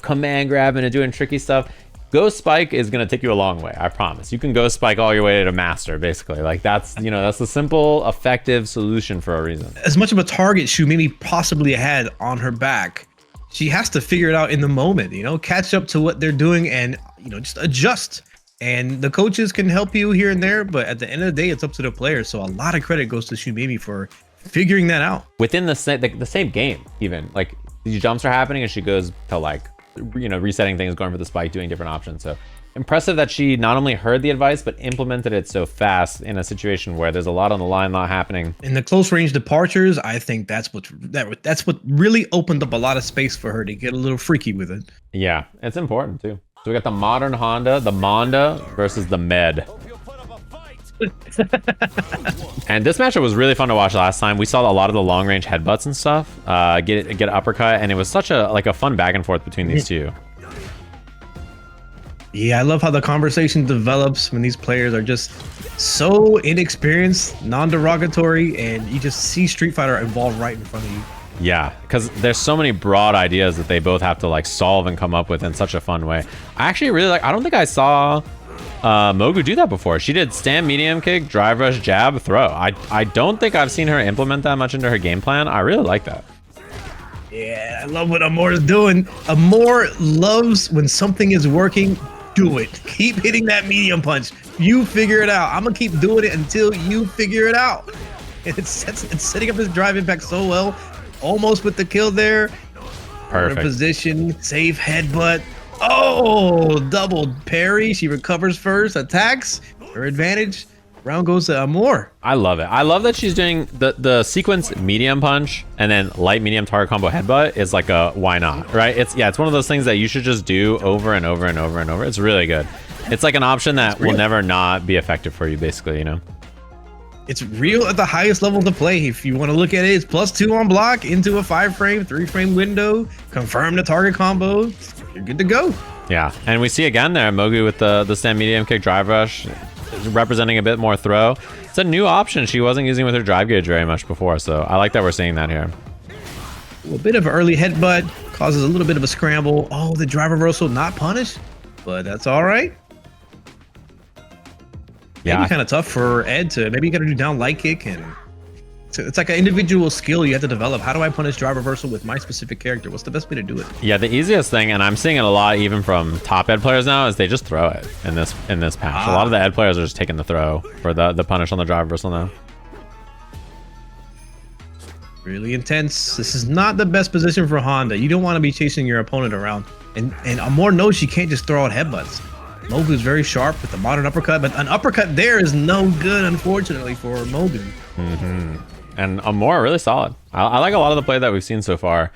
command grabbing and doing tricky stuff. Ghost spike is gonna take you a long way, I promise. You can Ghost spike all your way to master, basically. Like that's the simple, effective solution for a reason. As much of a target Shumimi possibly had on her back, she has to figure it out in the moment, catch up to what they're doing and, just adjust. And the coaches can help you here and there, but at the end of the day, it's up to the players. So a lot of credit goes to Shumimi for figuring that out. Within the same game, even, like, these jumps are happening and she goes to, like, resetting things, going for the spike, doing different options. So impressive that she not only heard the advice, but implemented it so fast in a situation where there's a lot on the line, a lot happening. In the close range departures, I think that's what really opened up a lot of space for her to get a little freaky with it. Yeah, it's important too. So we got the modern Honda, the Monda versus the Med. And this matchup was really fun to watch last time. We saw a lot of the long range headbutts and stuff, get uppercut, and it was such a fun back and forth between these two. Yeah, I love how the conversation develops when these players are just so inexperienced, non-derogatory, and you just see Street Fighter evolve right in front of you. Yeah, because there's so many broad ideas that they both have to like solve and come up with in such a fun way. I actually really I don't think I saw Mogu do that before. She did stand, medium kick, drive rush, jab, throw. I don't think I've seen her implement that much into her game plan. I really like that. Yeah, I love what Amor is doing. Amor loves when something is working, do it. Keep hitting that medium punch. You figure it out. I'm gonna keep doing it until you figure it out. It's setting up his drive impact so well. Almost with the kill there. Perfect. Position, safe headbutt. Oh, double parry. She recovers first, attacks. Her advantage. Round goes to Amor. I love it. I love that she's doing the sequence medium punch and then light medium target combo headbutt is like a why not, right? It's one of those things that you should just do over and over and over and over. It's really good. It's like an option that will never not be effective for you, basically, It's real at the highest level to play. If you want to look at it, it's +2 on block into a 5-frame, 3-frame window. Confirm the target combo. You're good to go. Yeah, and we see again there Mogu with the stand medium kick drive rush, representing a bit more throw. It's a new option she wasn't using with her drive gauge very much before, so I like that we're seeing that here. A bit of an early headbutt causes a little bit of a scramble. Oh, the drive reversal not punished, but that's all right. Yeah, maybe kind of tough for Ed to maybe you got to do down light kick, and it's like an individual skill you have to develop. How do I punish drive reversal with my specific character? What's the best way to do it? Yeah, the easiest thing, and I'm seeing it a lot even from top Ed players now, is they just throw it in this patch. A lot of the Ed players are just taking the throw for the punish on the drive reversal now. Really intense. This is not the best position for Honda. You don't want to be chasing your opponent around. And Amor knows she can't just throw out headbutts. Mogu's very sharp with the modern uppercut, but an uppercut there is no good, unfortunately, for Mogu. And Amor really solid. I like a lot of the play that we've seen so far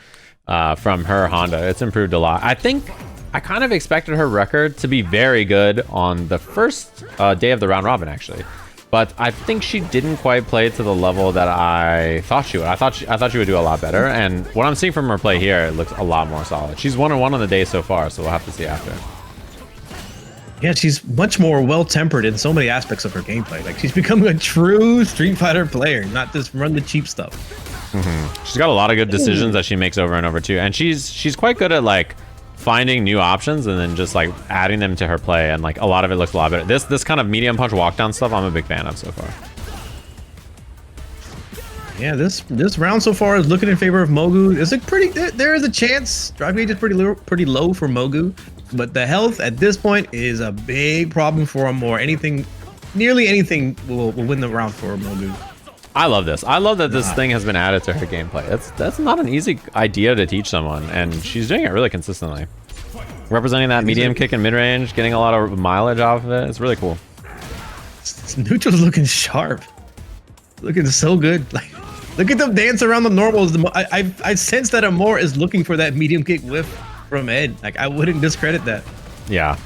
from her Honda. It's improved a lot. I think I kind of expected her record to be very good on the first day of the round robin, actually. But I think she didn't quite play to the level that I thought she would. I thought she would do a lot better. And what I'm seeing from her play here, it looks a lot more solid. She's 1-1 on the day so far, so we'll have to see after. Yeah, she's much more well-tempered in so many aspects of her gameplay. Like, she's becoming a true Street Fighter player, not just run the cheap stuff. She's got a lot of good decisions that she makes over and over too, and she's quite good at like finding new options and then just like adding them to her play, and like a lot of it looks a lot better. This kind of medium punch walkdown stuff, I'm a big fan of so far. Yeah, this round so far is looking in favor of Mogu. It's a there is a chance drive gauge is pretty low for Mogu, but the health at this point is a big problem for him. Or nearly anything will win the round for Mogu. I love this. I love that this thing has been added to her gameplay. That's not an easy idea to teach someone, and she's doing it really consistently. Representing that medium kick in mid-range, getting a lot of mileage off of it. It's really cool. Neutral's looking sharp, looking so good. Like, look at them dance around the normals. I sense that Amor is looking for that medium kick whiff from Ed. Like, I wouldn't discredit that. Yeah.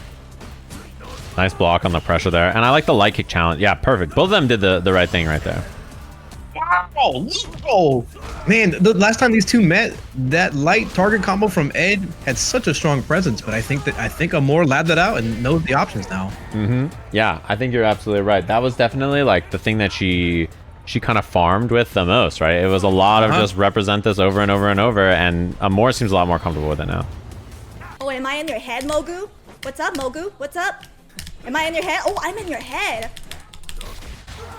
Nice block on the pressure there, and I like the light kick challenge. Yeah, perfect. Both of them did the right thing right there. Oh man, the last time these two met, that light target combo from Ed had such a strong presence, but I think Amor labbed that out and knows the options now. Yeah, I think you're absolutely right. That was definitely like the thing that she kind of farmed with the most, right? It was a lot of just represent this over and over and over, and Amor seems a lot more comfortable with it now. Oh, am I in your head, Mogu? What's up, Mogu? What's up? Am I in your head? Oh, I'm in your head.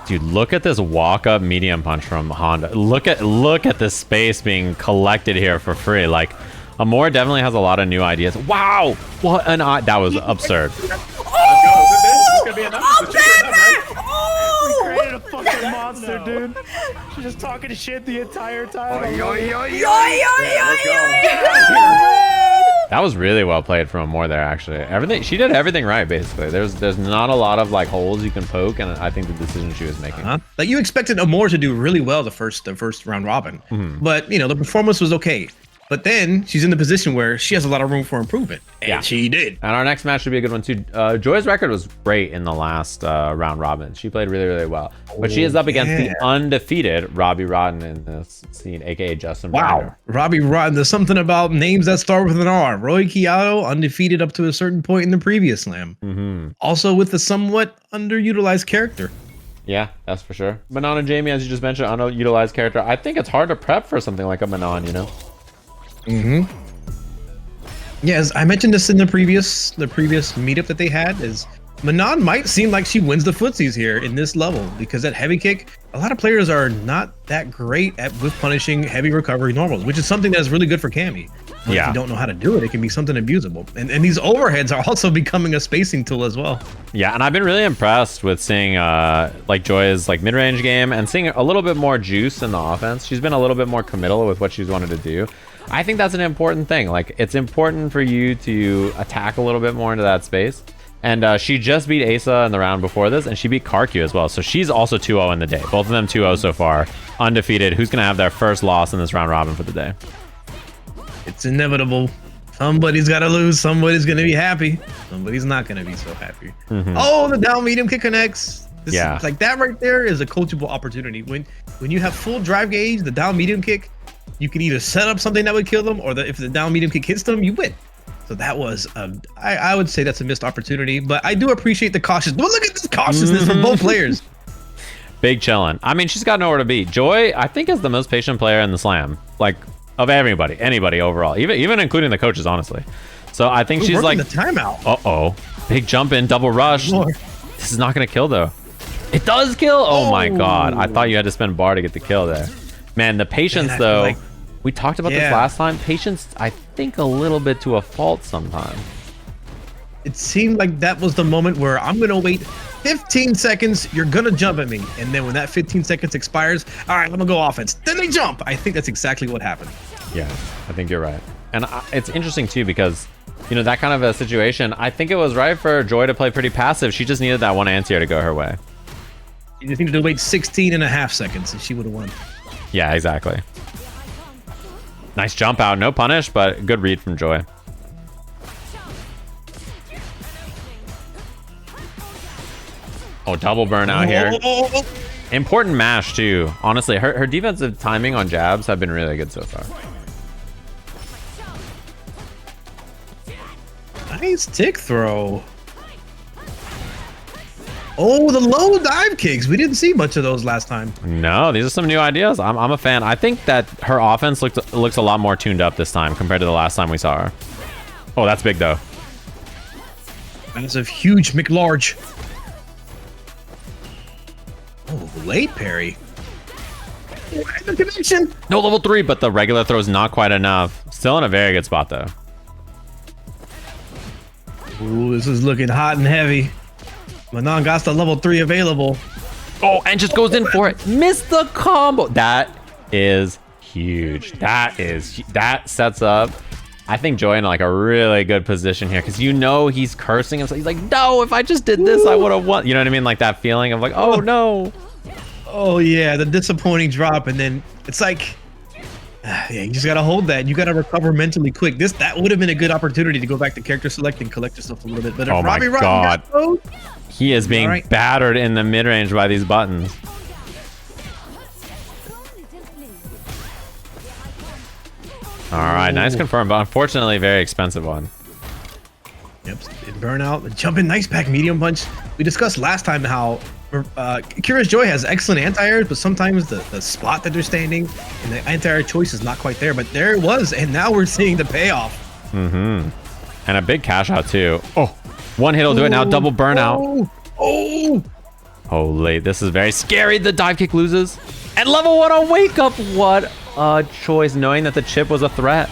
Dude, look at this walk-up medium punch from Honda. Look at this space being collected here for free. Like, Amor definitely has a lot of new ideas. Wow, what an that was absurd. Oh! This is gonna be enough. Oh, We created a fucking monster, dude. She's just talking shit the entire time. That was really well played from Amor there, actually. She did everything right, basically. There's not a lot of like holes you can poke, and I think the decision she was making. Like, you expected Amor to do really well the first round robin, but you know, the performance was okay. But then she's in the position where she has a lot of room for improvement, and she did. And our next match should be a good one too. Joy's record was great in the last round robin. She played really, really well. But she is up against the undefeated Robbie Rodden in this scene, aka Justin. Wow, Robbie Rodden. There's something about names that start with an R. Roy Kiato, undefeated up to a certain point in the previous slam. Also with a somewhat underutilized character. Yeah, that's for sure. Manon and Jamie, as you just mentioned, underutilized character. I think it's hard to prep for something like a Manon, you know? Yes, I mentioned this in the previous meetup that they had. Is Manon might seem like she wins the footsies here in this level, because that heavy kick, a lot of players are not that great at with punishing heavy recovery normals, which is something that's really good for Cammy. But if you don't know how to do it, it can be something abusable. And these overheads are also becoming a spacing tool as well. Yeah, and I've been really impressed with seeing like Joy's like mid-range game and seeing a little bit more juice in the offense. She's been a little bit more committal with what she's wanted to do. I think that's an important thing. Like, it's important for you to attack a little bit more into that space. And she just beat Asa in the round before this, and she beat Karkyu as well. So she's also 2-0 in the day. Both of them 2-0 so far, undefeated. Who's gonna have their first loss in this round robin for the day? It's inevitable. Somebody's got to lose. Somebody's going to be happy. Somebody's not going to be so happy. Oh, the down medium kick connects. This is, like, that right there is a coachable opportunity. When you have full drive gauge, the down medium kick, you can either set up something that would kill them, or if the down medium kick hits them, you win. So that was, I would say that's a missed opportunity, but I do appreciate the cautious. Well, look at this cautiousness from both players. Big chillin'. I mean, she's got nowhere to beat. Joy, I think, is the most patient player in the slam. Like, of anybody overall, even including the coaches, honestly. So I think she's like the timeout. Big jump in, double rush. This is not gonna kill though. It does kill. Oh my god, I thought you had to spend bar to get the kill there. Man, the patience though. We talked about this last time. Patience, I think, a little bit to a fault sometimes. It seemed like that was the moment where I'm gonna wait 15 seconds. You're gonna jump at me, and then when that 15 seconds expires, all right, I'm gonna go offense. Then they jump. I think that's exactly what happened. Yeah, I think you're right. And it's interesting too because, you know, that kind of a situation, I think it was right for Joy to play pretty passive. She just needed that one anti-air to go her way. You just needed to wait 16.5 seconds, and she would have won. Yeah, exactly. Nice jump out, no punish, but good read from Joy. Oh, double burnout here. Important mash too. Honestly, her defensive timing on jabs have been really good so far. Nice tick throw. Oh, the low dive kicks. We didn't see much of those last time. No, these are some new ideas. I'm a fan. I think that her offense looks a lot more tuned up this time compared to the last time we saw her. Oh, that's big though. That's a huge McLarge. Oh, late parry. The connection. No level 3, but the regular throw is not quite enough. Still in a very good spot though. Ooh, this is looking hot and heavy. Manon got the level 3 available. Oh, and just goes in for it. Missed the combo. That is huge. That sets up, I think, Joy in like a really good position here because you know he's cursing himself. He's like, no, if I just did this, I would have won. You know what I mean? Like that feeling of like, oh no. Oh yeah, the disappointing drop, and then it's like, yeah, you just gotta hold that. You gotta recover mentally quick. That would have been a good opportunity to go back to character select and collect yourself a little bit. But if Oh my God. He is being battered in the mid range by these buttons. All right, nice confirm, but unfortunately, very expensive one. Yep, burnout, jump in, nice back medium punch. We discussed last time how Curious Joy has excellent anti-airs, but sometimes the spot that they're standing and the anti-air choice is not quite there. But there it was, and now we're seeing the payoff. Mm-hmm. And a big cash out too. Oh, one hit will do it now. Double burnout. Oh! Holy, this is very scary. The dive kick loses. And level 1 on wake up. What a choice, knowing that the chip was a threat.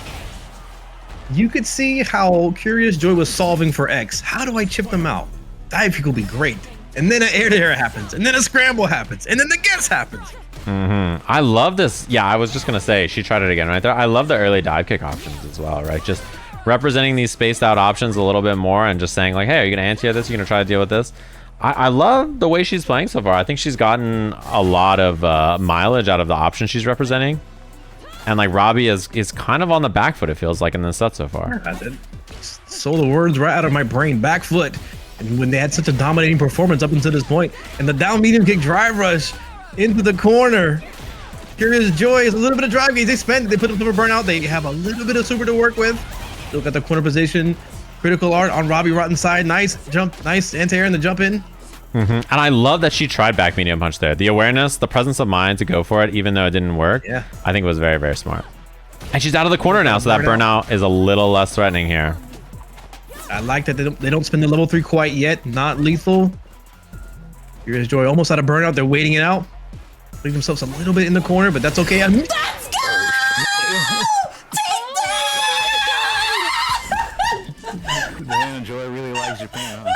You could see how Curious Joy was solving for X. How do I chip them out? Dive kick will be great. And then an air-to-air happens. And then a scramble happens. And then the guess happens. Mm-hmm. I love this. Yeah, I was just going to say, she tried it again right there. I love the early dive kick options as well, right? Just representing these spaced out options a little bit more and just saying like, hey, are you going to anti-air this? You're going to try to deal with this? I love the way she's playing so far. I think she's gotten a lot of mileage out of the options she's representing. And like Robbie is kind of on the back foot, it feels like, in this set so far. So the words right out of my brain, back foot. And when they had such a dominating performance up until this point, and the down medium kick drive rush into the corner. Curious Joy is a little bit of drive gaze. They put up for burnout. They have a little bit of super to work with. Look at the corner position. Critical art on Robbie Rotten's side. Nice jump, nice anti-air in the jump in. Mm-hmm. And I love that she tried back medium punch there. The awareness, the presence of mind to go for it, even though it didn't work. Yeah, I think it was very, very smart. And she's out of the corner now, so that burnout is a little less threatening here. I like that they don't spend the level 3 quite yet. Not lethal. Curious Joy almost out of burnout. They're waiting it out. Leave themselves a little bit in the corner, but that's okay. Let's go! Man, Joy really likes Japan, huh?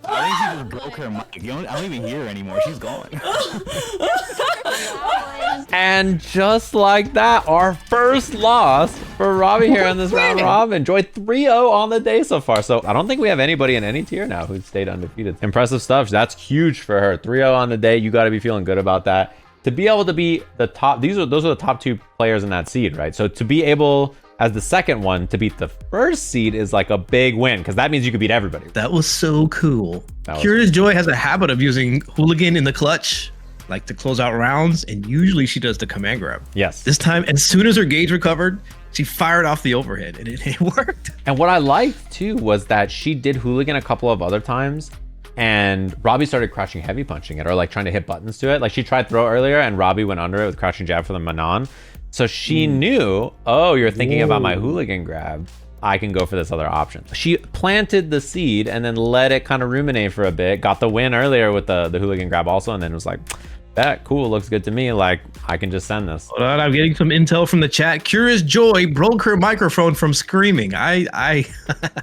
I think she just broke her mic. I don't even hear her anymore. She's gone. And just like that, our first loss for Robbie here in this round robin. Joy 3-0 on the day so far. So I don't think we have anybody in any tier now who's stayed undefeated. Impressive stuff. That's huge for her. 3-0 on the day. You got to be feeling good about that. To be able to be the top, those are the top 2 players in that seed, right? So to be able, as the second one, to beat the first seed is like a big win because that means you could beat everybody. That was so cool. Curious Joy has a habit of using Hooligan in the clutch, like to close out rounds, and usually she does the command grab. Yes. This time, as soon as her gauge recovered, she fired off the overhead, and it worked. And what I liked too was that she did Hooligan a couple of other times, and Robbie started crouching heavy punching it or like trying to hit buttons to it. Like she tried throw earlier, and Robbie went under it with crouching jab for the Manon. So she knew, oh, you're thinking about my Hooligan grab. I can go for this other option. She planted the seed and then let it kind of ruminate for a bit. Got the win earlier with the Hooligan grab also, and then was like, Bet. Cool. Looks good to me. Like, I can just send this. Hold on, I'm getting some intel from the chat. Curious Joy broke her microphone from screaming. I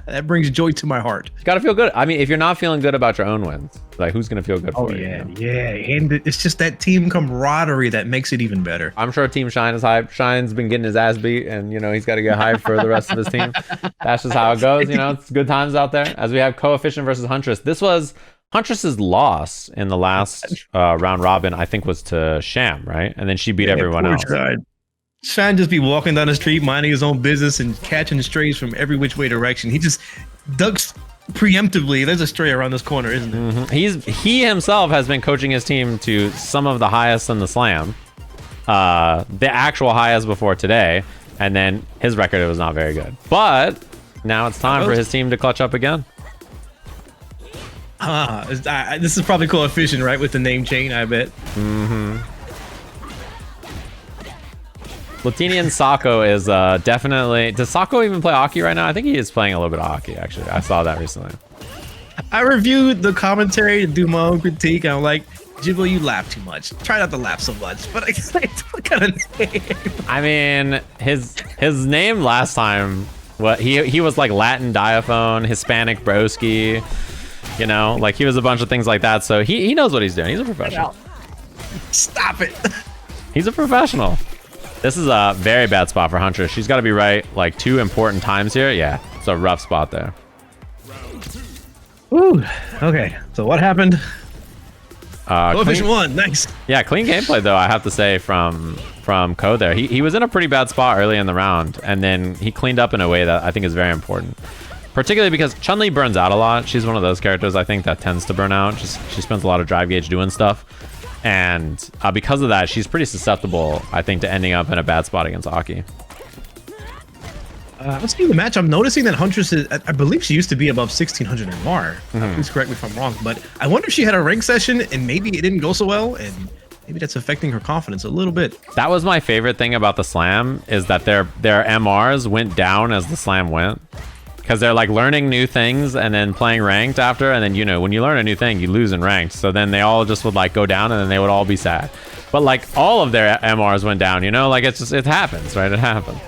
that brings joy to my heart. You gotta feel good. I mean, if you're not feeling good about your own wins, like, who's gonna feel good for you? Yeah, yeah. And it's just that team camaraderie that makes it even better. I'm sure Team Shine is hyped. Shine's been getting his ass beat, and you know he's got to get hyped for the rest of his team. That's just how it goes. You know, it's good times out there. As we have Coefficient versus Huntress. This was Huntress's loss in the last round robin, I think, was to Sham, right? And then she beat everyone else. Shine just be walking down the street, minding his own business and catching strays from every which way direction. He just ducks preemptively. There's a stray around this corner, isn't there? He himself has been coaching his team to some of the highest in the slam, the actual highest before today, and then his record was not very good. But now it's time for his team to clutch up again. This is probably Coefficient, right? With the name chain, I bet. Latinian Sako is definitely... Does Sako even play hockey right now? I think he is playing a little bit of hockey, actually. I saw that recently. I reviewed the commentary to do my own critique. I'm like, Jibbo, you laugh too much. Try not to laugh so much. But what kind of name? I mean, his name last time, he was like Latin Diaphone, Hispanic Broski, you know, like he was a bunch of things like that. So he knows what he's doing. He's a professional. Stop it. He's a professional. This is a very bad spot for Huntress. She's got to be right like 2 important times here. Yeah, it's a rough spot there. Ooh, okay. So what happened? Coefficient won. Nice. Yeah, clean gameplay though, I have to say, from Ko there. He was in a pretty bad spot early in the round, and then he cleaned up in a way that I think is very important. Particularly because Chun-Li burns out a lot. She's one of those characters I think that tends to burn out. She spends a lot of drive gauge doing stuff. And because of that, she's pretty susceptible, I think, to ending up in a bad spot against Aki. Let's see the match. I'm noticing that Huntress is, I believe she used to be above 1600 MR. Please correct me if I'm wrong, but I wonder if she had a rank session and maybe it didn't go so well, and maybe that's affecting her confidence a little bit. That was my favorite thing about the slam, is that their MRs went down as the slam went. Because they're like learning new things and then playing ranked after, and then, you know, when you learn a new thing, you lose in ranked. So then they all just would like go down, and then they would all be sad. But like all of their MRs went down, you know, like it happens, right? It happens.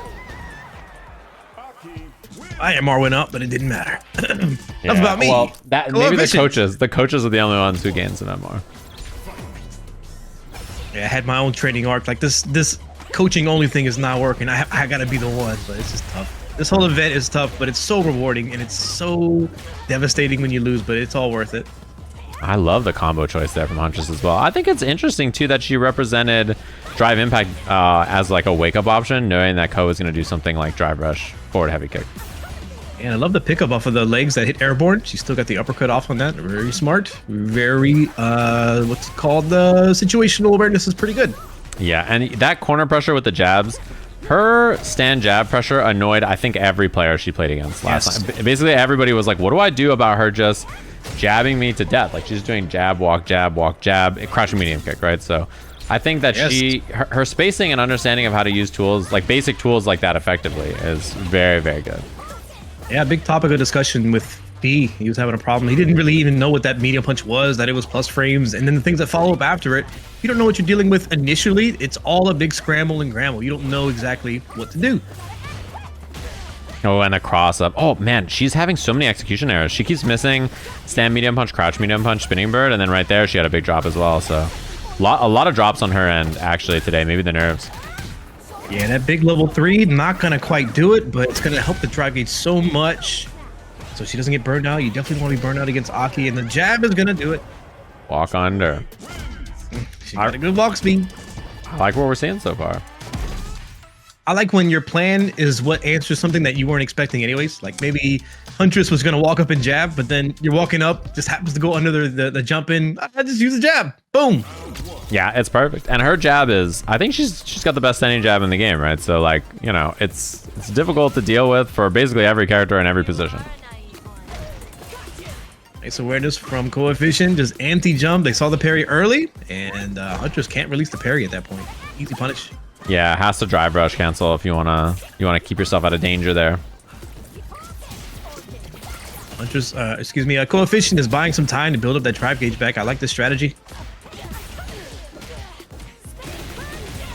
My MR went up, but it didn't matter. That's about me. Well, maybe the coaches are the only ones who gain some MR. Yeah, I had my own training arc. Like this coaching only thing is not working. I gotta be the one, but it's just tough. This whole event is tough, but it's so rewarding, and it's so devastating when you lose, but it's all worth it. I love the combo choice there from Huntress as well. I think it's interesting too that she represented Drive Impact as like a wake-up option, knowing that Ko is going to do something like Drive Rush, forward heavy kick. And I love the pickup off of the legs that hit airborne. She still got the uppercut off on that. Very smart. Very, what's it called? The situational awareness is pretty good. Yeah, and that corner pressure with the jabs, her stand jab pressure annoyed, I think, every player she played against last time. Basically, everybody was like, what do I do about her just jabbing me to death? Like, she's doing jab, walk, jab, crouching medium kick, right? So I think that her spacing and understanding of how to use tools, like basic tools like that effectively, is very, very good. Yeah, big topic of discussion with B. He was having a problem. He didn't really even know what that medium punch was, that it was plus frames, and then the things that follow up after it. You don't know what you're dealing with initially. It's all a big scramble and gramble. You don't know exactly what to do. Oh, and a cross up. Oh man, she's having so many execution errors. She keeps missing stand medium punch, crouch medium punch, spinning bird, and then right there she had a big drop as well. So a lot of drops on her end actually today. Maybe the nerves. Yeah, that big level 3, not gonna quite do it, but it's gonna help the drive gauge so much. So she doesn't get burned out. You definitely want to be burned out against Aki, and the jab is gonna do it. Walk under. She got a good walk speed. I like what we're seeing so far. I like when your plan is what answers something that you weren't expecting anyways. Like maybe Huntress was gonna walk up and jab, but then you're walking up, just happens to go under the jump in. I just use a jab. Boom. Yeah, it's perfect. And her jab is, I think she's got the best standing jab in the game, right? So like, you know, it's difficult to deal with for basically every character in every position. Nice awareness from Coefficient, just anti-jump. They saw the parry early, and Huntress can't release the parry at that point. Easy punish. Yeah, has to drive rush cancel if you wanna keep yourself out of danger there. Huntress, Coefficient is buying some time to build up that drive gauge back. I like this strategy.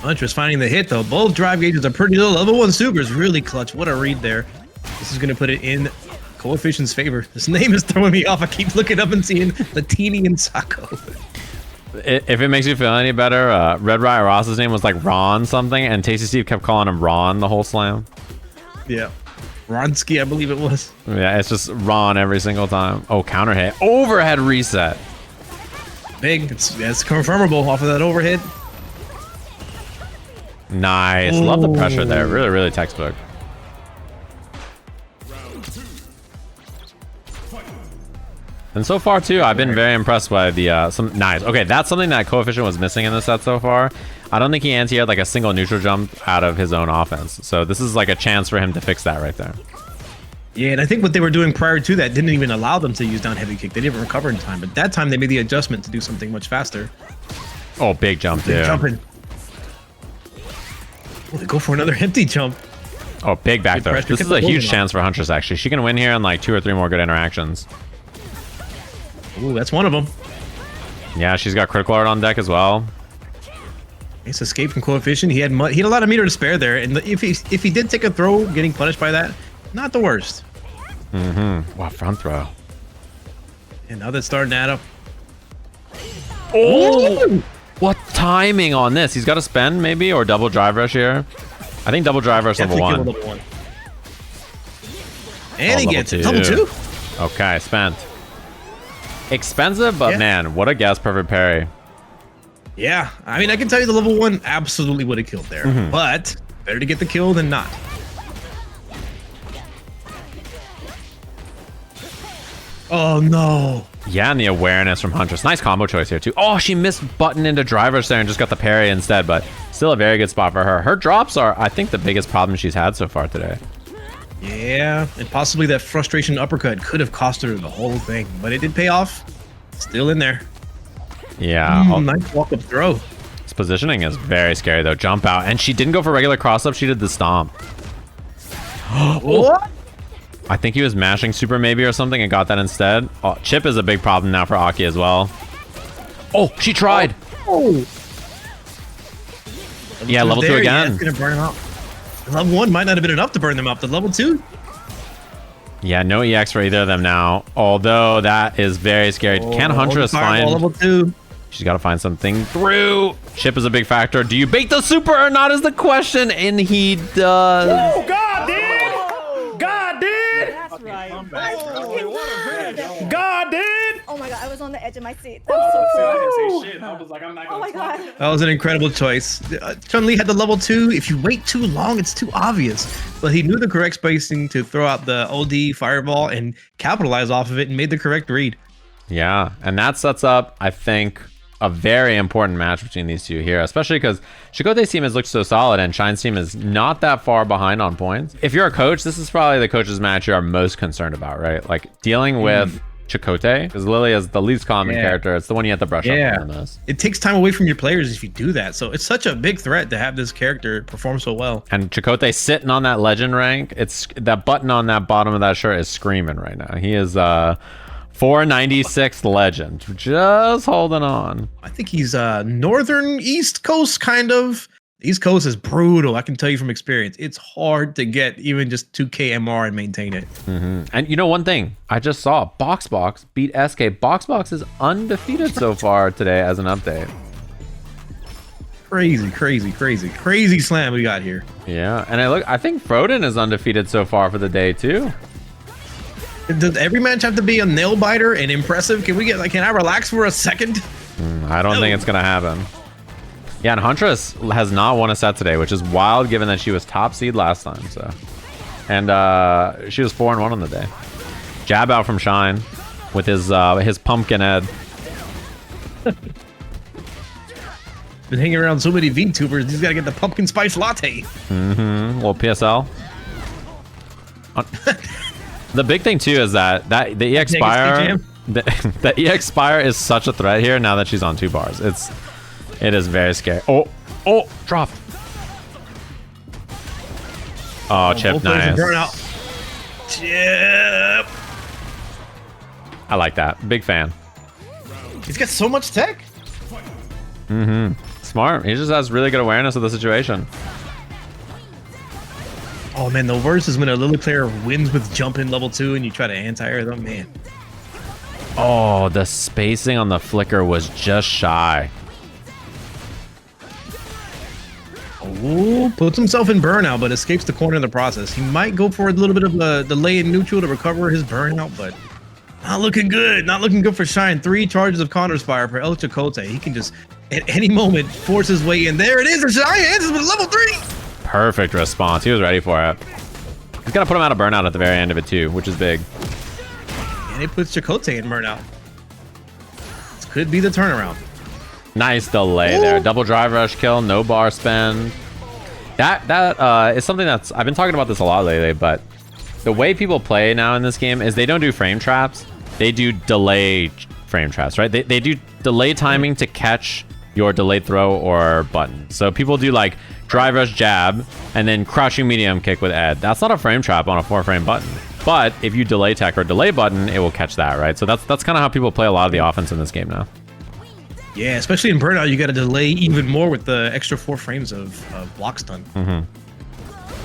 Huntress finding the hit though. Both drive gauges are pretty low. Level 1 super is really clutch. What a read there. This is going to put it in Coefficient's favor. This name is throwing me off. I keep looking up and seeing Latini and Sako. If it makes you feel any better, Red Riot Ross's name was like Ron something, and Tasty Steve kept calling him Ron the whole slam. Yeah. Ronsky, I believe it was. Yeah, it's just Ron every single time. Oh, counter hit. Overhead reset. Big. It's confirmable off of that overhead. Nice. Love the pressure there. Really, really textbook. And so far too, I've been very impressed by the some nice. Okay, that's something that Coefficient was missing in the set so far. I don't think he anti-aired like a single neutral jump out of his own offense. So this is like a chance for him to fix that right there. Yeah, and I think what they were doing prior to that didn't even allow them to use down heavy kick. They didn't recover in time, but that time they made the adjustment to do something much faster. Oh, big jump too. Jumping. Oh, they go for another empty jump. Oh, big back throw. This is a huge chance for Huntress actually. She can win here on like 2 or 3 more good interactions. Ooh, that's one of them. Yeah, she's got critical art on deck as well. Nice escape from Coefficient. He had a lot of meter to spare there, and if he did take a throw, getting punished by that, not the worst. Wow, front throw. And now that's starting to add up. Oh! What timing on this? He's got to spend maybe or double drive rush here. I think double drive rush level 1. And he gets it. Level 2. Okay, spent. Expensive, but man, what a gas perfect parry. Yeah, I mean, I can tell you the level 1 absolutely would have killed there, but better to get the kill than not. Oh no. Yeah, and the awareness from Huntress. Nice combo choice here too. Oh, she missed button into drivers there and just got the parry instead, but still a very good spot for her. Her drops are, I think, the biggest problem she's had so far today. Yeah, and possibly that frustration uppercut could have cost her the whole thing, but it did pay off. Still in there. Yeah. Nice walk-up throw. This positioning is very scary though. Jump out, and she didn't go for regular cross-up. She did the stomp. What? I think he was mashing super maybe or something and got that instead. Oh, chip is a big problem now for Aki as well. Oh, she tried. Oh. Yeah, level 2 again. Yeah, it's gonna burn him out. Level 1 might not have been enough to burn them up. The level 2? Yeah, no EX for either of them now. Although that is very scary. Can Huntress find level 2? She's got to find something through. Chip is a big factor. Do you bait the super or not is the question, and he does. Oh God, dude! God, dude! That's right. God, dude! Oh my god, I was on the edge of my seat. That was so cool. I didn't say shit. I was like, I'm not Oh gonna my god. That was an incredible choice. Chun-Li had the level 2. If you wait too long, it's too obvious. But he knew the correct spacing to throw out the OD fireball and capitalize off of it and made the correct read. Yeah, and that sets up, I think, a very important match between these two here, especially because ElChakotay's team has looked so solid and Shine's team is not that far behind on points. If you're a coach, this is probably the coach's match you are most concerned about, right? Like dealing with ElChakotay, because Lily is the least common character. It's the one you have to brush up on the most. It takes time away from your players if you do that. So it's such a big threat to have this character perform so well. And ElChakotay sitting on that legend rank, it's that button on that bottom of that shirt is screaming right now. He is 496th legend, just holding on. I think he's northern East Coast kind of. East Coast is brutal. I can tell you from experience. It's hard to get even just 2K MR and maintain it. And you know one thing I just saw, Boxbox beat SK. Boxbox is undefeated so far today as an update. Crazy slam we got here. Yeah, and I think Froden is undefeated so far for the day too. Does every match have to be a nail biter and impressive? Can I relax for a second? I don't think it's gonna happen. Yeah, and Huntress has not won a set today, which is wild given that she was top seed last time. So, and she was 4-1 on the day. Jab out from Shine with his pumpkin head. Been hanging around so many VTubers, he's got to get the pumpkin spice latte. Little PSL. The big thing too is that the EX Spire, the EX Spire is such a threat here now that she's on 2 bars. It is very scary. Oh, dropped. Oh, Chip, nice. Chip. I like that. Big fan. He's got so much tech. Smart. He just has really good awareness of the situation. Oh man, the worst is when a Lily player wins with jump in level 2 and you try to anti-air them, man. Oh, the spacing on the flicker was just shy. Oh, puts himself in burnout, but escapes the corner in the process. He might go for a little bit of a delay in neutral to recover his burnout, but not looking good. Not looking good for Shine. 3 charges of Counterspire for ElChakotay. He can just, at any moment, force his way in. There it is for Shine. Answers with level 3. Perfect response. He was ready for it. He's gonna put him out of burnout at the very end of it too, which is big. And it puts Chakotay in burnout. This could be the turnaround. Nice delay there. Double drive rush kill, no bar spend. That is something that's, I've been talking about this a lot lately, but the way people play now in this game is they don't do frame traps. They do delay frame traps, right? They do delay timing to catch your delayed throw or button. So people do like drive rush jab and then crouching medium kick with Ed. That's not a frame trap on a 4-frame button. But if you delay tech or delay button, it will catch that, right? So that's kind of how people play a lot of the offense in this game now. Yeah, especially in burnout, you got to delay even more with the extra 4 frames of block stun.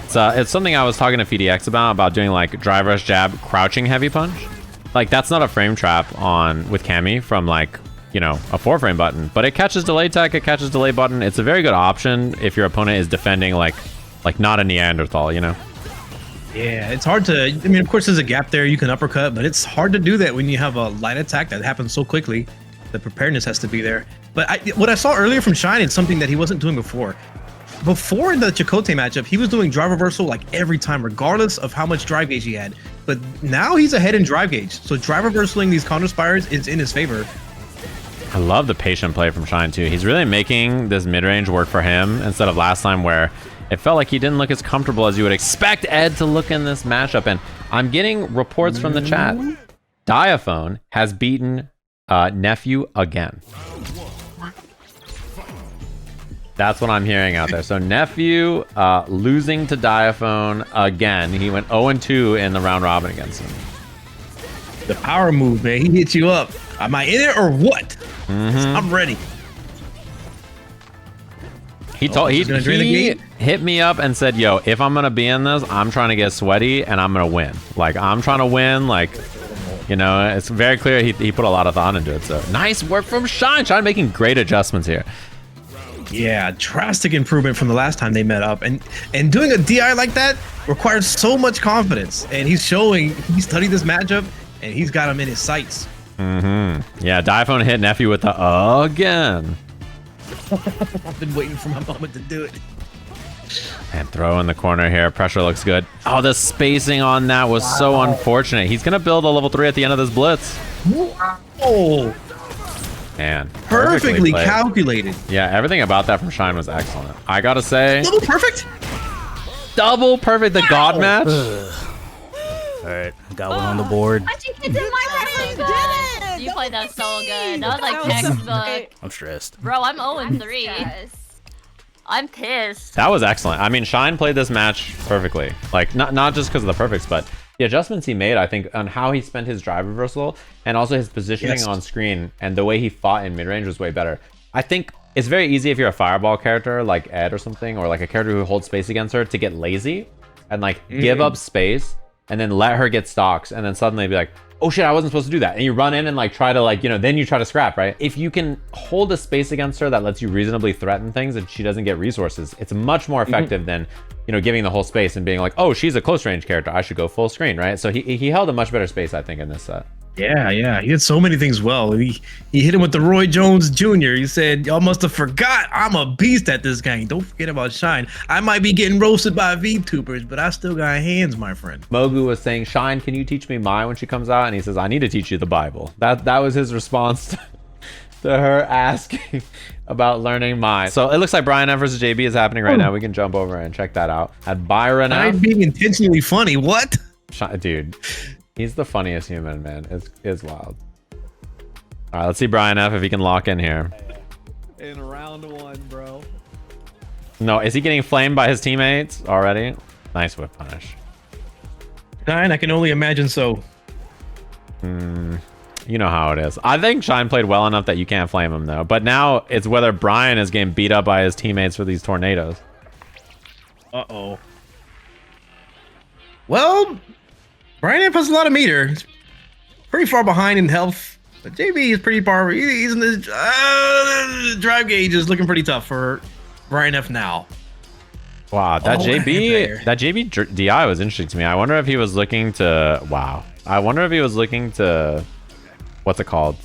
It's something I was talking to FDX about doing like drive rush jab crouching heavy punch. Like that's not a frame trap with Cammy from like, you know, a 4-frame button, but it catches delay tech, it catches delay button. It's a very good option if your opponent is defending like not a Neanderthal, you know? Yeah, it's hard to, I mean, of course there's a gap there, you can uppercut, but it's hard to do that when you have a light attack that happens so quickly. The preparedness has to be there. But what I saw earlier from Shine is something that he wasn't doing before. Before the Chakotay matchup, he was doing drive reversal like every time, regardless of how much drive gauge he had. But now he's ahead in drive gauge. So drive reversaling these counter spires is in his favor. I love the patient play from Shine too. He's really making this mid-range work for him instead of last time where it felt like he didn't look as comfortable as you would expect Ed to look in this matchup. And I'm getting reports from the chat. Diaphone has beaten Nephew again. That's what I'm hearing out there. So Nephew losing to Diaphone again. He went 0-2 in the round robin against him. The power move, man. He hits you up. Am I in it or what? I'm ready. He hit me up and said, yo, if I'm gonna be in this, I'm trying to get sweaty and I'm gonna win. Like I'm trying to win. Like, you know, it's very clear he put a lot of thought into it. So nice work from Shine. Shine making great adjustments here. Yeah, drastic improvement from the last time they met up. And doing a DI like that requires so much confidence. And he's showing he studied this matchup and he's got him in his sights. Yeah, Diaphone hit Nephew with the again. I've been waiting for my moment to do it. And throw in the corner here. Pressure looks good. Oh, the spacing on that was so unfortunate. He's gonna build a level 3 at the end of this blitz. Oh, man, perfectly calculated. Yeah, everything about that from Shine was excellent. I gotta say, double perfect. Double perfect. The God match. All right, got one on the board. You played that so good. That was like textbook. I'm stressed. Bro, I'm 0-3. I'm pissed. That was excellent. I mean, Shine played this match perfectly. Like, not just because of the perfects, but the adjustments he made, I think, on how he spent his drive reversal and also his positioning on screen and the way he fought in mid-range was way better. I think it's very easy if you're a fireball character like Ed or something, or like a character who holds space against her, to get lazy and like give up space and then let her get stocks and then suddenly be like, oh shit, I wasn't supposed to do that. And you run in and like try to like, you know, then you try to scrap, right? If you can hold a space against her that lets you reasonably threaten things and she doesn't get resources, it's much more effective than, you know, giving the whole space and being like, oh, she's a close range character, I should go full screen, right? So he held a much better space, I think, in this set. Yeah, he did so many things well. He hit him with the Roy Jones Jr. He said, y'all must have forgot I'm a beast at this game. Don't forget about Shine. I might be getting roasted by VTubers, but I still got hands, my friend. Mogu was saying, Shine, can you teach me Mai when she comes out? And he says, I need to teach you the Bible. That was his response to her asking about learning Mai. So it looks like Brian F versus JB is happening right now. We can jump over and check that out. At Byron F. I'm being intentionally funny. What? Dude. He's the funniest human, man. It's wild. All right, let's see Brian F if he can lock in here. In round 1, bro. No, is he getting flamed by his teammates already? Nice whip punish. Nine, I can only imagine so. You know how it is. I think Shine played well enough that you can't flame him though. But now it's whether Brian is getting beat up by his teammates for these tornadoes. Uh-oh. Well, Brian has a lot of meter. He's pretty far behind in health. But JB is pretty far. He's in the drive gauge is looking pretty tough for Brian F now. Wow, that JB DI was interesting to me. I wonder if he was looking to I wonder if he was looking to what's it called?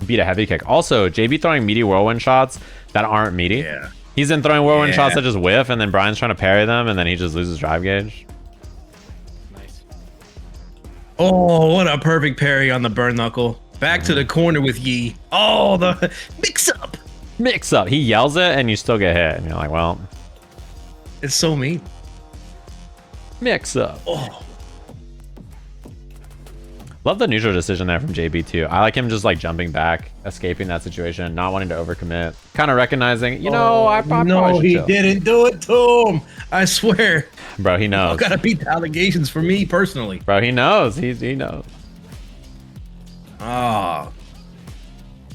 Beat a heavy kick. Also, JB throwing meaty whirlwind shots that aren't meaty. Yeah. He's in throwing whirlwind shots that just whiff, and then Brian's trying to parry them, and then he just loses drive gauge. Oh, what a perfect parry on the burn knuckle. Back to the corner with Yi. Oh, the mix up. Mix up. He yells it and you still get hit. And you're like, well. It's so mean. Mix up. Oh. Love the neutral decision there from JB too. I like him just like jumping back, escaping that situation, not wanting to overcommit. Kind of recognizing, you know, I probably No, he chill. didn't do it to him. I swear. Bro, he knows. I gotta beat the allegations for me personally. Bro, he knows. He knows. Oh.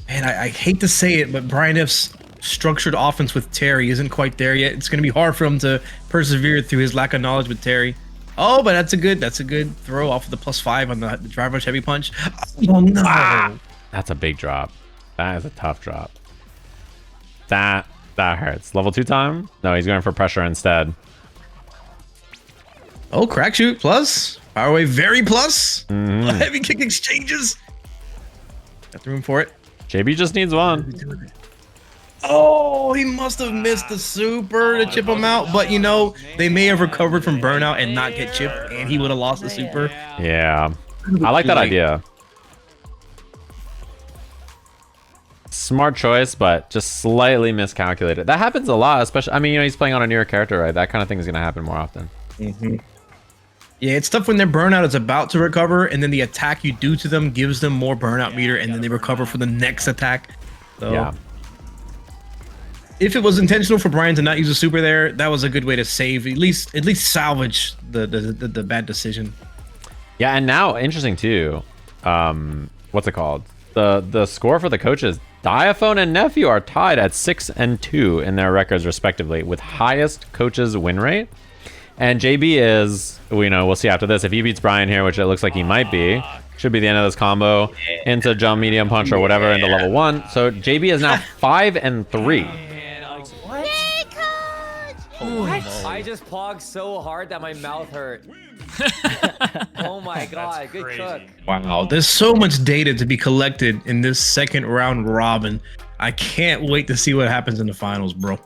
Man, I hate to say it, but Brian F's structured offense with Terry isn't quite there yet. It's gonna be hard for him to persevere through his lack of knowledge with Terry. Oh, but that's a good throw off of the +5 on the drive rush heavy punch. Oh no. That's a big drop. That is a tough drop. That hurts. Level 2 time? No, he's going for pressure instead. Oh, crack shoot plus. Power wave very plus. Heavy kick exchanges. Got the room for it. JB just needs one. Oh, he must have missed the super to chip him out. But, you know, they may have recovered from burnout and not get chipped, and he would have lost the super. Yeah. I like that idea. Smart choice, but just slightly miscalculated. That happens a lot, especially, I mean, you know, he's playing on a newer character, right? That kind of thing is going to happen more often. Yeah, it's tough when their burnout is about to recover, and then the attack you do to them gives them more burnout meter, and then they recover for the next attack. So, yeah. If it was intentional for Brian to not use a super there, that was a good way to save, at least salvage the bad decision. Yeah, and now interesting too. What's it called? The score for the coaches. Diaphone and Nephew are tied at 6 and 2 in their records respectively, with highest coaches win rate. And JB is, we'll see after this. If he beats Brian here, which it looks like he might be, should be the end of this combo into jump medium punch or whatever into level 1. So JB is now 5 and 3. What? I just pogged so hard that my mouth hurt. Oh my god, good cook. Wow, there's so much data to be collected in this second round robin. I can't wait to see what happens in the finals, bro.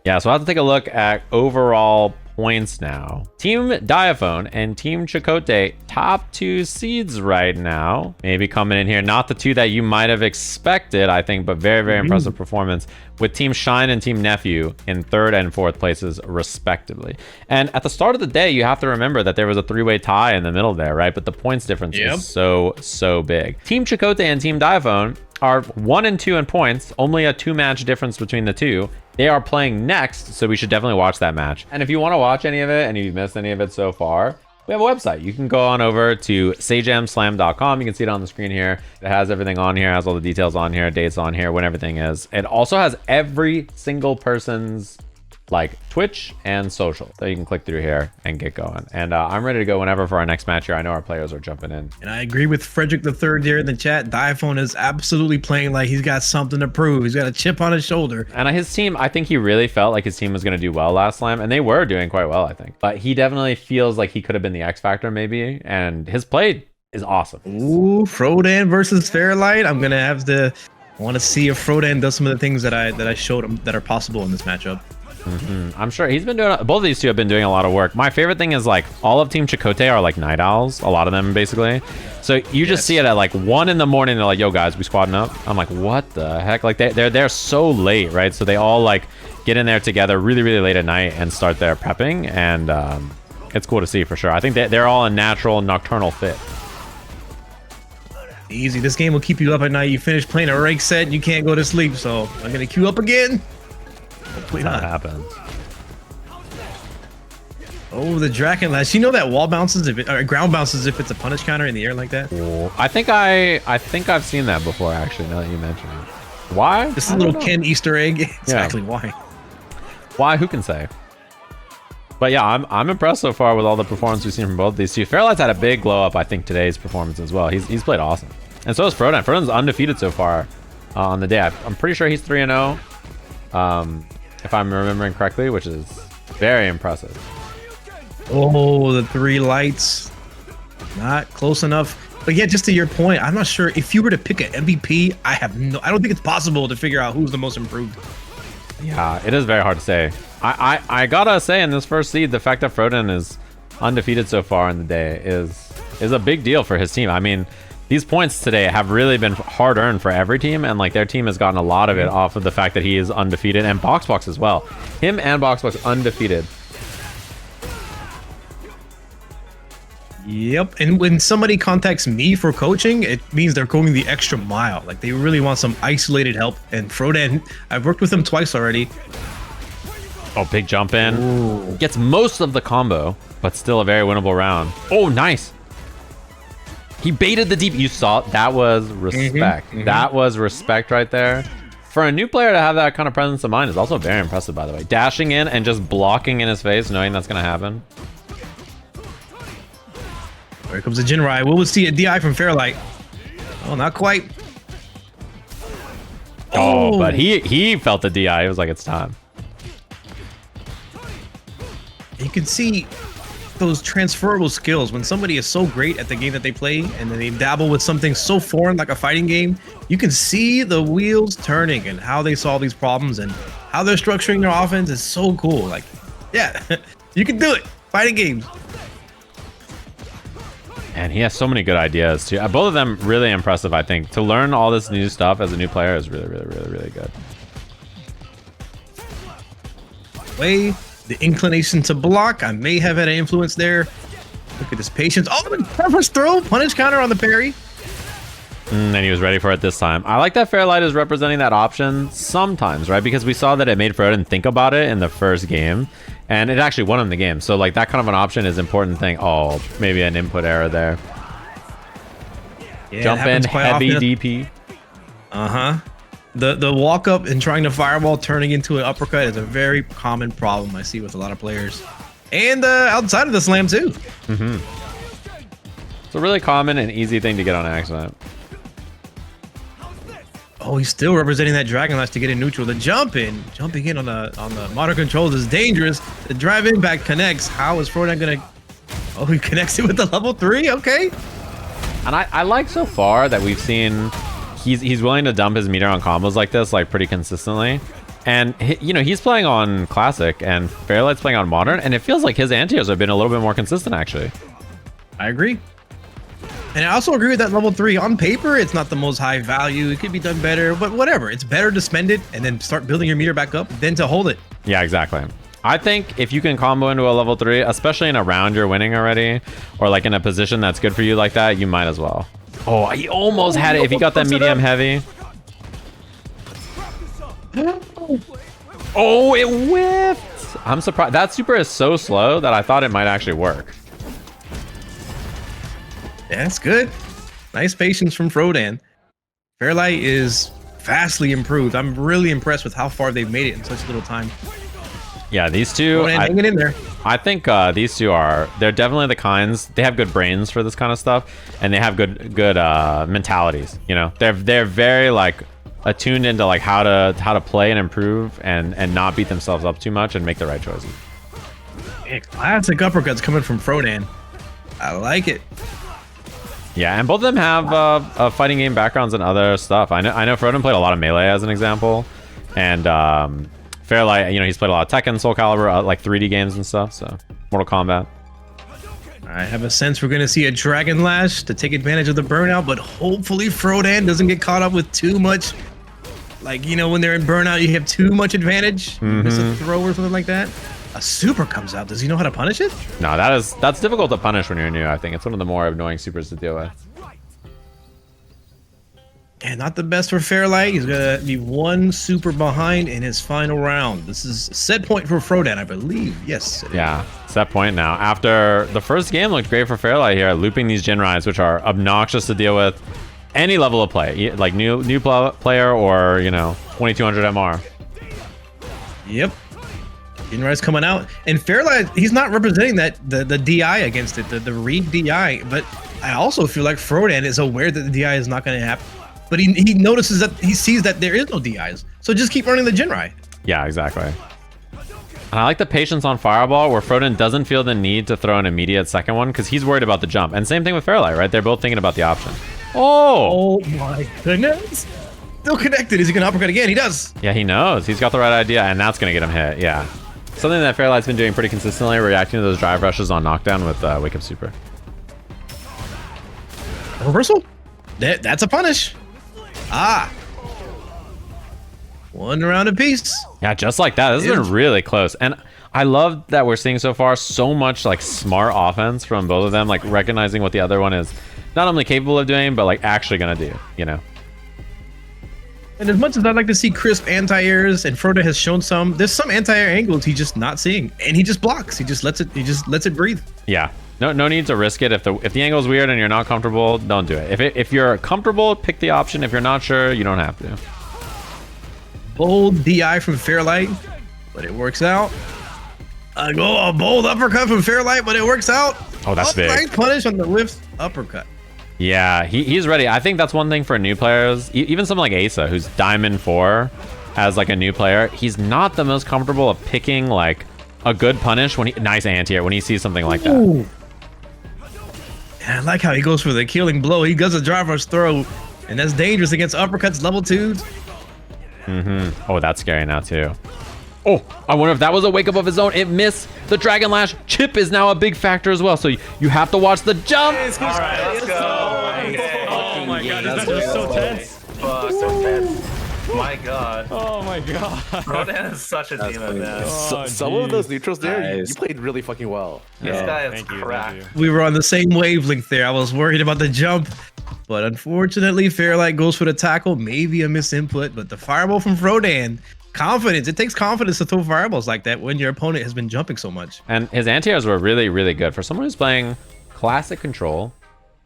Yeah, so I'll have to take a look at overall points now. Team Diaphone and Team ElChakotay, top 2 seeds right now. Maybe coming in here, not the 2 that you might have expected, I think, but very, very impressive performance with Team Shine and Team Nephew in 3rd and 4th places, respectively. And at the start of the day, you have to remember that there was a 3-way tie in the middle there, right? But the points difference is so big. Team ElChakotay and Team Diaphone are 1 and 2 in points, only a 2-match difference between the two. They are playing next, so we should definitely watch that match. And if you want to watch any of it and you've missed any of it so far, we have a website. You can go on over to sajamslam.com. You can see it on the screen here. It has everything on here, has all the details on here, dates on here, when everything is. It also has every single person's like Twitch and social that you can click through here and get going. And I'm ready to go whenever for our next match here. I know our players are jumping in. And I agree with Frederick III here in the chat. Diaphone is absolutely playing like he's got something to prove. He's got a chip on his shoulder. And his team, I think he really felt like his team was going to do well last slam, and they were doing quite well, I think. But he definitely feels like he could have been the X factor maybe, and his play is awesome. Ooh, Frodan versus Fairlight. I'm gonna have to want to see if Frodan does some of the things that I showed him that are possible in this matchup. I'm sure he's been doing, both of these two have been doing a lot of work. My favorite thing is like all of Team ElChakotay are like night owls, a lot of them basically. So you just see it at like 1 in the morning. They're like, yo guys, we squadding up. I'm like, what the heck? Like they're there so late, right? So they all like get in there together really late at night and start their prepping, and it's cool to see for sure. I think they're all a natural nocturnal fit. Easy. This game will keep you up at night. You finish playing a rank set, you can't go to sleep. So I'm gonna queue up again. Hopefully that happens. Oh, the Dragon Lash. You know that wall bounces if it, or ground bounces if it's a punish counter in the air like that? I think I've seen that before, actually, now that you mention it. Why? This is a little Ken Easter egg. Exactly why. Why? Who can say? But yeah, I'm impressed so far with all the performance we've seen from both of these two. Fairlight's had a big glow up, I think, today's performance as well. He's played awesome. And so is Frodan. Frodan's undefeated so far on the day. I'm pretty sure he's 3-0, if I'm remembering correctly, which is very impressive. Oh, the 3 lights. Not close enough. But yeah, just to your point, I'm not sure if you were to pick an MVP, I don't think it's possible to figure out who's the most improved. Yeah, it is very hard to say. I gotta say, in this first seed, the fact that Frodan is undefeated so far in the day is a big deal for his team. I mean, these points today have really been hard earned for every team, and like their team has gotten a lot of it off of the fact that he is undefeated, and Boxbox as well. Him and Boxbox undefeated. Yep, and when somebody contacts me for coaching, it means they're going the extra mile. Like they really want some isolated help. And Frodan, I've worked with him twice already. Oh, big jump in. Ooh. Gets most of the combo, but still a very winnable round. Oh, nice. He baited the deep. You saw that was respect. That was respect right there. For a new player to have that kind of presence of mind is also very impressive, by the way. Dashing in and just blocking in his face, knowing that's going to happen. Here comes the Jinrai. Will we see a DI from Fairlight? Oh, not quite. Oh, but he felt the DI. It was like, it's time. You can see those transferable skills when somebody is so great at the game that they play and then they dabble with something so foreign like a fighting game. You can see the wheels turning and how they solve these problems and how they're structuring their offense is so cool. Like, yeah, you can do it. Fighting games. And he has so many good ideas too. Both of them really impressive, I think. To learn all this new stuff as a new player is really, really, really, really good. Way, the inclination to block. I may have had an influence there. Look at this patience. Oh, the purpose throw. Punish counter on the parry. And he was ready for it this time. I like that Fairlight is representing that option sometimes, right? Because we saw that it made Frodan think about it in the first game. And it actually won him the game. So like that kind of an option is an important thing. Oh, maybe an input error there. Yeah, jump in, heavy DP. Uh-huh. The walk up and trying to fireball turning into an uppercut is a very common problem I see with a lot of players. And outside of the slam too. It's a really common and easy thing to get on accident. Oh, he's still representing that Dragon Lash to get in neutral. The jumping in on the modern controls is dangerous. The drive impact connects. How is Frodan gonna? Oh, he connects it with the level 3. Okay. And I like so far that we've seen he's willing to dump his meter on combos like this, like pretty consistently. And you know, he's playing on classic and Fairlight's playing on modern, and it feels like his anti-airs have been a little bit more consistent actually. I agree. And I also agree with that level 3. On paper, it's not the most high value. It could be done better, but whatever. It's better to spend it and then start building your meter back up than to hold it. Yeah, exactly. I think if you can combo into a level 3, especially in a round you're winning already, or like in a position that's good for you like that, you might as well. Oh, he almost had it if he got that medium heavy. Oh, it whiffed. I'm surprised. That super is so slow that I thought it might actually work. Yeah, that's good. Nice patience from Frodan. Fairlight is vastly improved. I'm really impressed with how far they've made it in such little time. Yeah, these two, hanging in there. I think these two they're definitely the kinds, they have good brains for this kind of stuff, and they have good mentalities, you know. They're very like attuned into like how to play and improve and not beat themselves up too much and make the right choices. Yeah, classic uppercuts coming from Frodan. I like it. Yeah, and both of them have fighting game backgrounds and other stuff. I know Frodan played a lot of Melee as an example, and Fairlight, you know, he's played a lot of Tekken, Soul Calibur, like 3D games and stuff, so Mortal Kombat. I have a sense we're going to see a Dragon Lash to take advantage of the burnout, but hopefully Frodan doesn't get caught up with too much. Like, you know, when they're in burnout, you have too much advantage. Miss a throw or something like that. A super comes out. Does he know how to punish it? No, that's difficult to punish when you're new. I think it's one of the more annoying supers to deal with. And not the best for Fairlight. He's gonna be one super behind in his final round. This is set point for Frodan, I believe. Yes. Yeah, set point now. After the first game looked great for Fairlight here, looping these Jinrais, which are obnoxious to deal with any level of play, like new player or 2200 MR. Yep. Jinrai's coming out, and Fairlight, he's not representing that the DI against it, the read DI. But I also feel like Frodan is aware that the DI is not going to happen. But he notices that he sees that there is no DIs. So just keep running the Jinrai. Yeah, exactly. And I like the patience on Fireball where Frodan doesn't feel the need to throw an immediate second one because he's worried about the jump. And same thing with Fairlight, right? They're both thinking about the option. Oh my goodness. Still connected. Is he going to uppercut again? He does. Yeah, he knows. He's got the right idea, and that's going to get him hit. Yeah. Something that Fairlight's been doing pretty consistently, reacting to those drive rushes on knockdown with Wake Up Super. Reversal? That's a punish. Ah. One round apiece. Yeah, just like that. This has been really close. And I love that we're seeing so far so much like smart offense from both of them, like recognizing what the other one is not only capable of doing, but like actually going to do, And as much as I'd like to see crisp anti-airs, and Frodo has shown some, there's some anti-air angles he's just not seeing. And he just blocks. He just lets it breathe. Yeah. No need to risk it. If the angle is weird and you're not comfortable, don't do it. If you're comfortable, pick the option. If you're not sure, you don't have to. Bold DI from Fairlight, but it works out. A bold uppercut from Fairlight, but it works out. Oh, that's big. Nice punish on the lift uppercut. Yeah, he's ready. I think that's one thing for new players. Even someone like Asa, who's Diamond 4 as like a new player, he's not the most comfortable of picking like a good punish when nice anti-air when he sees something like that. Ooh. I like how he goes for the killing blow. He does a drive rush throw, and that's dangerous against uppercuts level 2s. Oh, that's scary now too. Oh, I wonder if that was a wake up of his own. It missed the Dragon Lash. Chip is now a big factor as well, so you have to watch the jump. All right, let's go. Oh my god, this is so tense. Fuck, so tense. My god. Oh my god. Rodan is such a demon, man. Some of those neutrals there, you played really fucking well. This guy is cracked. We were on the same wavelength there. I was worried about the jump, but unfortunately, Fairlight goes for the tackle. Maybe a misinput, but the fireball from Frodan. Confidence. It takes confidence to throw fireballs like that when your opponent has been jumping so much. And his anti-airs were really, really good. For someone who's playing classic control,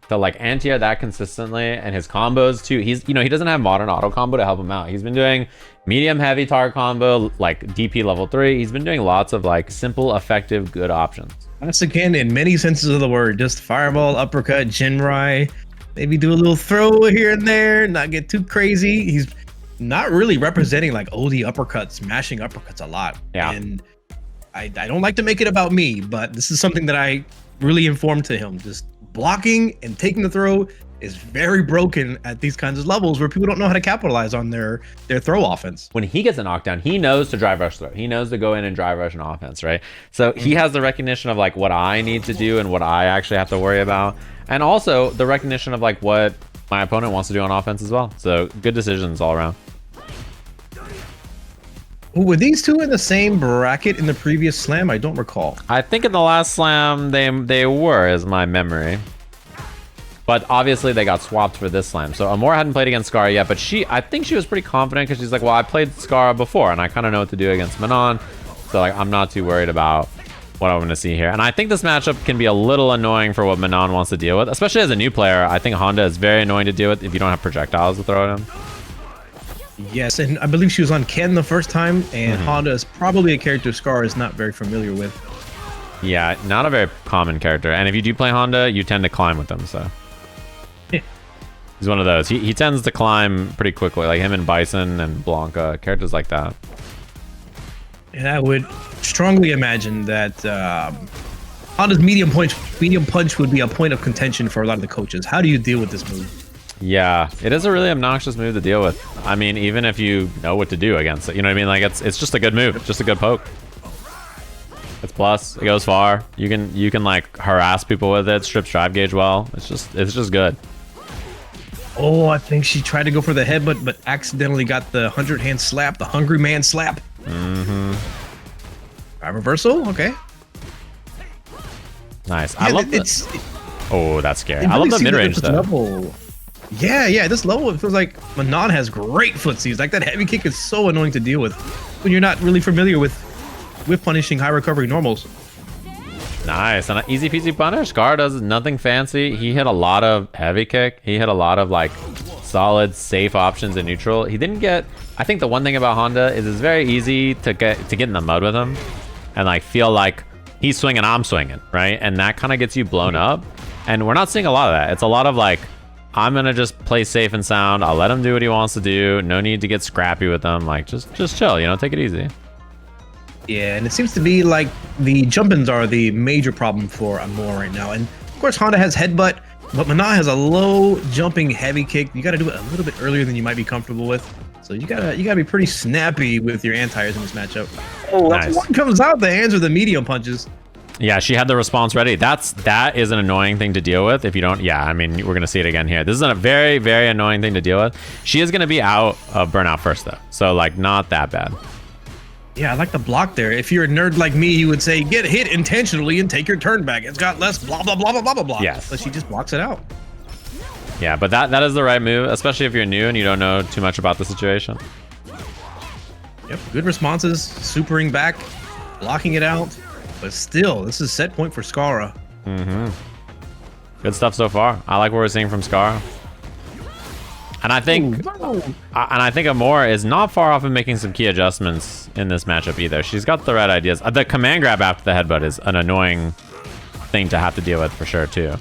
to like anti-air that consistently, and his combos too. He doesn't have modern auto combo to help him out. He's been doing medium heavy target combo, like DP level 3. He's been doing lots of like simple, effective, good options. Once again, in many senses of the word, just fireball, uppercut, Jinrai, maybe do a little throw here and there, not get too crazy. He's not really representing like OD uppercuts, mashing uppercuts a lot. Yeah. And I don't like to make it about me, but this is something that I really informed to him. Just blocking and taking the throw is very broken at these kinds of levels where people don't know how to capitalize on their throw offense. When he gets a knockdown, he knows to drive rush throw. He knows to go in and drive rush an offense, right? So he has the recognition of like what I need to do and what I actually have to worry about. And also the recognition of like what my opponent wants to do on offense as well. So good decisions all around. Were these two in the same bracket in the previous slam? I don't recall. I think in the last slam they were, is my memory. But obviously they got swapped for this slam. So Amora hadn't played against Scar yet, but I think she was pretty confident because she's like, well, I played Scar before and I kind of know what to do against Manon. So like I'm not too worried about what I'm going to see here. And I think this matchup can be a little annoying for what Manon wants to deal with, especially as a new player. I think Honda is very annoying to deal with if you don't have projectiles to throw at him. Yes, and I believe she was on Ken the first time, and Honda is probably a character Scar is not very familiar with. Yeah, not a very common character. And if you do play Honda, you tend to climb with them, so. He's one of those. He tends to climb pretty quickly, like him and Bison and Blanca, characters like that. And I would strongly imagine that Honda's medium punch would be a point of contention for a lot of the coaches. How do you deal with this move? Yeah, it is a really obnoxious move to deal with. I mean, even if you know what to do against it, you know what I mean? Like it's just a good move. It's just a good poke. It's plus. It goes far. You can like harass people with it. Strips drive gauge well. It's just good. Oh, I think she tried to go for the headbutt, but accidentally got the 100-hand slap, the hungry man slap. Reversal. Okay. Nice. Yeah, I love it. Oh, that's scary. I love the mid range though. Yeah. This level, it feels like Manon has great footsies. Like that heavy kick is so annoying to deal with when you're not really familiar with punishing high recovery normals. Nice, and an easy peasy punish. Scar does nothing fancy. He hit a lot of heavy kick. He hit a lot of like solid, safe options in neutral. He didn't get. I think the one thing about Honda is it's very easy to get in the mud with him, and like feel like he's swinging, I'm swinging, right? And that kind of gets you blown up. And we're not seeing a lot of that. It's a lot of like, I'm gonna just play safe and sound. I'll let him do what he wants to do. No need to get scrappy with him. Like just chill, you know, take it easy. Yeah, and it seems to be like the jump-ins are the major problem for Amor right now. And of course, Honda has headbutt, but Manon has a low jumping heavy kick. You got to do it a little bit earlier than you might be comfortable with. So you gotta be pretty snappy with your anti-airs in this matchup. Oh, nice. One comes out, the hands are the medium punches. Yeah, she had the response ready. That is an annoying thing to deal with if you don't. Yeah, I mean, we're gonna see it again here. This is a very, very annoying thing to deal with. She is gonna be out of burnout first though, so like not that bad. Yeah, I like the block there. If you're a nerd like me, you would say get hit intentionally and take your turn back. It's got less blah blah blah blah blah blah blah. Yes. But she just blocks it out. Yeah, but that is the right move, especially if you're new and you don't know too much about the situation. Yep, good responses, supering back, blocking it out. But still, this is set point for Skara. Good stuff so far. I like what we're seeing from Skara. And I think Amor is not far off of making some key adjustments in this matchup either. She's got the right ideas. The command grab after the headbutt is an annoying thing to have to deal with for sure too.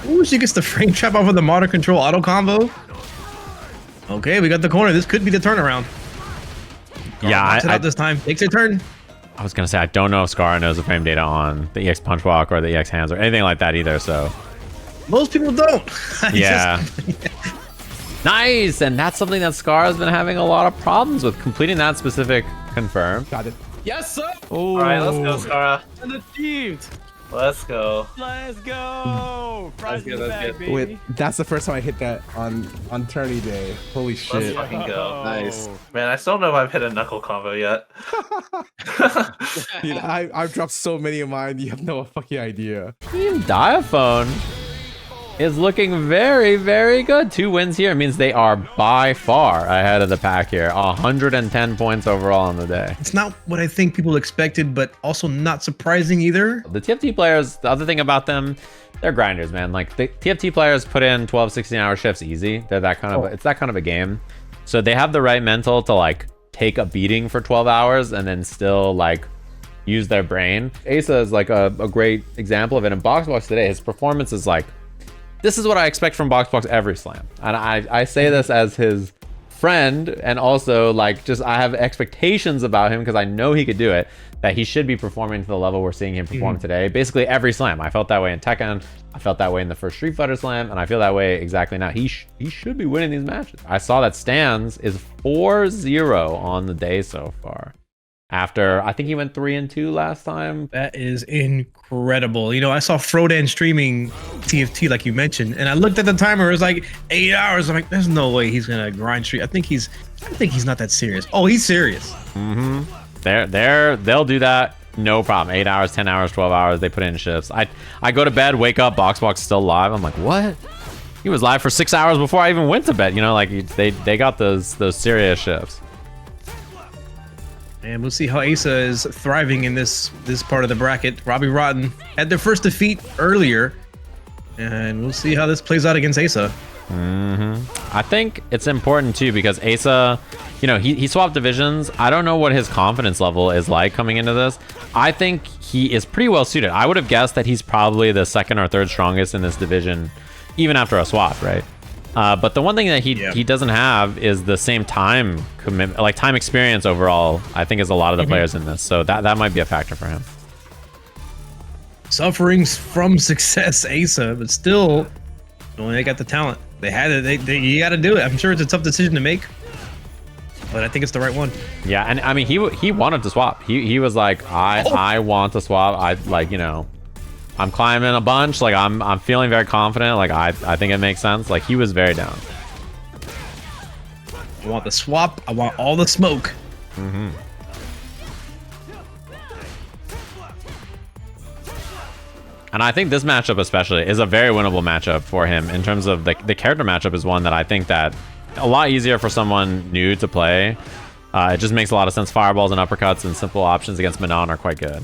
Ooh, she gets the frame trap off of the modern control auto combo. Okay, we got the corner. This could be the turnaround. Yeah, it out this time. Takes a turn. I was gonna say I don't know if Skara knows the frame data on the EX punch walk or the EX hands or anything like that either. So most people don't. Yeah. Nice, and that's something that Skara's been having a lot of problems with, completing that specific confirm. Got it. Yes, sir. All right, let's go, Skara. And achieved. Let's go. Let's go. That's good. That's good. Wait, that's the first time I hit that on tourney day. Holy shit. Let's fucking go. Nice. Man, I still don't know if I've hit a knuckle combo yet. Dude, I've dropped so many of mine. You have no fucking idea. Team Diaphone is looking very, very good. 2 wins here means they are by far ahead of the pack here. 110 points overall on the day. It's not what I think people expected, but also not surprising either. The TFT players, the other thing about them, they're grinders, man. Like the TFT players put in 12, 16-hour shifts easy. They're that kind of, it's that kind of a game. So they have the right mental to like take a beating for 12 hours and then still like use their brain. Asa is like a great example of it. In BoxBox today, his performance is like, this is what I expect from BoxBox every slam. And I say this as his friend, and also like just I have expectations about him because I know he could do it, that he should be performing to the level we're seeing him perform today. Basically every slam. I felt that way in Tekken, I felt that way in the first Street Fighter slam, and I feel that way exactly now. He should be winning these matches. I saw that Stans is 4-0 on the day so far. After, I think he went 3-2 last time. That is incredible. You know, I saw Frodan streaming TFT like you mentioned, and I looked at the timer, it was like 8 hours. I'm like, there's no way he's gonna grind streak. I think he's not that serious. Oh, he's serious. They'll do that, no problem. 8 hours, 10 hours, 12 hours, they put in shifts. I go to bed, wake up, BoxBox still live. I'm like, what? He was live for 6 hours before I even went to bed. You know, like they got those serious shifts. And we'll see how Asa is thriving in this part of the bracket. Robbie Rotten had their first defeat earlier, and we'll see how this plays out against Asa. I think it's important too because Asa, you know, he swapped divisions. I don't know what his confidence level is like coming into this. I think he is pretty well suited. I would have guessed that he's probably the 2nd or 3rd strongest in this division, even after a swap, right? But the one thing that he doesn't have is the same time commitment, like time experience overall, I think is a lot of the players in this. So that might be a factor for him. Suffering from success, Asa, but still, they got the talent. They had it. You got to do it. I'm sure it's a tough decision to make, but I think it's the right one. Yeah, and I mean, he wanted to swap. He was like, I want to swap. I like, you know, I'm climbing a bunch. Like I'm feeling very confident. Like I think it makes sense. Like he was very down. I want the swap. I want all the smoke. And I think this matchup especially is a very winnable matchup for him in terms of the character matchup is one that I think that a lot easier for someone new to play. It just makes a lot of sense. Fireballs and uppercuts and simple options against Manon are quite good.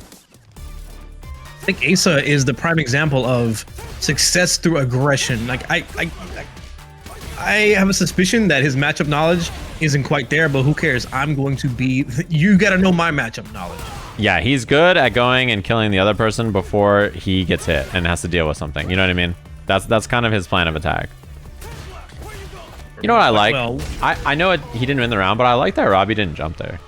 I think Asa is the prime example of success through aggression. Like I have a suspicion that his matchup knowledge isn't quite there, but who cares? I'm going to be. You got to know my matchup knowledge. Yeah, he's good at going and killing the other person before he gets hit and has to deal with something. You know what I mean? That's kind of his plan of attack. You know what I like? Well, I know he didn't win the round, but I like that Robbie didn't jump there.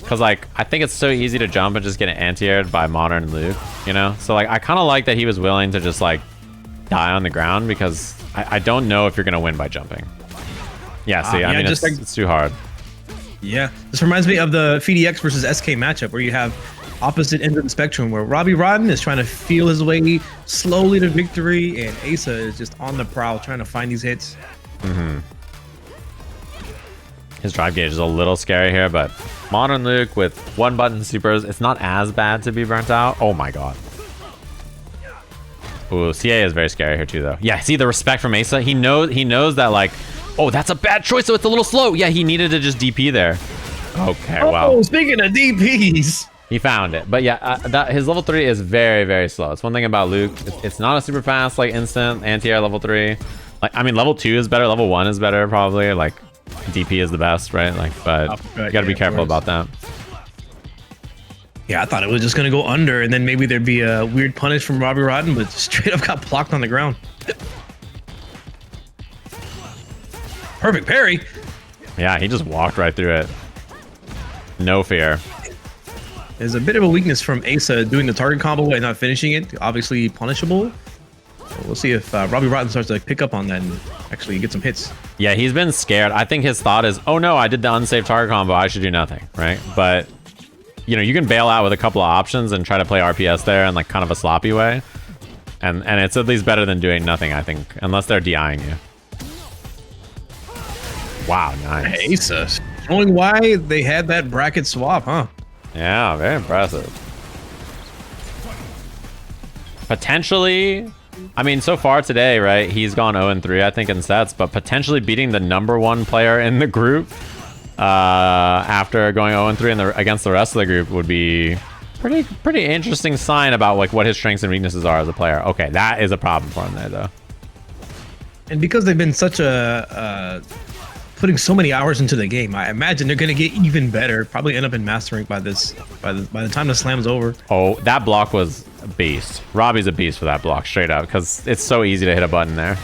Because, like, I think it's so easy to jump and just get anti-aired by Modern Luke, you know? So, like, I kind of like that he was willing to just, like, die on the ground because I don't know if you're going to win by jumping. Yeah, see, I mean, it's too hard. Yeah, this reminds me of the FDX versus SK matchup where you have opposite ends of the spectrum where Robbie Rodden is trying to feel his way slowly to victory and Asa is just on the prowl trying to find these hits. His drive gauge is a little scary here, but Modern Luke with one button supers, it's not as bad to be burnt out. Oh my god. Ooh, CA is very scary here too, though. Yeah, see the respect from Asa. He knows that, like, oh, that's a bad choice, so it's a little slow. Yeah, he needed to just DP there. Okay, wow. Oh, speaking of DPs. He found it. But yeah, his level 3 is very, very slow. It's one thing about Luke. It's not a super fast, like, instant anti-air level 3. Like, I mean, level 2 is better. Level 1 is better, probably. Like, DP is the best, right? Like, but you gotta be careful about that. Yeah, I thought it was just gonna go under, and then maybe there'd be a weird punish from Robbie Rodden, but straight up got blocked on the ground. Perfect parry. Yeah, he just walked right through it. No fear. There's a bit of a weakness from Asa doing the target combo and not finishing it. Obviously punishable. So we'll see if Robbie Rodden starts to like, pick up on that and actually get some hits. Yeah, he's been scared. I think his thought is, oh no, I did the unsafe target combo. I should do nothing, right? But, you know, you can bail out with a couple of options and try to play RPS there in like kind of a sloppy way. And it's at least better than doing nothing, I think, unless they're DIing you. Wow, nice. Asa showing why they had that bracket swap, huh? Yeah, very impressive. Potentially, I mean, so far today, right? He's gone 0-3, I think, in sets, but potentially beating the #1 player in the group after going 0-3 against the rest of the group would be pretty interesting sign about like what his strengths and weaknesses are as a player. Okay, that is a problem for him there, though. And because they've been such a putting so many hours into the game, I imagine they're gonna get even better. Probably end up in mastering by the time the slam's over. Oh, that block was a beast. Robbie's a beast for that block, straight up, because it's so easy to hit a button there.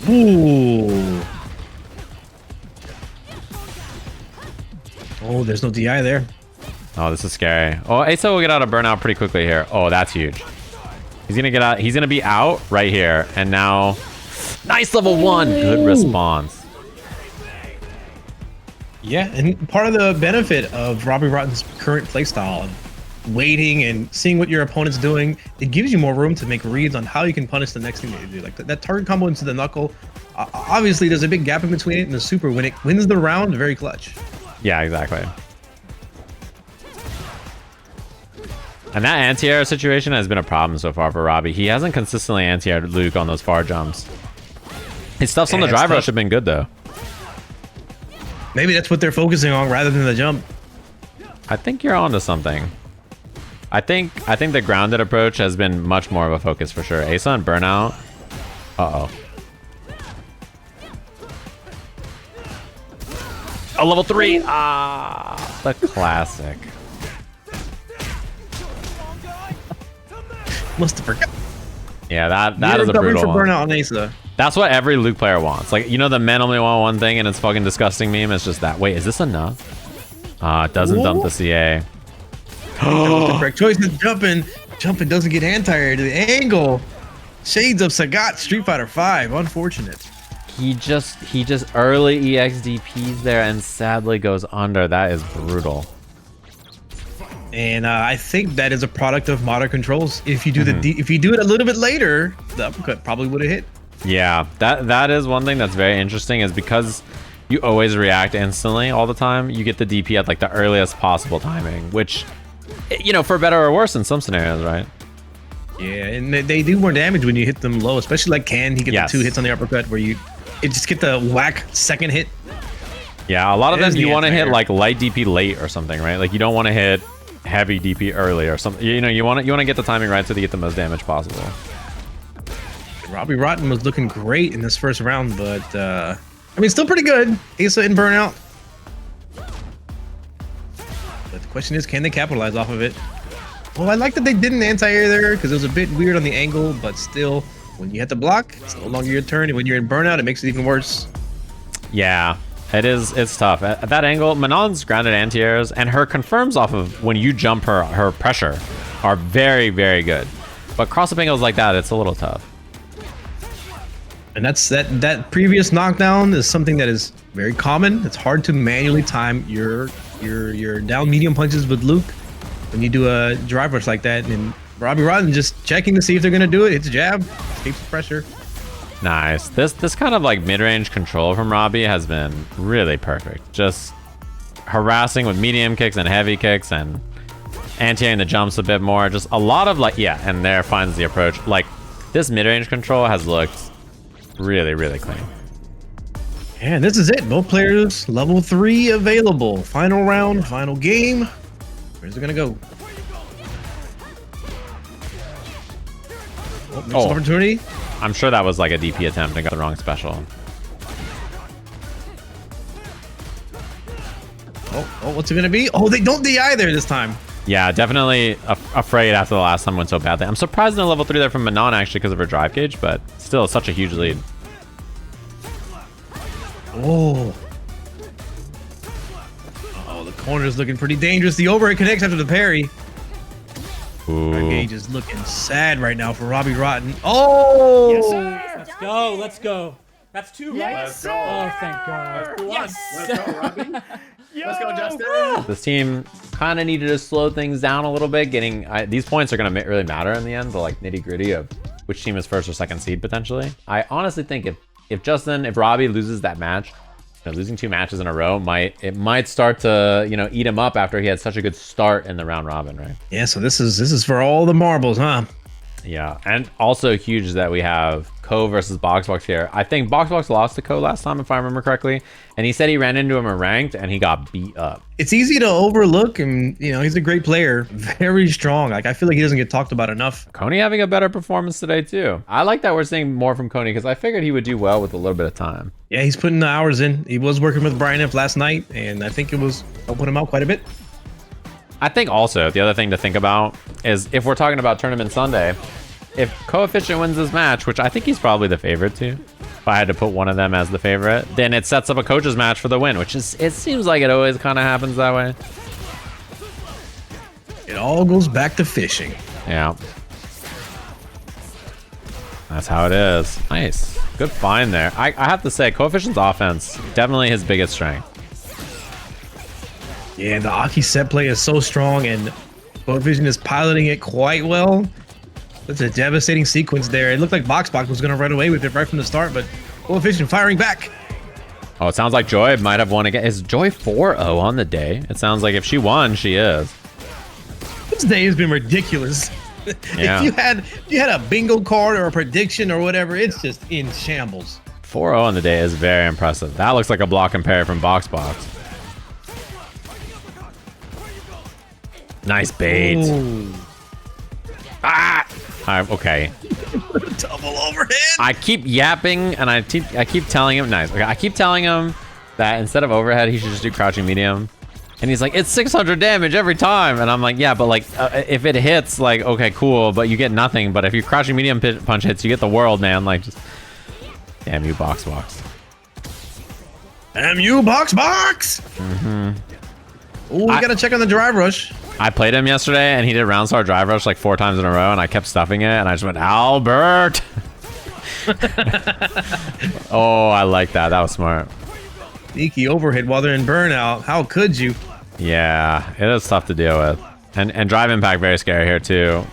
Ooh. Oh, there's no DI there. Oh, this is scary. Oh, Asa will get out of burnout pretty quickly here. Oh, that's huge. He's gonna get out. He's gonna be out right here, and now. Nice level 1. Good response. Yeah, and part of the benefit of Robbie Rodden's current playstyle of waiting and seeing what your opponent's doing, it gives you more room to make reads on how you can punish the next thing that you do. Like that target combo into the knuckle, obviously there's a big gap in between it and the super. When it wins the round, very clutch. Yeah, exactly. And that anti-air situation has been a problem so far for Robbie. He hasn't consistently anti-aired Luke on those far jumps. His stuffs on the drive rush have been good, though. Maybe that's what they're focusing on rather than the jump. I think you're onto something. I think the grounded approach has been much more of a focus for sure. Asa and burnout. Uh-oh. Oh, level 3. Ah, the classic. Must have forgot. Yeah, that is a brutal one. Burnout on Asa. That's what every Luke player wants. Like, you know, the men only want one thing and it's fucking disgusting meme. It's just that. Wait, is this enough? It doesn't dump the CA. The correct choice is jumping. Jumping doesn't get anti-air to the angle. Shades of Sagat, Street Fighter 5. Unfortunate. He just early EXDPs there and sadly goes under. That is brutal. And I think that is a product of modern controls. If you do if you do it a little bit later, the uppercut probably would have hit. Yeah, that is one thing that's very interesting is because you always react instantly all the time, you get the DP at like the earliest possible timing, which You know, for better or worse in some scenarios, right? Yeah, and they do more damage when you hit them low, especially like Can. He gets the 2 hits on the uppercut where it just get the whack second hit. Yeah, a lot of them you want to hit like light DP late or something, right? Like you don't want to hit heavy DP early or something. You know, you want to get the timing right so to get the most damage possible. Robbie Rotten was looking great in this first round, but I mean, still pretty good. Asa and Burnout. But the question is, can they capitalize off of it? Well, I like that they didn't anti-air there because it was a bit weird on the angle, but still, when you hit the block, it's no longer your turn, and when you're in Burnout, it makes it even worse. Yeah, it is. It's tough. At that angle, Manon's grounded anti-airs, and her confirms off of when you jump her pressure are very, very good. But cross-up angles like that, it's a little tough. And that previous knockdown is something that is very common. It's hard to manually time your down medium punches with Luke when you do a drive rush like that. And Robbie Rotten just checking to see if they're gonna do it. Hits a jab, escapes the pressure. Nice. This kind of like mid-range control from Robbie has been really perfect. Just harassing with medium kicks and heavy kicks and anti-airing the jumps a bit more. Just a lot of like, yeah, and there finds the approach. Like this mid-range control has looked really, really clean. And this is it. Both players level 3 available. Final round, final game. Where's it gonna go? Oh, missed opportunity. I'm sure that was like a DP attempt and got the wrong special. Oh, what's it gonna be? Oh, they don't DI there this time. Yeah, definitely afraid after the last time went so badly. I'm surprised in a level 3 there from Manon actually because of her drive gauge, but still such a huge lead. Oh, the corner's looking pretty dangerous. The overhead connects after the parry. Drive gauge is looking sad right now for Robbie Rotten. Oh! Yes, sir! Let's go, let's go. That's 2, right? Yes, sir! Oh, thank God. Yes! Let's go, Robbie. Let's go, Justin. This team kind of needed to slow things down a little bit. These points are going to really matter in the end, the like nitty gritty of which team is first or second seed potentially. I honestly think if Robbie loses that match, losing 2 matches in a row might start to eat him up after he had such a good start in the round robin, right? Yeah, so this is for all the marbles, huh? Yeah, and also huge is that we have Ko versus Boxbox here. I think Boxbox lost to Ko last time, if I remember correctly, and he said he ran into him in ranked and he got beat up. It's easy to overlook, and he's a great player, very strong. Like I feel like he doesn't get talked about enough. Coney having a better performance today too. I like that we're seeing more from Coney because I figured he would do well with a little bit of time. Yeah, he's putting the hours in. He was working with Brian F last night, and I think it was helping him out quite a bit. I think also the other thing to think about is if we're talking about Tournament Sunday, if Coefficient wins this match, which I think he's probably the favorite to, if I had to put one of them as the favorite, then it sets up a coach's match for the win, which is, it seems like it always kind of happens that way. It all goes back to fishing. Yeah. That's how it is. Nice. Good find there. I have to say, Coefficient's offense, definitely his biggest strength. Yeah, the Aki set play is so strong, and Coefficient is piloting it quite well. That's a devastating sequence there. It looked like Boxbox was going to run away with it right from the start, but Coefficient firing back. Oh, it sounds like Joy might have won again. Is Joy 4-0 on the day? It sounds like if she won, she is. This day has been ridiculous. Yeah. If you had a bingo card or a prediction or whatever, it's just in shambles. 4-0 on the day is very impressive. That looks like a block and parry from Boxbox. Nice bait. Ooh. Ah! Okay. Double overhead. I keep yapping and I keep telling him, nice. Okay, I keep telling him that instead of overhead, he should just do crouching medium. And he's like, it's 600 damage every time. And I'm like, yeah, but like, if it hits, like, okay, cool, but you get nothing. But if your crouching medium punch hits, you get the world, man. Like, just, damn you, Boxbox. Damn you, Boxbox. Mm-hmm. Oh, we gotta check on the drive rush. I played him yesterday, and he did round star drive rush like 4 times in a row, and I kept stuffing it, and I just went, Albert! Oh, I like that. That was smart. Sneaky overhead while they're in burnout. How could you? Yeah, it is tough to deal with. And drive impact, very scary here, too.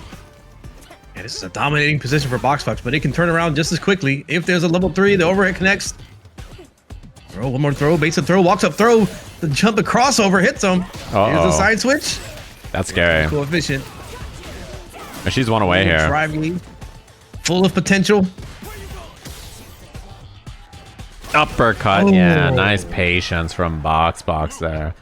Yeah, this is a dominating position for Boxbox, but it can turn around just as quickly. If there's a level 3, the overhead connects. Throw, one more throw, baits a throw, walks up, throw. The jump, the crossover hits him. Here's the side switch. That's scary. Coefficient. She's one away here. Driving, full of potential. Uppercut, yeah, nice patience from Box there.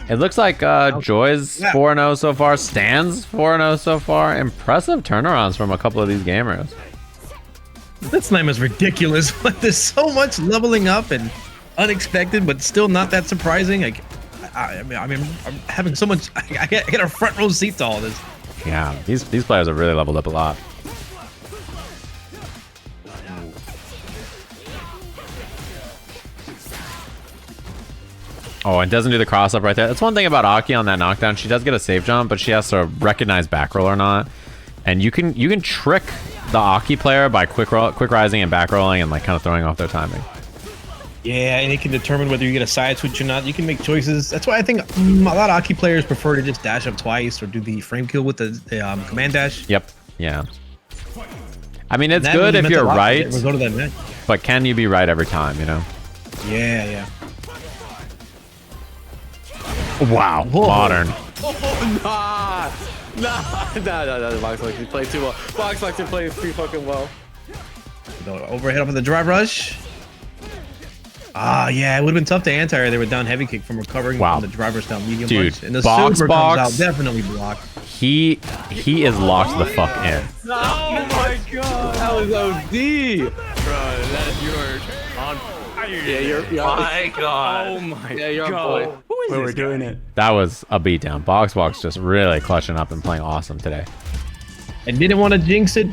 It looks like Joy's 4-0 so far, Stan's 4-0 so far. Impressive turnarounds from a couple of these gamers. This slam is ridiculous, but there's so much leveling up and unexpected, but still not that surprising. Like, I mean, I'm having so much. I get a front row seat to all this. Yeah, these players have really leveled up a lot. Oh, and doesn't do the cross up right there. That's one thing about Aki on that knockdown. She does get a safe jump, but she has to recognize back roll or not. And you can trick the Aki player by quick rising and back rolling and like kind of throwing off their timing. Yeah, and it can determine whether you get a side switch or not. You can make choices. That's why I think a lot of Aki players prefer to just dash up twice or do the frame kill with the command dash. Yep. Yeah. I mean, it's good if you're right, go to that net. But can you be right every time, you know? Yeah. Wow. Whoa. Modern. Oh, nah. Box Box played too well. Box Box played pretty fucking well. Overhead off of the drive rush. Yeah, it would have been tough to anti-air. They were down heavy kick from recovering from the driver's down medium punch. And the super comes out, definitely blocked. He is locked the fuck in. Oh my god. That was OD. Bro, you're on fire. Yeah, you're my god. Oh my god. Who is We're doing it. That was a beatdown. Box just really clutching up and playing awesome today. I didn't want to jinx it,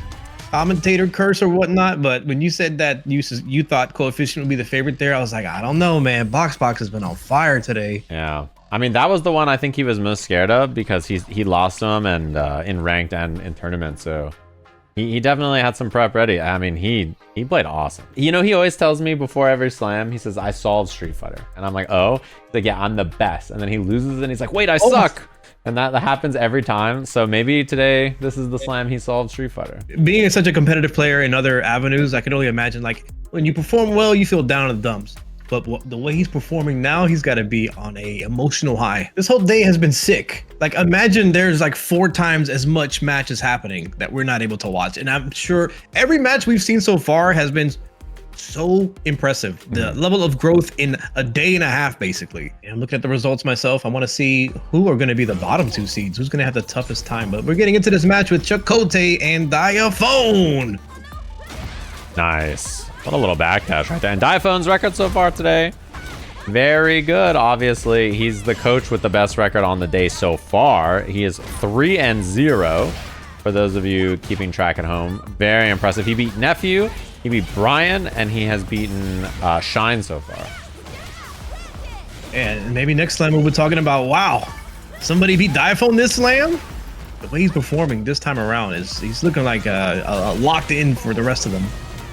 commentator curse or whatnot, but when you said that you thought Coefficient would be the favorite there, I was like, I don't know, man. Box has been on fire today. Yeah. I mean, that was the one I think he was most scared of because he lost to him and in ranked and in tournament, so he definitely had some prep ready. I mean, he played awesome. You know, he always tells me before every slam, he says, I solved Street Fighter. And I'm like, oh? He's like, yeah, I'm the best. And then he loses and he's like, wait, I suck. And that happens every time. So maybe today, this is the slam he solved Street Fighter. Being such a competitive player in other avenues, I can only imagine, like, when you perform well, you feel down in the dumps. But the way he's performing now, he's got to be on a emotional high. This whole day has been sick. Like, imagine there's like 4 times as much matches happening that we're not able to watch. And I'm sure every match we've seen so far has been so impressive. The level of growth in a day and a half, basically. And I'm looking at the results myself. I want to see who are going to be the bottom 2 seeds. Who's going to have the toughest time. But we're getting into this match with ElChakotay and Diaphone. Nice. What a little backdash right there. And Diaphone's record so far today, very good. Obviously, he's the coach with the best record on the day so far. He is 3-0 for those of you keeping track at home. Very impressive. He beat Nephew, he beat Brian, and he has beaten Shine so far. And maybe next slam we'll be talking about, wow, somebody beat Diaphone this slam? The way he's performing this time around he's looking like locked in for the rest of them.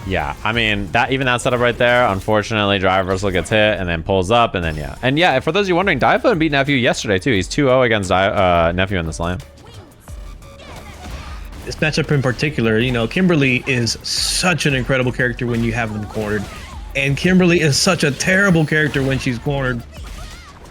Yeah, I mean, that setup right there, unfortunately, drive reversal gets hit and then pulls up and then, yeah. And yeah, for those of you wondering, Diaphone beat Nephew yesterday too. He's 2-0 against Nephew in the slam. This matchup in particular, you know, Kimberly is such an incredible character when you have them cornered. And Kimberly is such a terrible character when she's cornered.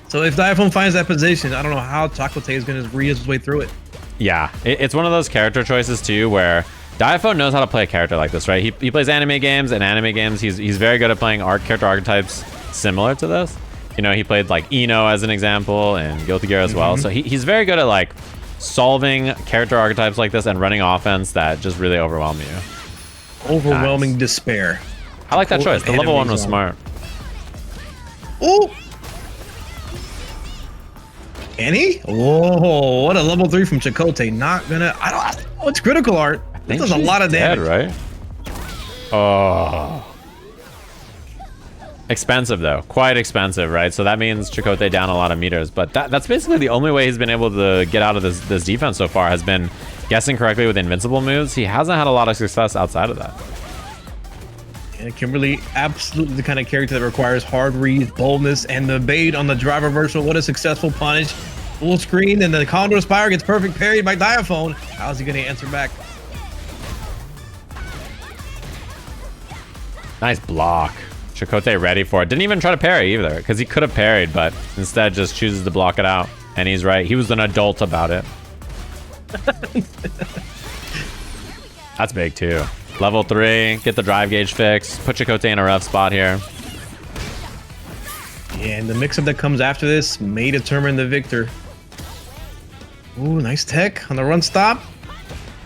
So if Diaphone finds that position, I don't know how ElChakotay is going to read his way through it. Yeah, it's one of those character choices too where Diaphone knows how to play a character like this, right? He plays anime games, and anime games, he's very good at playing character archetypes similar to this. You know, he played like Ino as an example, and Guilty Gear as well. So he's very good at like solving character archetypes like this and running offense that just really overwhelm you. Overwhelming despair. I like that choice. The level 1 was smart. Oh! Annie? Whoa, what a level 3 from ElChakotay. Not gonna, I don't know, it's critical art. This does a lot of damage. Right? Oh. Expensive though, quite expensive, right? So that means ElChakotay down a lot of meters, but that's basically the only way he's been able to get out of this defense so far has been guessing correctly with invincible moves. He hasn't had a lot of success outside of that. And Kimberly, absolutely the kind of character that requires hard reads, boldness, and the bait on the drive reversal. What a successful punish. Full screen, and the Condor Spire gets perfect parried by Diaphone. How's he going to answer back? Nice block. ElChakotay ready for it. Didn't even try to parry either, because he could have parried, but instead just chooses to block it out. And he's right. He was an adult about it. That's big too. Level 3, get the drive gauge fixed. Put ElChakotay in a rough spot here. Yeah, and the mix-up that comes after this may determine the victor. Ooh, nice tech on the run stop.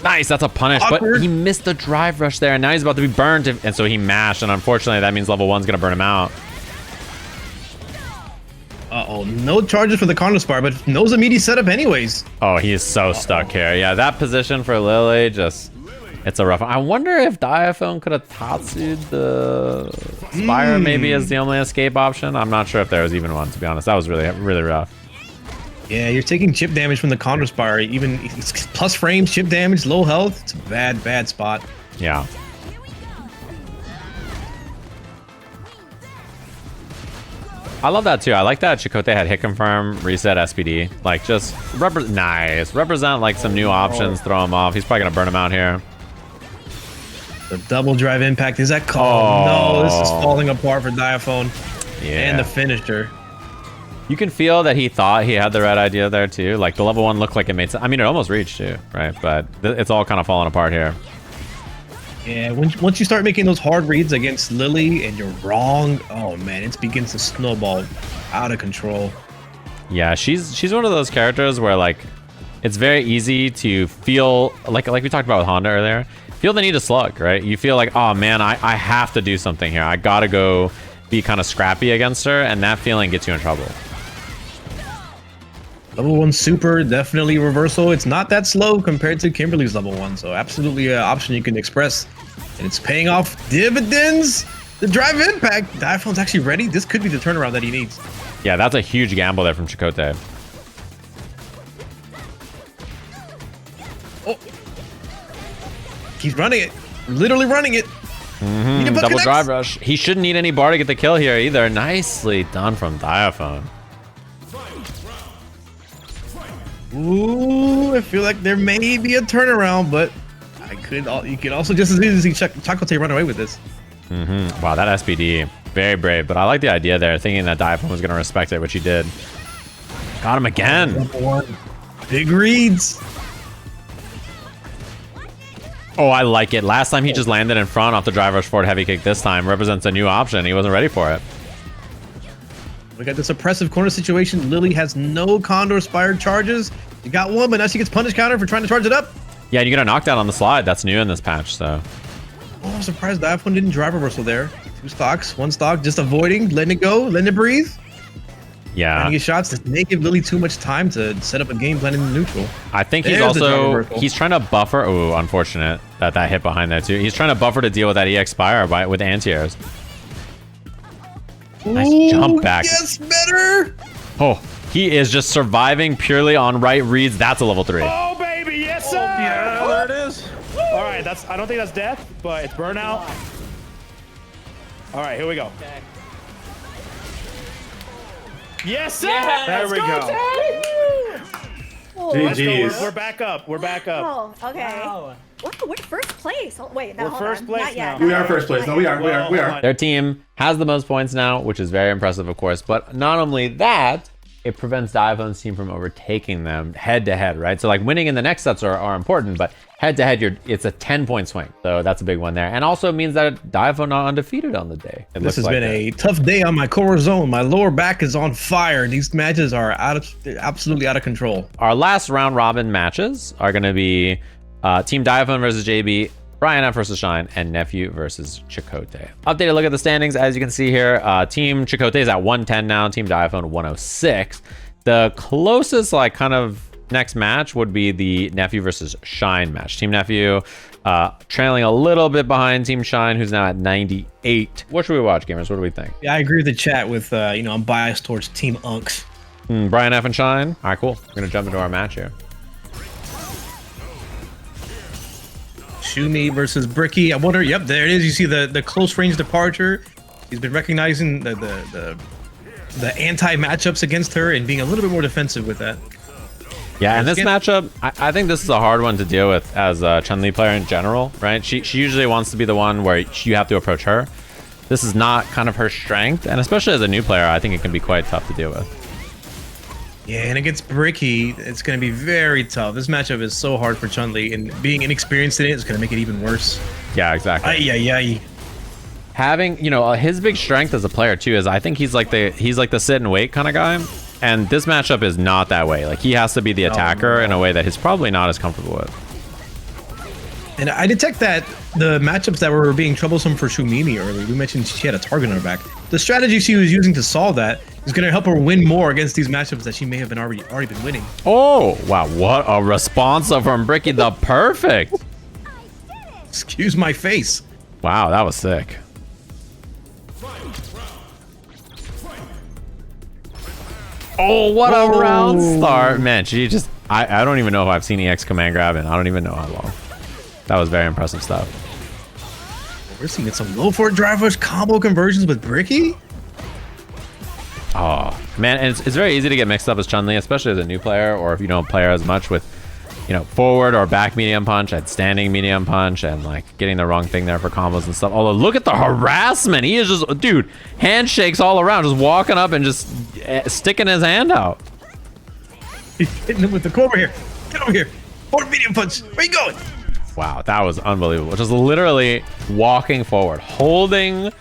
Nice, that's a punish, Awkward. but he missed the drive rush there, and now he's about to be burned, and so he mashed, and unfortunately that means level 1's gonna burn him out. Uh-oh, no charges for the counter spire, but knows immediate setup anyways. Oh, he is so stuck here. Yeah, that position for Lily, just, it's a rough one. I wonder if Diaphone could have Tatsu'd the Spire maybe as the only escape option. I'm not sure if there was even one, to be honest. That was really, really rough. Yeah, you're taking chip damage from the counter spire. Even plus frames, chip damage, low health. It's a bad, bad spot. Yeah. I love that too. I like that ElChakotay had hit confirm, reset SPD. Like just nice. Represent like some new options, throw him off. He's probably gonna burn him out here. The double drive impact. Is that call? No, this is falling apart for Diaphone. Yeah. And the finisher. You can feel that he thought he had the right idea there too. Like the level 1 looked like it made sense. I mean, it almost reached too, right? But it's all kind of falling apart here. Yeah, once you start making those hard reads against Lily and you're wrong, oh man, it begins to snowball out of control. Yeah, she's one of those characters where like it's very easy to feel like we talked about with Honda earlier. Feel the need to slug, right? You feel like, oh man, I have to do something here. I gotta go be kind of scrappy against her, and that feeling gets you in trouble. Level 1 super, definitely reversal. It's not that slow compared to Kimberly's level 1, so absolutely an option you can express. And it's paying off dividends. The drive impact. Diaphone's actually ready. This could be the turnaround that he needs. Yeah, that's a huge gamble there from ElChakotay. Oh. He's running it. Literally running it. Double drive rush. He shouldn't need any bar to get the kill here either. Nicely done from Diaphone. Ooh, I feel like there may be a turnaround, but you could also just as easily see ElChakotay run away with this. Wow, that SPD, very brave. But I like the idea there, thinking that Diaphone was going to respect it, which he did. Got him again. Level 1. Big reads. Oh, I like it. Last time he just landed in front off the drive rush forward heavy kick. This time represents a new option. He wasn't ready for it. We got this oppressive corner situation. Lily has no Condor Spire charges. You got one, but now she gets punish counter for trying to charge it up. Yeah, and you get a knockdown on the slide. That's new in this patch, so. Oh, I'm surprised Diaphone didn't drive reversal there. 2 stocks, 1 stock, just avoiding, letting it go, letting it breathe. Yeah. Trying to get shots that may give Lily too much time to set up a game plan in the neutral. I think he's trying to buffer. Oh, unfortunate that hit behind there too. He's trying to buffer to deal with that EX Spire with anti-airs. Nice jump back. Yes, better. Oh, he is just surviving purely on right reads. That's a level 3. Oh, baby, yes, sir. Yeah, there it is. All right, I don't think that's death, but it's burnout. All right, here we go. Yes, sir. Yeah, there we go. Let's go. We're back up. We're back up. Oh, okay. Wow, we're first place. Oh, wait, no, we're first place not yet, now. not We are yet. first place. Not No, we yet. are. We are. Their team has the most points now, which is very impressive, of course. But not only that, it prevents Diaphone's team from overtaking them head-to-head, right? So like winning in the next sets are important, but head-to-head, it's a 10-point swing. So that's a big one there. And also means that Diaphone not undefeated on the day. This has been a tough day on my core zone. My lower back is on fire. These matches are absolutely out of control. Our last round robin matches are going to be Team Diaphone versus JB, Brian F versus Shine, and Nephew versus ElChakotay. Updated look at the standings. As you can see here, Team ElChakotay is at 110 now, Team Diaphone 106. The closest like kind of next match would be the Nephew versus Shine match. Team Nephew trailing a little bit behind Team Shine, who's now at 98. What should we watch, gamers? What do we think? Yeah, I agree with the chat with, I'm biased towards Team Unks. Brian F and Shine. All right, cool. We're going to jump into our match here. Shumi versus Bricky. I wonder. Yep, there it is. You see the close range departure. He's been recognizing the anti matchups against her and being a little bit more defensive with that. Yeah, and this matchup, I think this is a hard one to deal with as a Chun-Li player in general, right? She usually wants to be the one where you have to approach her. This is not kind of her strength, and especially as a new player, I think it can be quite tough to deal with. Yeah, and against Bricky, it's going to be very tough. This matchup is so hard for Chun-Li, and being inexperienced in it is going to make it even worse. Yeah, exactly. Ay. Having, you know, his big strength as a player too is I think he's like the sit and wait kind of guy, and this matchup is not that way. Like he has to be the attacker in a way that he's probably not as comfortable with. And I detect that the matchups that were being troublesome for Shumimi earlier, we mentioned she had a target on her back. The strategy she was using to solve that is going to help her win more against these matchups that she may have been already been winning. Oh, wow. What a response from Bricky the perfect. Excuse my face. Wow, that was sick. Oh, what a round start. Man, she just... I don't even know if I've seen EX command grab in I don't even know how long. That was very impressive stuff. We're seeing some low forward drive rush combo conversions with Bricky. Oh, man, and it's very easy to get mixed up as Chun-Li, especially as a new player, or if you don't play her as much with, you know, forward or back medium punch and standing medium punch and like getting the wrong thing there for combos and stuff. Although look at the harassment. He is just, dude, handshakes all around, just walking up and just sticking his hand out. He's hitting him with the over here. Get over here. Forward medium punch. Where you going? Wow, that was unbelievable. Just literally walking forward, holding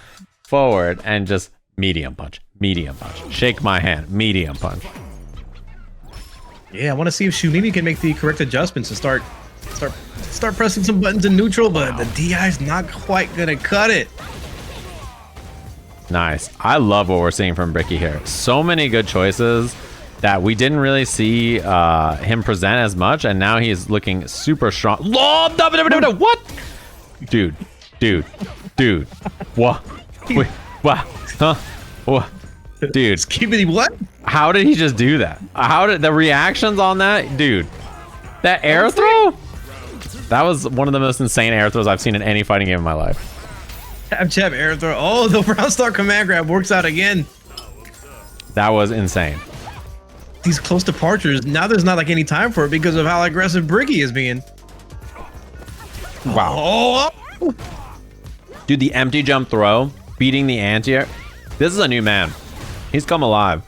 forward, and just medium punch, shake my hand, medium punch. Yeah, I want to see if Shumimi can make the correct adjustments to start pressing some buttons in neutral, but the DI's not quite gonna cut it. Nice. I love what we're seeing from Bricky here. So many good choices that we didn't really see him present as much, and now he's looking super strong. What? Dude. What? Wait, what? Huh? What? Dude. Skibidi what? How did he just do that? How did the reactions on that? Dude. That air throw? That was one of the most insane air throws I've seen in any fighting game in my life. Jab air throw. Oh, the round start command grab works out again. That was insane. These close departures, now there's not like any time for it because of how aggressive Bricky is being. Wow. Oh. Dude, the empty jump throw, beating the anti-air. This is a new man. He's come alive.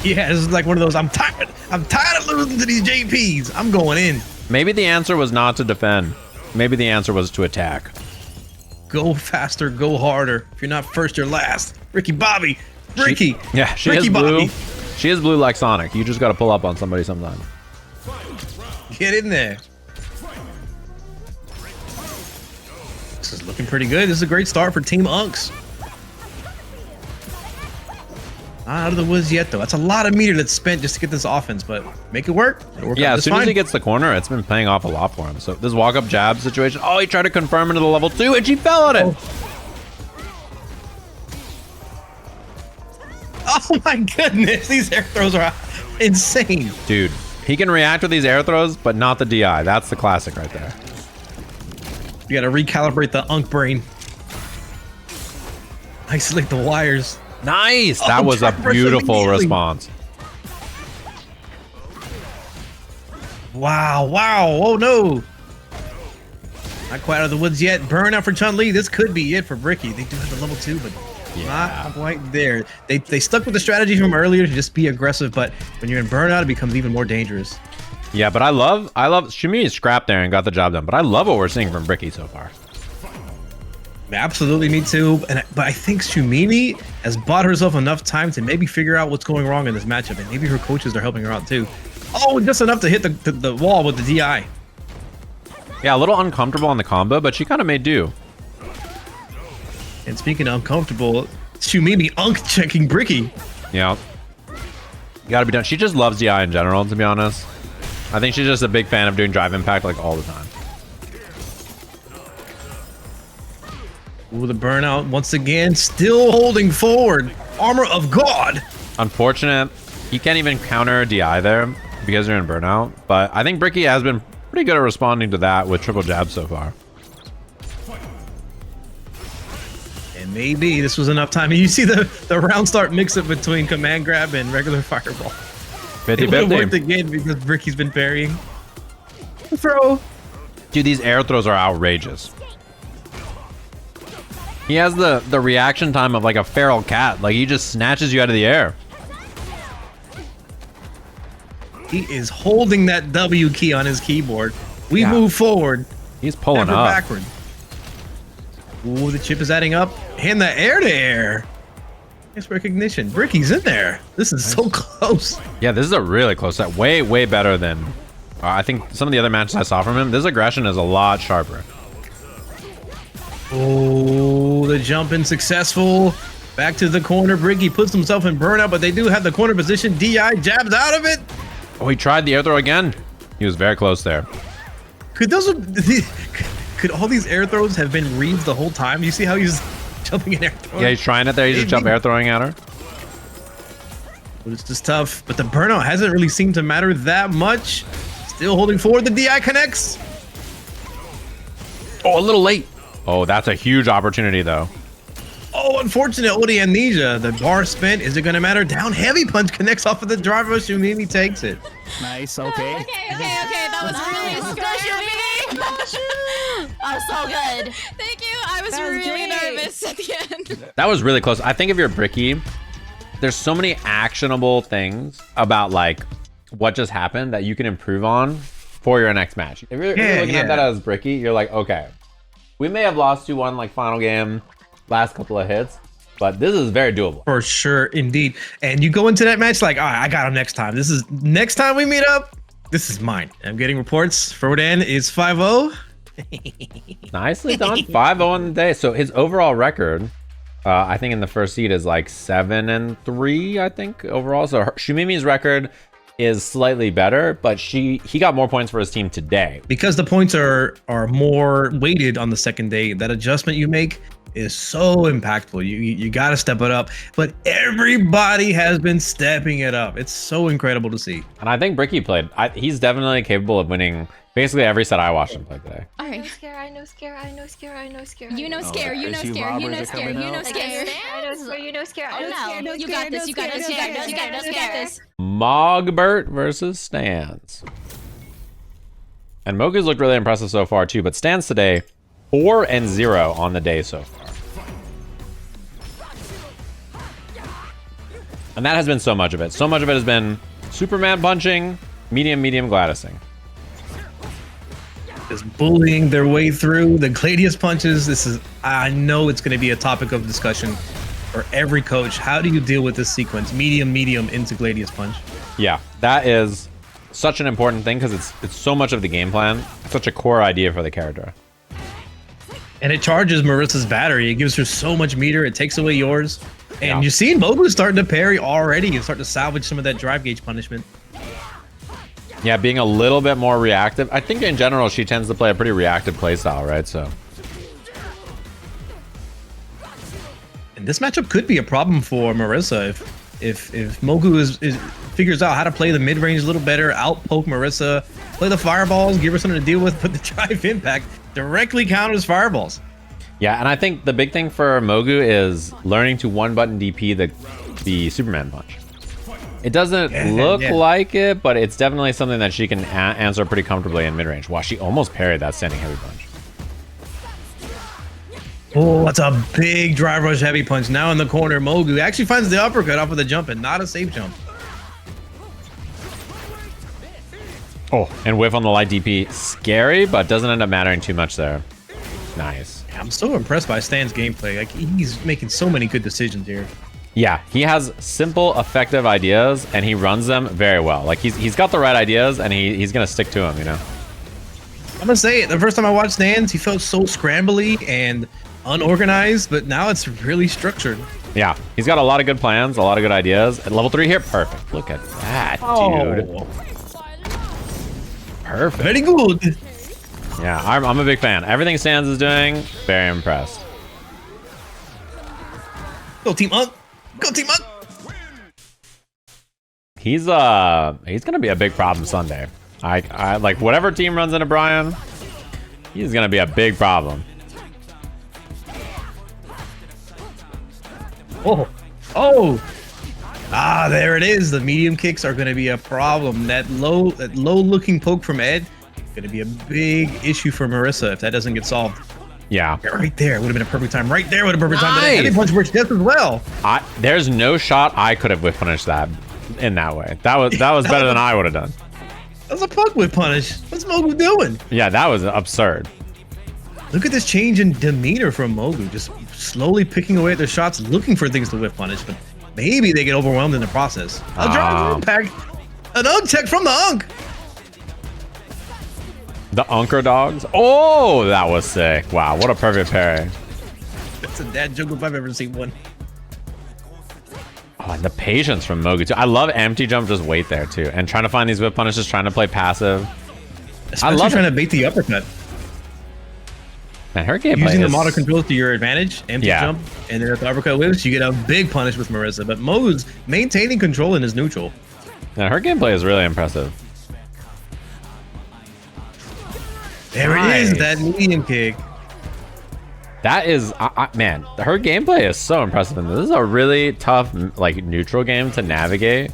Yeah, this is like one of those, I'm tired of losing to these JPs. I'm going in. Maybe the answer was not to defend. Maybe the answer was to attack. Go faster, go harder. If you're not first, you're last. Ricky Bobby. Bricky. She Ricky is blue. Bobby. She is blue like Sonic. You just got to pull up on somebody sometime. Get in there. This is looking pretty good. This is a great start for Team Unks. Not out of the woods yet, though. That's a lot of meter that's spent just to get this offense, but make it work. Yeah, as soon as he gets the corner, it's been paying off a lot for him. So this walk-up jab situation. Oh, he tried to confirm into the level 2, and she fell on it. Oh my goodness, these air throws are insane. Dude, he can react with these air throws, but not the DI. That's the classic right there. You gotta recalibrate the Unk brain. Isolate the wires. Nice! That was a beautiful response. Wow, oh no. Not quite out of the woods yet. Burnout for Chun-Li. This could be it for Bricky. They do have the level 2, but not quite there. They stuck with the strategy from earlier to just be aggressive, but when you're in burnout, it becomes even more dangerous. Yeah, but I love Shumimi scrapped there and got the job done, but I love what we're seeing from Bricky so far. Absolutely, me too. But I think Shumimi has bought herself enough time to maybe figure out what's going wrong in this matchup, and maybe her coaches are helping her out too. Oh, just enough to hit the wall with the DI. Yeah, a little uncomfortable on the combo, but she kind of made do. And speaking of uncomfortable, Shumimi Unk checking Bricky. Yeah. Gotta be done. She just loves DI in general, to be honest. I think she's just a big fan of doing drive impact like all the time. Ooh, the burnout once again, still holding forward. Armor of God. Unfortunate. You can't even counter a DI there because you're in burnout. But I think Bricky has been pretty good at responding to that with triple jabs so far. And maybe this was enough time. And you see the round start mix up between command grab and regular fireball. 50-50. It worked again because Bricky's been parrying. Throw. Dude, these air throws are outrageous. He has the reaction time of like a feral cat. Like he just snatches you out of the air. He is holding that W key on his keyboard. We move forward. He's pulling never up. backward. Ooh, the chip is adding up. And the air to air. Nice recognition. Bricky's in there. This is so close. Yeah, this is a really close set. Way, way better than I think some of the other matches I saw from him. This aggression is a lot sharper. Oh, the jump in successful. Back to the corner. Bricky puts himself in burnout, but they do have the corner position. DI jabs out of it. Oh, he tried the air throw again. He was very close there. Could all these air throws have been reads the whole time? You see how he's jumping in air throwing? Yeah, he's trying it there. He's just jump air throwing at her. But it's just tough. But the burnout hasn't really seemed to matter that much. Still holding forward. The DI connects. Oh, a little late. Oh, that's a huge opportunity though. Oh, unfortunate Odi amnesia. The bar spent. Is it going to matter? Down heavy punch connects off of the driver. Shumimi takes it. Nice. Okay. Okay. That was really good. I'm so good. Thank you. I was really nervous at the end. That was really close. I think if you're Bricky, there's so many actionable things about like what just happened that you can improve on for your next match. If you're looking at that as Bricky, you're like, okay, we may have lost 2-1 like final game, last couple of hits, but this is very doable. For sure, indeed. And you go into that match like, all right, I got him next time. This is next time we meet up. This is mine. I'm getting reports. Frodan is 5-0. Nicely done. 5-0 on the day. So his overall record, I think in the first seed is like 7-3, I think overall. So Shumimi's record is slightly better, but he got more points for his team today. Because the points are more weighted on the second day, that adjustment you make is so impactful. You got to step it up, but everybody has been stepping it up. It's so incredible to see. And I think Bricky played. He's definitely capable of winning basically every set I watched him play today. All right. I know scare. You know scare. I know scare. You know scare. You know scare. I know scare. You know scare. Oh no. You got this. You got this. Mogbert versus Stans. And Mogu's looked really impressive so far too, but Stans today 4-0 on the day so far. And that has been so much of it. So much of it has been Superman punching, medium Gladysing. Just bullying their way through the Gladius punches. I know it's going to be a topic of discussion for every coach. How do you deal with this sequence? Medium into Gladius punch. Yeah, that is such an important thing because it's so much of the game plan. It's such a core idea for the character. And it charges Marissa's battery. It gives her so much meter. It takes away yours. And you're seeing Mogu starting to parry already and start to salvage some of that drive gauge punishment. Yeah, being a little bit more reactive. I think in general, she tends to play a pretty reactive playstyle, right? So. And this matchup could be a problem for Marissa if Mogu figures out how to play the mid-range a little better, out-poke Marissa, play the fireballs, give her something to deal with, but the drive impact directly counters fireballs. Yeah, and I think the big thing for Mogu is learning to one-button DP the Superman punch. It doesn't look like it, but it's definitely something that she can answer pretty comfortably in mid-range. Wow, she almost parried that standing heavy punch. Oh, that's a big drive rush heavy punch. Now in the corner, Mogu actually finds the uppercut off of the jump and not a safe jump. Oh, and whiff on the light DP. Scary, but doesn't end up mattering too much there. Nice. I'm so impressed by Stan's gameplay. Like, he's making so many good decisions here. Yeah, he has simple, effective ideas, and he runs them very well. Like, he's got the right ideas, and he's going to stick to them, you know? I'm going to say it. The first time I watched Stans, he felt so scrambly and unorganized, but now it's really structured. Yeah, he's got a lot of good plans, a lot of good ideas. At level 3 here, perfect. Look at that, dude. Perfect. Very good. Yeah, I'm a big fan. Everything Stans is doing, very impressed. Go team up. Go team up. He's gonna be a big problem Sunday. I like whatever team runs into Brian, he's gonna be a big problem. Oh. Ah, there it is. The medium kicks are going to be a problem. That low looking poke from Ed going to be a big issue for Marissa if that doesn't get solved. Yeah. Right there would have been a perfect time. Right there would have been a perfect time. Heavy punch works just as well. There's no shot I could have whiff punished that in that way. That was better than I would have done. That's a pug whip punish. What's Mogu doing? Yeah, that was absurd. Look at this change in demeanor from Mogu, just slowly picking away at their shots, looking for things to whip punish, but maybe they get overwhelmed in the process. A drive impact, an unk tech from the unk. The Unker dogs. Oh, that was sick. Wow, what a perfect parry. That's a dad joke if I've ever seen one. Oh, and the patience from Mogu too. I love empty jump, just wait there too, and trying to find these whip punishes, trying to play passive. Especially I love trying to bait the uppercut. And her gameplay using the is... model controls to your advantage, empty jump, and then at the uppercut whips, you get a big punish with Marissa. But Mogu's maintaining control in his neutral. And her gameplay is really impressive. There it is, that medium kick. That is, man, her gameplay is so impressive. And this is a really tough, like, neutral game to navigate.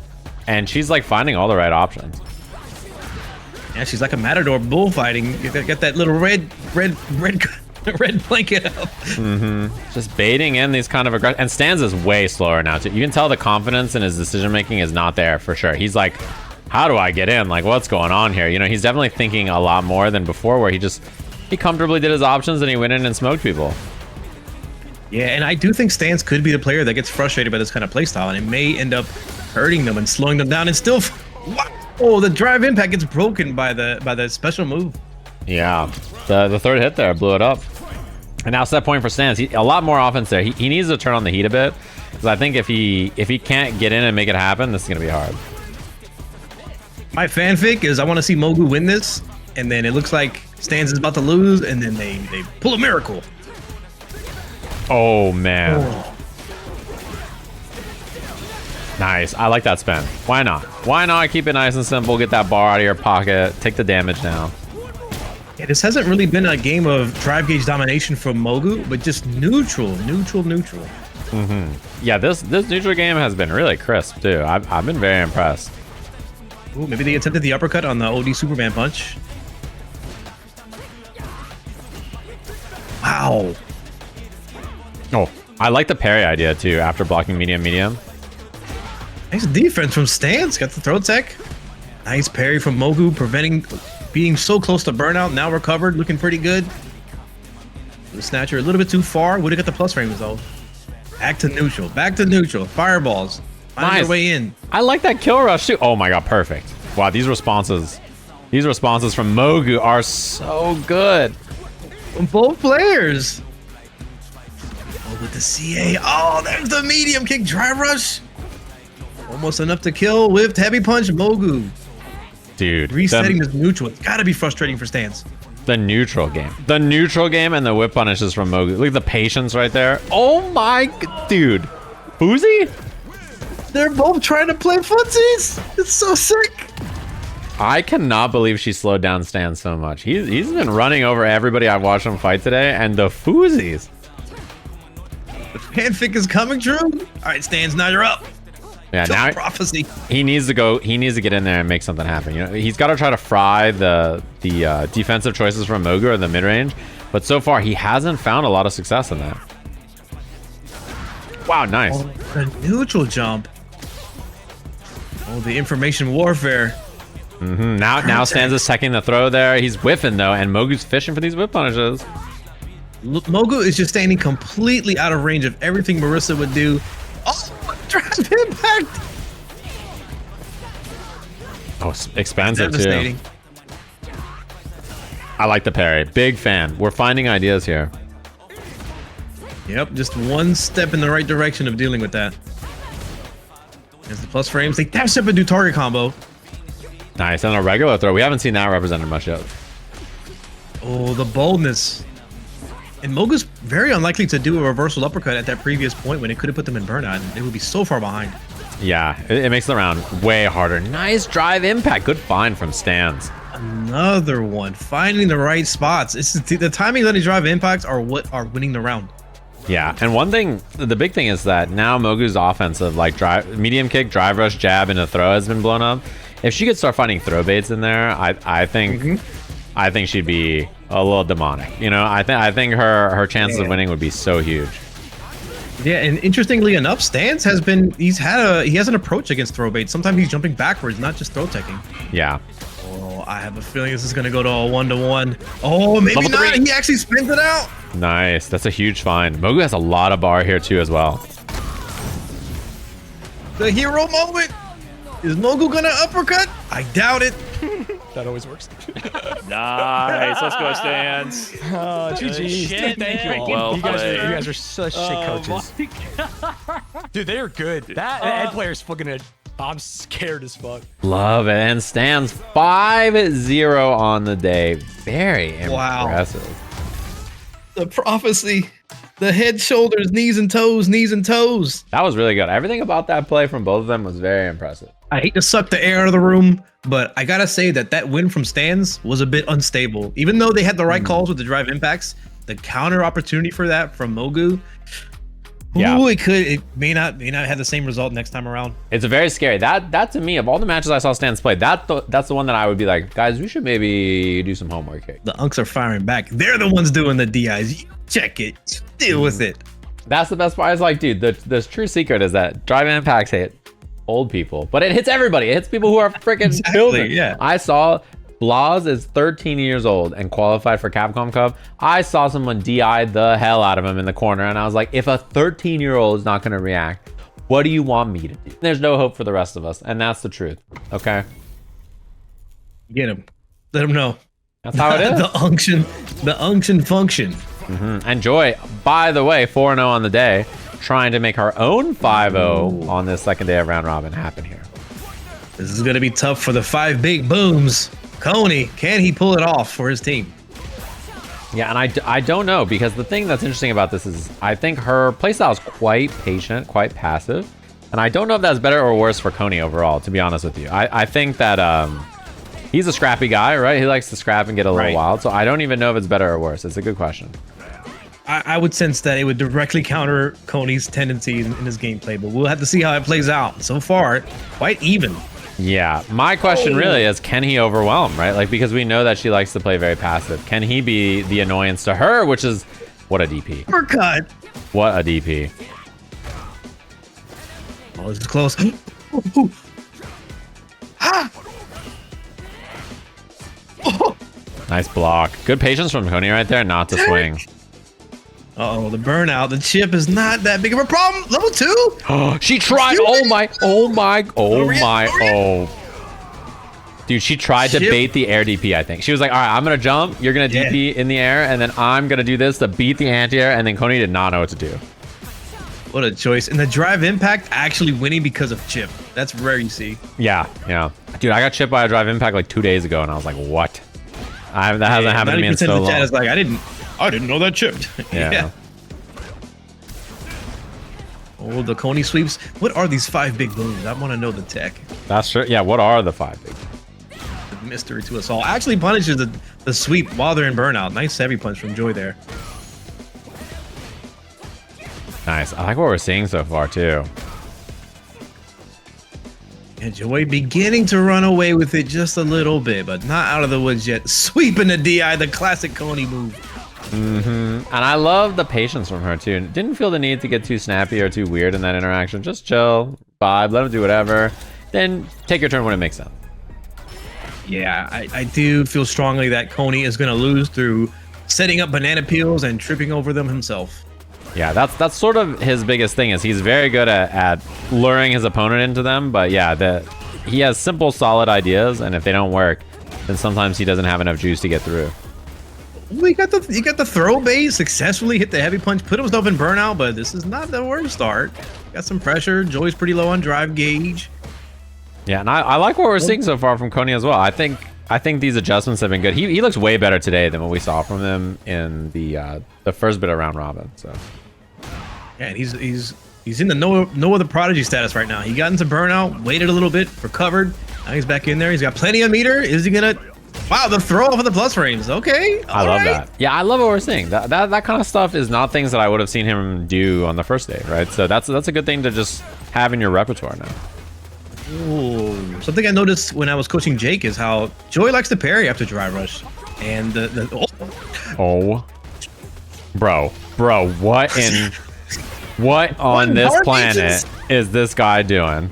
And she's, like, finding all the right options. Yeah, she's like a matador bullfighting. You got that little red blanket up. Just baiting in these kind of aggression. And Stans is way slower now, too. You can tell the confidence in his decision-making is not there, for sure. He's like, how do I get in? Like, what's going on here? You know, he's definitely thinking a lot more than before, where he comfortably did his options and he went in and smoked people. Yeah, and I do think Stans could be the player that gets frustrated by this kind of playstyle, and it may end up hurting them and slowing them down and still... What? Oh, the drive impact gets broken by the special move. Yeah, the third hit there blew it up. And now set point for Stans. A lot more offense there. He needs to turn on the heat a bit, because I think if he can't get in and make it happen, this is going to be hard. My fanfic is I want to see Mogu win this, and then it looks like Stans is about to lose, and then they pull a miracle. Oh, man. Oh. Nice. I like that spin. Why not? Why not keep it nice and simple, get that bar out of your pocket, take the damage now. Yeah, this hasn't really been a game of drive gauge domination from Mogu, but just neutral. Yeah, this neutral game has been really crisp, too. I've been very impressed. Ooh, maybe they attempted the uppercut on the OD Superman punch. Wow. Oh, I like the parry idea too after blocking medium. Nice defense from Stans. Got the throw tech. Nice parry from Mogu, preventing being so close to burnout. Now recovered, looking pretty good. The snatcher a little bit too far. Would have got the plus frames though. Back to neutral. Fireballs. Find your way in. I like that kill rush too. Oh my god, perfect. Wow, these responses from Mogu are so good. From both players. Oh, with the CA. Oh, there's the medium kick drive rush. Almost enough to kill with heavy punch Mogu. Dude. Resetting this neutral. It's gotta be frustrating for Stans. The neutral game and the whip punishes from Mogu. Look at the patience right there. Oh my, dude. Boozy? They're both trying to play footsies. It's so sick. I cannot believe she slowed down Stan so much. He's been running over everybody I've watched him fight today, and the foozies. The fanfic is coming true. All right, Stans, now you're up. Yeah, now prophecy. He needs to go. He needs to get in there and make something happen. You know, he's got to try to fry the defensive choices from Mogu or the mid range, but so far he hasn't found a lot of success in that. Wow, nice. Oh, the neutral jump. Oh, the information warfare. Now Stans is checking the throw there. He's whiffing though, and Mogu's fishing for these whip punishes. Mogu is just standing completely out of range of everything Marissa would do. Oh, drive impact! Oh, expensive too. I like the parry. Big fan. We're finding ideas here. Yep, just one step in the right direction of dealing with that. There's the plus frames. They dash up and do target combo. Nice, and a regular throw. We haven't seen that represented much yet. Oh, the boldness. And Mogu's very unlikely to do a reversal uppercut at that previous point when it could have put them in burnout. They would be so far behind. Yeah, it makes the round way harder. Nice drive impact. Good find from Stans. Another one. Finding the right spots. This is the timing on these drive impacts are what are winning the round. Yeah, and one thing, the big thing is that now Mogu's offensive, like medium kick, drive rush, jab, and a throw has been blown up. If she could start finding throw baits in there, I think she'd be a little demonic. You know, I think her chances of winning would be so huge. Yeah, and interestingly enough, Stance has he has an approach against throw bait. Sometimes he's jumping backwards, not just throw teching. Yeah. Oh, I have a feeling this is gonna go to a 1-to-1. Oh, maybe Level not. 3. He actually spins it out. Nice. That's a huge find. Mogu has a lot of bar here too as well. The hero moment. Is Mogu gonna uppercut? I doubt it. That always works. Nice. Let's go, Stance. GG. Shit, Thank you. well You guys are such shit coaches. Dude, they are good. That Ed player's fucking. I'm scared as fuck. Love it. And stands 5-0 on the day. Very impressive. The prophecy. The head, shoulders, knees and toes, knees and toes. That was really good. Everything about that play from both of them was very impressive. I hate to suck the air out of the room, but I gotta say that win from Stans was a bit unstable. Even though they had the right calls with the drive impacts, the counter opportunity for that from Mogu, it may not have the same result next time around. It's very scary. That to me, of all the matches I saw Stans play, that's the one that I would be like, guys, we should maybe do some homework here. The Unks are firing back. They're the ones doing the DIs. Check it. Deal with it. That's the best part. It's like, dude, the true secret is that drive impacts hit old people, but it hits everybody. It hits people who are freaking children. Yeah. I saw Blaz is 13 years old and qualified for Capcom Cup. I saw someone DI the hell out of him in the corner, and I was like, if a 13-year-old is not going to react, what do you want me to do? There's no hope for the rest of us, and that's the truth. Okay. Get him. Let him know. That's how it is. the unction function. And Joy, by the way, 4-0 on the day, trying to make her own 5-0 on this second day of round robin happen here. This is going to be tough for the 5 big booms. Coney, can he pull it off for his team? Yeah, and I don't know, because the thing that's interesting about this is I think her playstyle is quite patient, quite passive. And I don't know if that's better or worse for Coney overall, to be honest with you. I think that he's a scrappy guy, right? He likes to scrap and get a little wild. So I don't even know if it's better or worse. It's a good question. I would sense that it would directly counter Coney's tendencies in his gameplay, but we'll have to see how it plays out. So far, quite even. Yeah, my question really is, can he overwhelm, right? Like, because we know that she likes to play very passive. Can he be the annoyance to her, which is, what a DP. Uppercut. What a DP. Oh, this is close. Nice block. Good patience from Coney right there, not to swing. Uh-oh, the burnout. The chip is not that big of a problem. Level 2. She tried. Oh my. Dude, she tried to bait the air DP, I think. She was like, all right, I'm going to jump. You're going to DP in the air. And then I'm going to do this to beat the anti-air. And then Coney did not know what to do. What a choice. And the drive impact actually winning because of chip. That's rare you see. Yeah. Dude, I got chipped by a drive impact like 2 days ago. And I was like, what? That hasn't happened to me in so long. Chat is like, I didn't know that chipped. Yeah. Oh, the Coney sweeps. What are these 5 big booms? I want to know the tech. That's true. Yeah, what are the 5 big? The mystery to us all. Actually punishes the sweep while they're in burnout. Nice heavy punch from Joy there. Nice. I like what we're seeing so far too. And Joy beginning to run away with it just a little bit, but not out of the woods yet. Sweeping the DI, the classic Coney move. And I love the patience from her too. Didn't feel the need to get too snappy or too weird in that interaction. Just chill, vibe, let him do whatever. Then take your turn when it makes sense. Yeah, I do feel strongly that Coney is going to lose through setting up banana peels and tripping over them himself. Yeah, that's sort of his biggest thing, is he's very good at luring his opponent into them. But yeah, he has simple, solid ideas, and if they don't work, then sometimes he doesn't have enough juice to get through. You got the throw base, successfully hit the heavy punch, put himself in burnout, but this is not the worst start. Got some pressure. Joy's pretty low on drive gauge. Yeah, and I like what we're seeing so far from Coney as well. I think these adjustments have been good. He looks way better today than what we saw from him in the first bit of round robin. So yeah, and he's in the no other prodigy status right now. He got into burnout, waited a little bit, recovered. Now he's back in there. He's got plenty of meter. Is he gonna? Wow, the throw off of the plus frames. Okay, I love that. Yeah, I love what we're seeing. That kind of stuff is not things that I would have seen him do on the first day, right? So that's a good thing to just have in your repertoire now. Ooh, something I noticed when I was coaching Jake is how Joy likes to parry after dry rush, and bro, what in? What on this planet is this guy doing?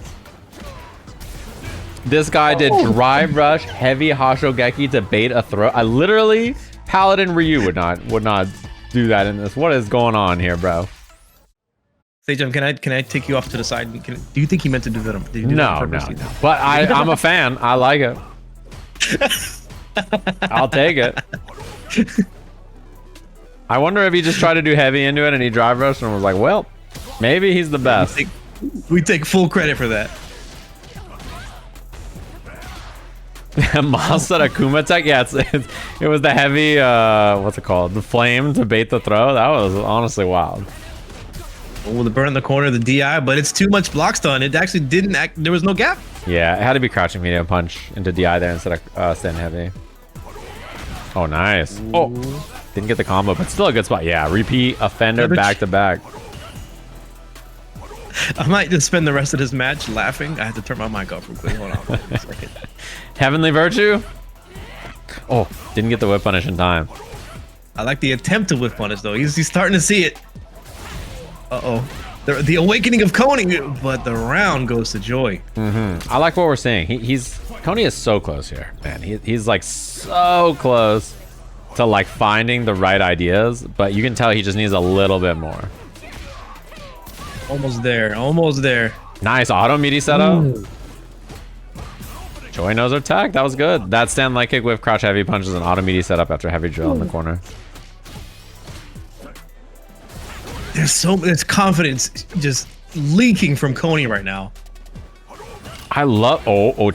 This guy did drive rush, heavy Hashogeki to bait a throw. I literally, Paladin Ryu would not do that in this. What is going on here, bro? Sajam, can I take you off to the side? Do you think he meant to do that? Did he do that on purpose? No. But I'm a fan. I like it. I'll take it. I wonder if he just tried to do heavy into it and he drive rushed and was like, well, maybe he's the best. We take full credit for that. Moste at Akuma tech? Yeah, it was the heavy, what's it called? The flame to bait the throw. That was honestly wild. Oh, the burn in the corner, the DI, but it's too much block stun. It actually didn't act, there was no gap. Yeah, it had to be crouching medium punch into DI there instead of standing heavy. Oh, nice. Ooh. Oh, didn't get the combo, but still a good spot. Yeah, repeat offender back to back. I might just spend the rest of this match laughing. I have to turn my mic off real quick. Hold on a second. Heavenly Virtue? Oh, didn't get the whip punish in time. I like the attempt to whip punish though. He's starting to see it. Uh-oh. The awakening of Coney, but the round goes to Joy. I like what we're seeing. Coney is so close here, man. He's like so close to like finding the right ideas, but you can tell he just needs a little bit more. Almost there, almost there. Nice auto meaty setup. Ooh. Joy knows her tech. That was good. That stand light kick with crouch heavy punches and auto meaty setup after heavy drill in the corner. There's confidence just leaking from Coney right now. I love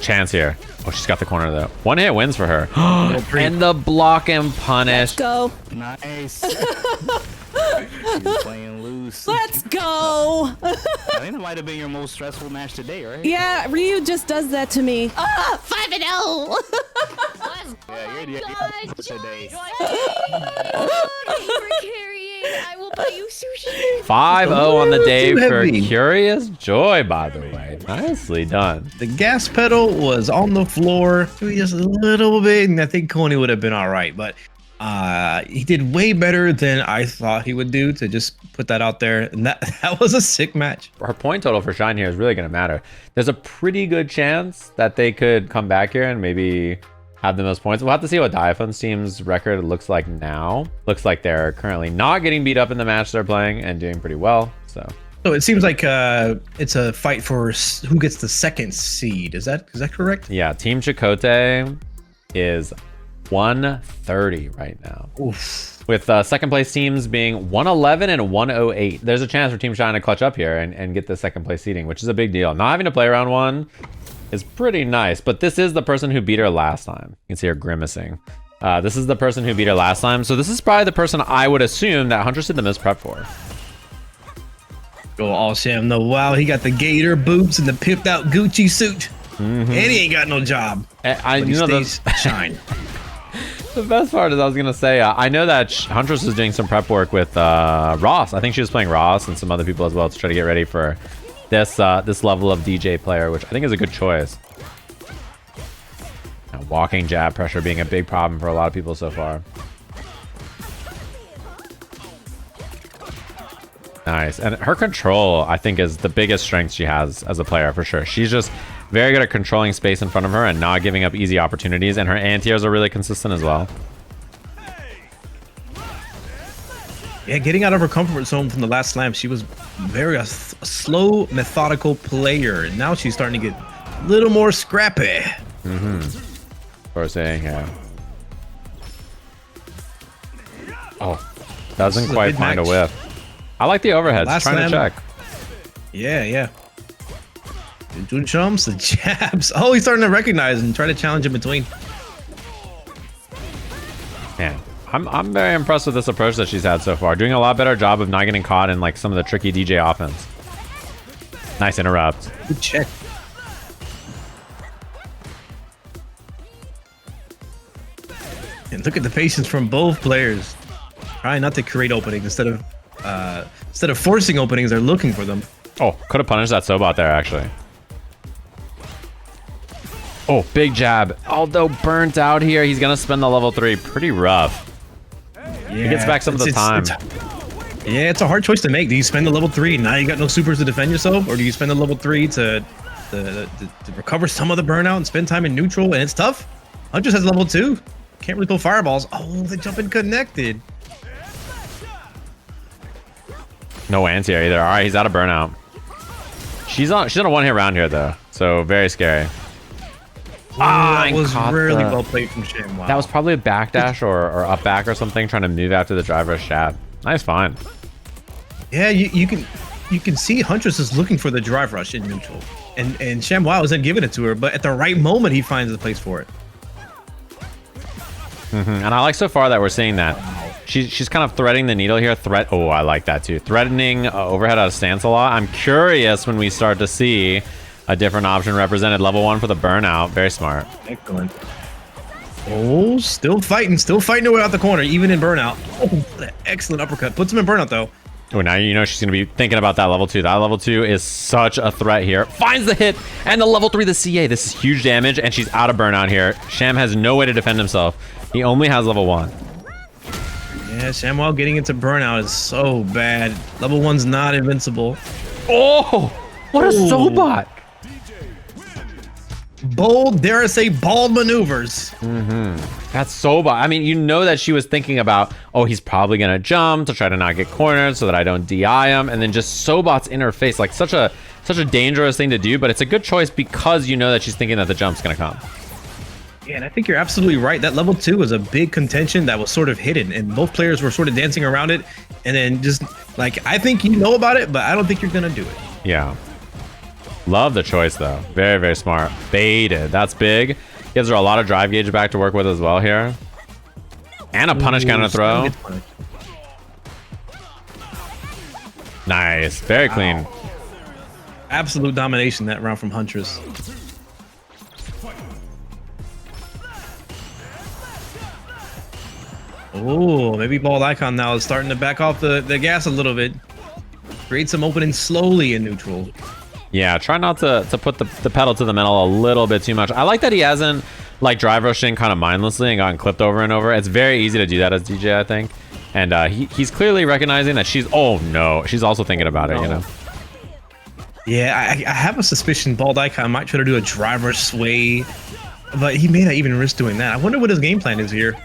chance here. Oh, she's got the corner though. One hit wins for her. And the block and punish. Let's go. Nice. You're playing loose. Let's go. I think that might have been your most stressful match today, right? Yeah, Ryu just does that to me. 5-0. Yeah, you're the today. I will buy you sushi. 5-0 on the day for Curious Joy, by the way. Nicely done. The gas pedal was on the floor just a little bit, and I think Coney would have been all right, but he did way better than I thought he would do, to just put that out there. And that was a sick match. Her point total for Shine here is really going to matter. There's a pretty good chance that they could come back here and maybe have the most points. We'll have to see what Diaphone's team's record looks like now. Looks like they're currently not getting beat up in the match they're playing and doing pretty well. So it seems like it's a fight for who gets the second seed. Is that correct? Yeah, Team Chakotay is 130 right now. Oof. With second place teams being 111 and 108. There's a chance for Team Shine to clutch up here and get the second place seeding, which is a big deal. Not having to play round one is pretty nice, but this is the person who beat her last time. You can see her grimacing. This is the person who beat her last time, so this is probably the person I would assume that Huntress did the most prep for. Go all Sam. No, wow, he got the gator boots and the pimped out Gucci suit, and he ain't got no job. You know those Shine. The best part is I was gonna say I know that Huntress was doing some prep work with Ross. I think she was playing Ross and some other people as well to try to get ready for this level of DJ player, which I think is a good choice. Now, walking jab pressure being a big problem for a lot of people so far. Nice. And her control, I think, is the biggest strength she has as a player for sure. She's just very good at controlling space in front of her and not giving up easy opportunities, and her anti-airs are really consistent as well. Yeah, getting out of her comfort zone from the last slam, she was very a slow, methodical player, and now she's starting to get a little more scrappy. For saying, yeah. Oh, doesn't quite find a whiff. I like the overheads, trying to check. Yeah. The jumps, the jabs. Oh, he's starting to recognize and try to challenge in between. Man, I'm very impressed with this approach that she's had so far. Doing a lot better job of not getting caught in like some of the tricky DJ offense. Nice interrupt. Good check. And look at the patience from both players. Trying not to create openings instead of forcing openings, they're looking for them. Oh, could have punished that Sobot there actually. Oh, big jab. Although burnt out here, he's gonna spend the level 3. Pretty rough. Yeah, he gets back some of the time. Yeah, it's a hard choice to make. Do you spend the level 3 now you got no supers to defend yourself, or do you spend the level 3 to recover some of the burnout and spend time in neutral? And it's tough. Huntress has level 2. Can't really throw fireballs. Oh, the jumping connected. No anti-air either. All right, he's out of burnout. She's on a one-hit round here though, so very scary. That was really well played from Sham. Wow. That was probably a backdash or up back or something, trying to move after the drive rush jab. Nice find. Yeah, you can see Huntress is looking for the drive rush in neutral, and ShamWow isn't giving it to her, but at the right moment he finds the place for it. And I like so far that we're seeing that she's kind of threading the needle here. Oh, I like that too. Threatening overhead out of stance a lot. I'm curious when we start to see a different option represented. Level 1 for the burnout. Very smart. Excellent. Oh, still fighting their way out the corner, even in burnout. Oh, excellent uppercut. Puts him in burnout though. Oh, now you know she's going to be thinking about that level 2. That level 2 is such a threat here. Finds the hit and the level 3, the CA. This is huge damage, and she's out of burnout here. Sham has no way to defend himself. He only has level 1. Yeah, ShamWow getting into burnout is so bad. Level 1's not invincible. Oh, what a Sobot. Bold, dare I say, bald maneuvers. That's Sobot. I mean, you know that she was thinking about, oh, he's probably going to jump to try to not get cornered so that I don't DI him. And then just Sobot's in her face. Like such a dangerous thing to do, but it's a good choice because you know that she's thinking that the jump's going to come. Yeah, and I think you're absolutely right. That level 2 was a big contention that was sort of hidden, and both players were sort of dancing around it. And then just like, I think you know about it, but I don't think you're going to do it. Yeah. Love the choice though. Very, very smart. Baited. That's big. Gives her a lot of drive gauge back to work with as well here. And a punish counter throw. Nice. Very clean. Absolute domination that round from Huntress. Oh, maybe Bald Icon now is starting to back off the gas a little bit. Create some opening slowly in neutral. Yeah, try not to put the pedal to the metal a little bit too much. I like that he hasn't like drive rushing kind of mindlessly and gotten clipped over and over. It's very easy to do that as DJ, I think. And he's clearly recognizing that she's, oh no, she's also thinking about it, you know? Yeah, I have a suspicion Bald Icon might try to do a drive rush sway, but he may not even risk doing that. I wonder what his game plan is here.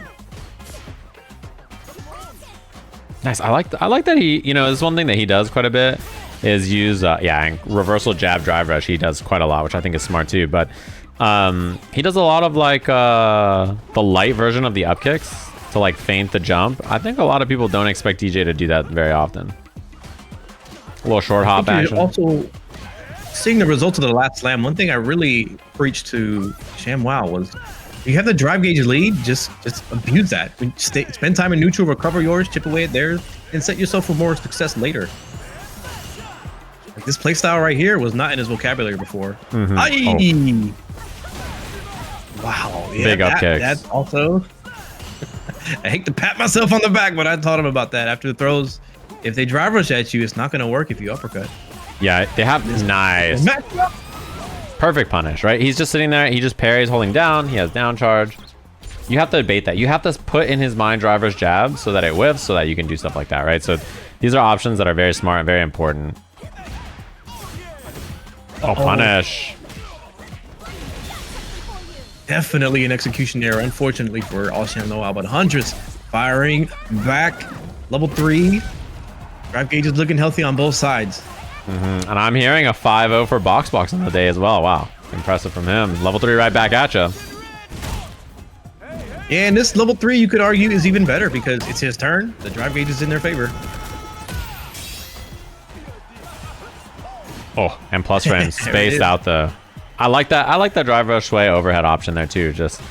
Nice. I like that he, you know, this is one thing that he does quite a bit is use, and reversal jab drive rush. He does quite a lot, which I think is smart too. But he does a lot of like the light version of the up kicks to like feint the jump. I think a lot of people don't expect DJ to do that very often. A little short hop action. Also, seeing the results of the last slam, one thing I really preached to ShamWow was, you have the drive gauge lead, just abuse that. Spend time in neutral, recover yours, chip away at theirs, and set yourself for more success later. Like this playstyle right here was not in his vocabulary before. Oh. Wow. Yeah, big up kicks. That's also... I hate to pat myself on the back, but I taught him about that. After the throws, if they drive rush at you, it's not going to work if you uppercut. Yeah, they have nice. Perfect punish, right? He's just sitting there. He just parries, holding down. He has down charge. You have to bait that. You have to put in his mind driver's jab so that it whiffs, so that you can do stuff like that, right? So these are options that are very smart and very important. Oh, punish. Definitely an execution error, unfortunately for ElChakotay, but Huntress firing back. Level 3. Drive gauge is looking healthy on both sides. And I'm hearing a 5-0 for Box on the day as well. Wow. Impressive from him. Level 3 right back at you. And this level 3, you could argue, is even better because it's his turn. The drive gauge is in their favor. Oh, and plus frames spaced out the... I like that. I like that drive rush sway overhead option there too. Just,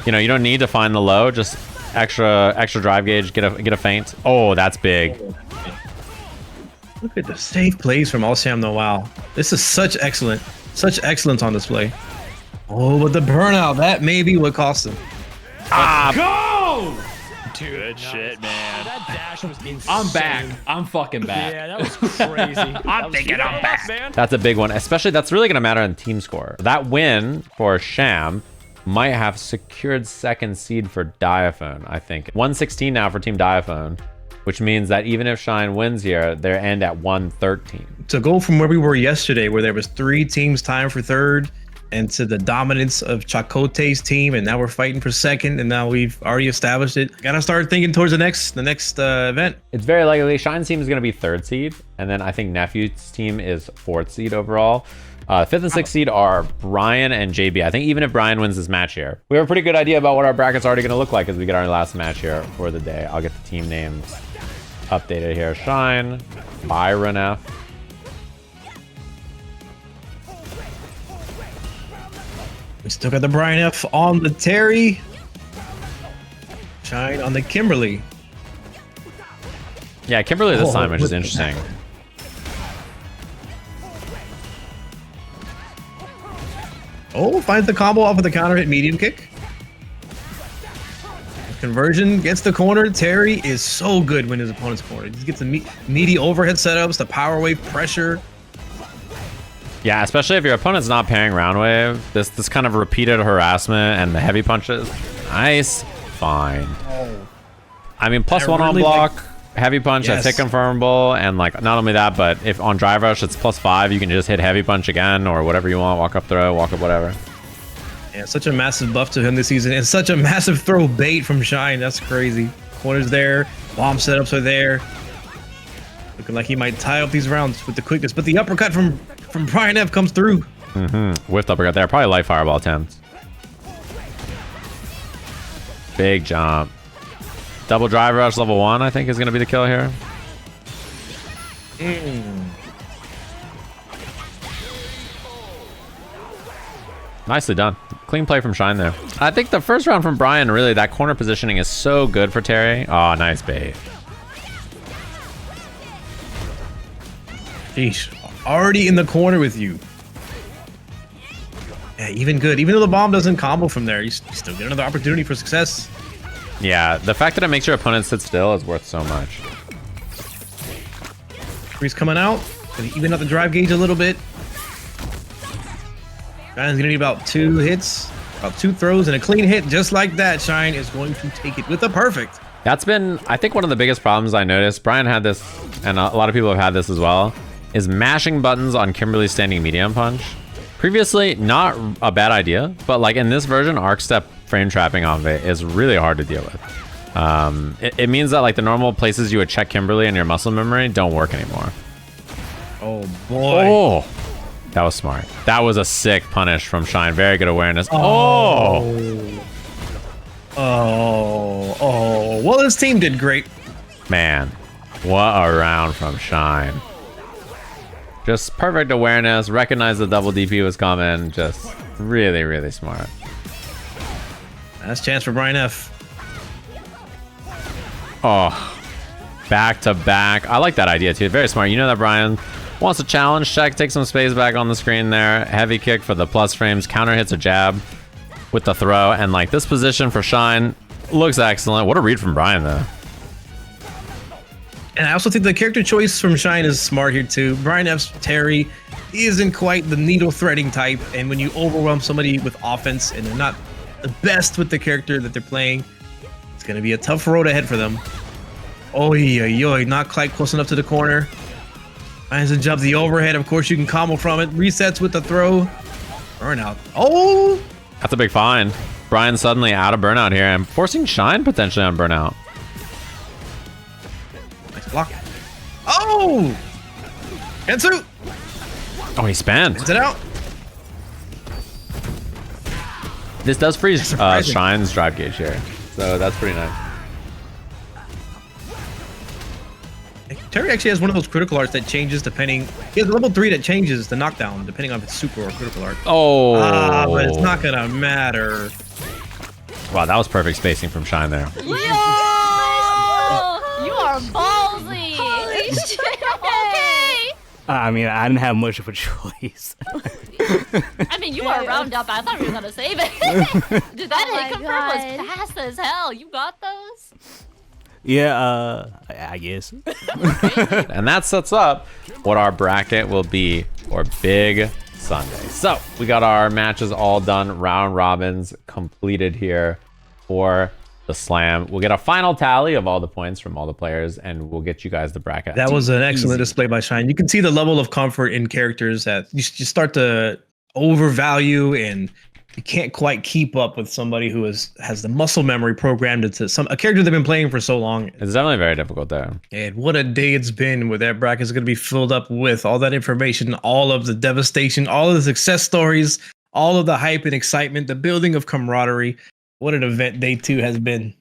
you know, you don't need to find the low. Just extra drive gauge. Get a feint. Oh, that's big. Look at the safe plays from ElChakotay. Wow, this is such excellence on display. Oh, but the burnout, that may be what cost him. Go! Dude, good shit, man. That dash was insane. I'm back. I'm fucking back. Yeah, that was crazy. I'm thinking I'm back. Man. That's a big one. Especially, that's really going to matter in team score. That win for Sham might have secured second seed for Diaphone, I think. 116 now for Team Diaphone. which means that even if Shine wins here, they end at 113. To go from where we were yesterday, where there was 3 teams tying for third, and to the dominance of ElChakotay's team, and now we're fighting for second, and now we've already established it. Gotta start thinking towards the next event. It's very likely Shine's team is going to be 3rd seed, and then I think Nephew's team is 4th seed overall. 5th and 6th seed are Brian and JB. I think even if Brian wins this match here, we have a pretty good idea about what our bracket's already going to look like as we get our last match here for the day. I'll get the team names updated here. Shine, Byron F. We still got the Brian F on the Terry. Shine on the Kimberly. Yeah, Kimberly this time, which is interesting. Oh, finds the combo off of the counter hit medium kick. Conversion gets the corner. Terry is so good when his opponent's corner. He gets the meaty overhead setups, the power wave pressure. Yeah, especially if your opponent's not pairing round wave. This kind of repeated harassment and the heavy punches. Nice. Fine. I mean, +1 on really block, heavy punch, Yes. that's hit confirmable, and like not only that, but if on drive rush it's +5, you can just hit heavy punch again or whatever you want, walk up throw, walk up whatever. Yeah, such a massive buff to him this season, and such a massive throw bait from Shine. That's crazy. Corner's there, bomb setups are there. Looking like he might tie up these rounds with the quickness, but the uppercut from Brian F comes through. Whiffed uppercut there, probably light fireball attempt. Big jump. Double drive rush level 1, I think, is going to be the kill here. Nicely done. Clean play from Shine there. I think the first round from Brian, really, that corner positioning is so good for Terry. Oh, nice bait. Sheesh. Already in the corner with you. Yeah, even good. Even though the bomb doesn't combo from there, you still get another opportunity for success. Yeah, the fact that it makes your opponent sit still is worth so much. He's coming out. Gonna even out the drive gauge a little bit. Shine's gonna need about 2 hits, about 2 throws, and a clean hit just like that. Shine is going to take it with a perfect. That's been, I think, one of the biggest problems I noticed. Brian had this, and a lot of people have had this as well, is mashing buttons on Kimberly's standing medium punch. Previously, not a bad idea, but like in this version, arc step frame trapping off it is really hard to deal with. It means that like the normal places you would check Kimberly in your muscle memory don't work anymore. Oh boy. Oh, that was smart. That was a sick punish from Shine. Very good awareness. Oh. Well, his team did great. Man, what a round from Shine. Just perfect awareness, recognized the double DP was coming. Just really, really smart. Last chance for Brian F. Oh, back to back. I like that idea too. Very smart. You know that Brian wants to challenge, check, take some space back on the screen there. Heavy kick for the plus frames. Counter hits a jab with the throw. And like this position for Shine looks excellent. What a read from Brian though. And I also think the character choice from Shine is smart here too. Brian F's Terry isn't quite the needle threading type, and when you overwhelm somebody with offense and they're not the best with the character that they're playing, it's gonna be a tough road ahead for them. Oh yeah, not quite close enough to the corner. Finds and jumps the overhead. Of course, you can combo from it. Resets with the throw. Burnout. Oh, that's a big find. Brian suddenly out of burnout here and forcing Shine potentially on burnout. Block. Oh! Kensu! Oh, he spanned. Gets it out. This does freeze Shine's drive gauge here, so that's pretty nice. Terry actually has one of those critical arts that changes depending. He has level 3 that changes the knockdown depending on if it's super or critical art. Oh. But it's not gonna matter. Wow, that was perfect spacing from Shine there. Yo! You are ballsy! Holy shit, okay! I mean, I didn't have much of a choice. I mean, you are round up. I thought we were gonna save it. Dude, that hit confirm was fast as hell. You got those? Yeah, I guess. And that sets up what our bracket will be for Big Sunday. So we got our matches all done, round robins completed here for the slam. We'll get a final tally of all the points from all the players, and we'll get you guys the bracket. That was an excellent display by Shine. You can see the level of comfort in characters that you start to overvalue, and you can't quite keep up with somebody who has the muscle memory programmed into a character they've been playing for so long. It's definitely very difficult there. And what a day it's been where that bracket is going to be filled up with all that information, all of the devastation, all of the success stories, all of the hype and excitement, the building of camaraderie. What an event day 2 has been.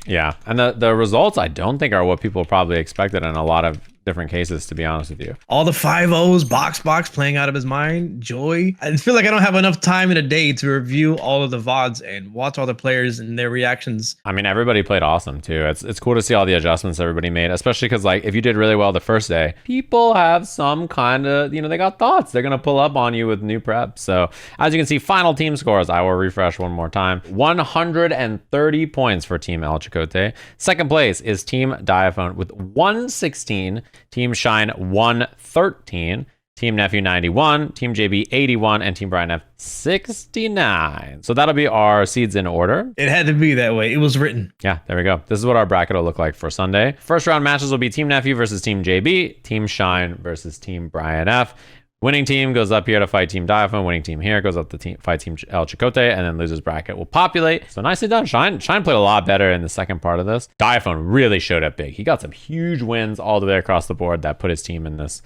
Yeah, and the results I don't think are what people probably expected in a lot of different cases, to be honest with you. All the 5-0s, box playing out of his mind, joy. I feel like I don't have enough time in a day to review all of the VODs and watch all the players and their reactions. I mean, everybody played awesome too. It's cool to see all the adjustments everybody made, especially because like if you did really well the first day, people have some kind of, they got thoughts. They're going to pull up on you with new prep. So as you can see, final team scores, I will refresh one more time. 130 points for Team ElChakotay. Second place is Team Diaphone with 116. Team Shine 113, Team Nephew 91, Team JB 81, and Team Brian F 69. So that'll be our seeds in order. It had to be that way. It was written. Yeah, there we go. This is what our bracket will look like for Sunday. First round matches will be Team Nephew versus Team JB, Team Shine versus Team Brian F. Winning team goes up here to fight Team Diaphone. Winning team here goes up to fight Team ElChakotay, and then losers bracket will populate. So nicely done. Shine played a lot better in the second part of this. Diaphone really showed up big. He got some huge wins all the way across the board that put his team in this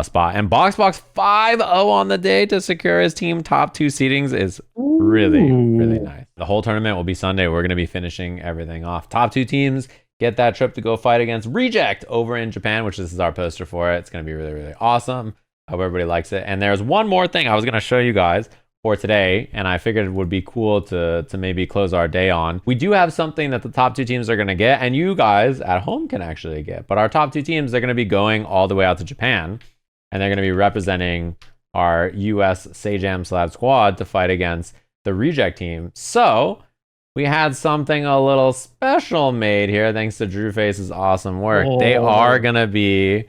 spot. And Box 5-0 on the day to secure his team top 2 seedings is really nice. The whole tournament will be Sunday. We're going to be finishing everything off. Top 2 teams get that trip to go fight against Reject over in Japan, which this is our poster for it. It's going to be really awesome. I hope everybody likes it. And there's one more thing I was going to show you guys for today, and I figured it would be cool to maybe close our day on. We do have something that the top 2 teams are going to get, and you guys at home can actually get. But our top 2 teams, they're going to be going all the way out to Japan, and they're going to be representing our US Sajam Slam squad to fight against the Reject team. So we had something a little special made here, thanks to Drew Face's awesome work. They are going to be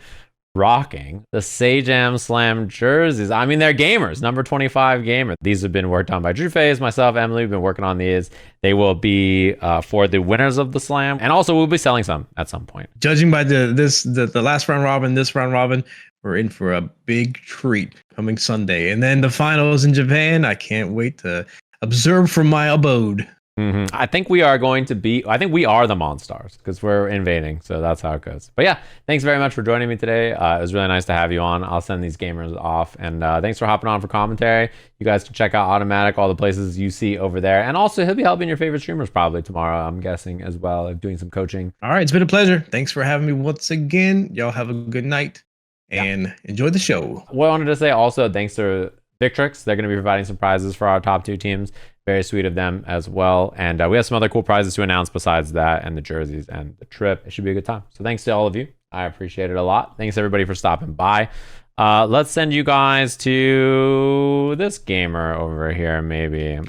rocking the Sajam Slam jerseys. I mean, they're gamers, number 25 gamer. These have been worked on by Drew Face, myself, Emily. We've been working on these. They will be for the winners of the slam, and also we'll be selling some at some point. Judging by the last round robin, this round robin, we're in for a big treat coming Sunday, and then the finals in Japan. I can't wait to observe from my abode. I think we are the Monstars because we're invading. So that's how it goes. But yeah, thanks very much for joining me today. It was really nice to have you on. I'll send these gamers off. And thanks for hopping on for commentary. You guys can check out Automatic, all the places you see over there. And also, he'll be helping your favorite streamers probably tomorrow, I'm guessing, as well, doing some coaching. All right, it's been a pleasure. Thanks for having me once again. Y'all have a good night and enjoy the show. What I wanted to say also, thanks to Victrix, they're going to be providing some prizes for our top 2 teams. Very sweet of them as well. And we have some other cool prizes to announce besides that and the jerseys and the trip. It should be a good time. So thanks to all of you. I appreciate it a lot. Thanks everybody for stopping by. Let's send you guys to this gamer over here maybe.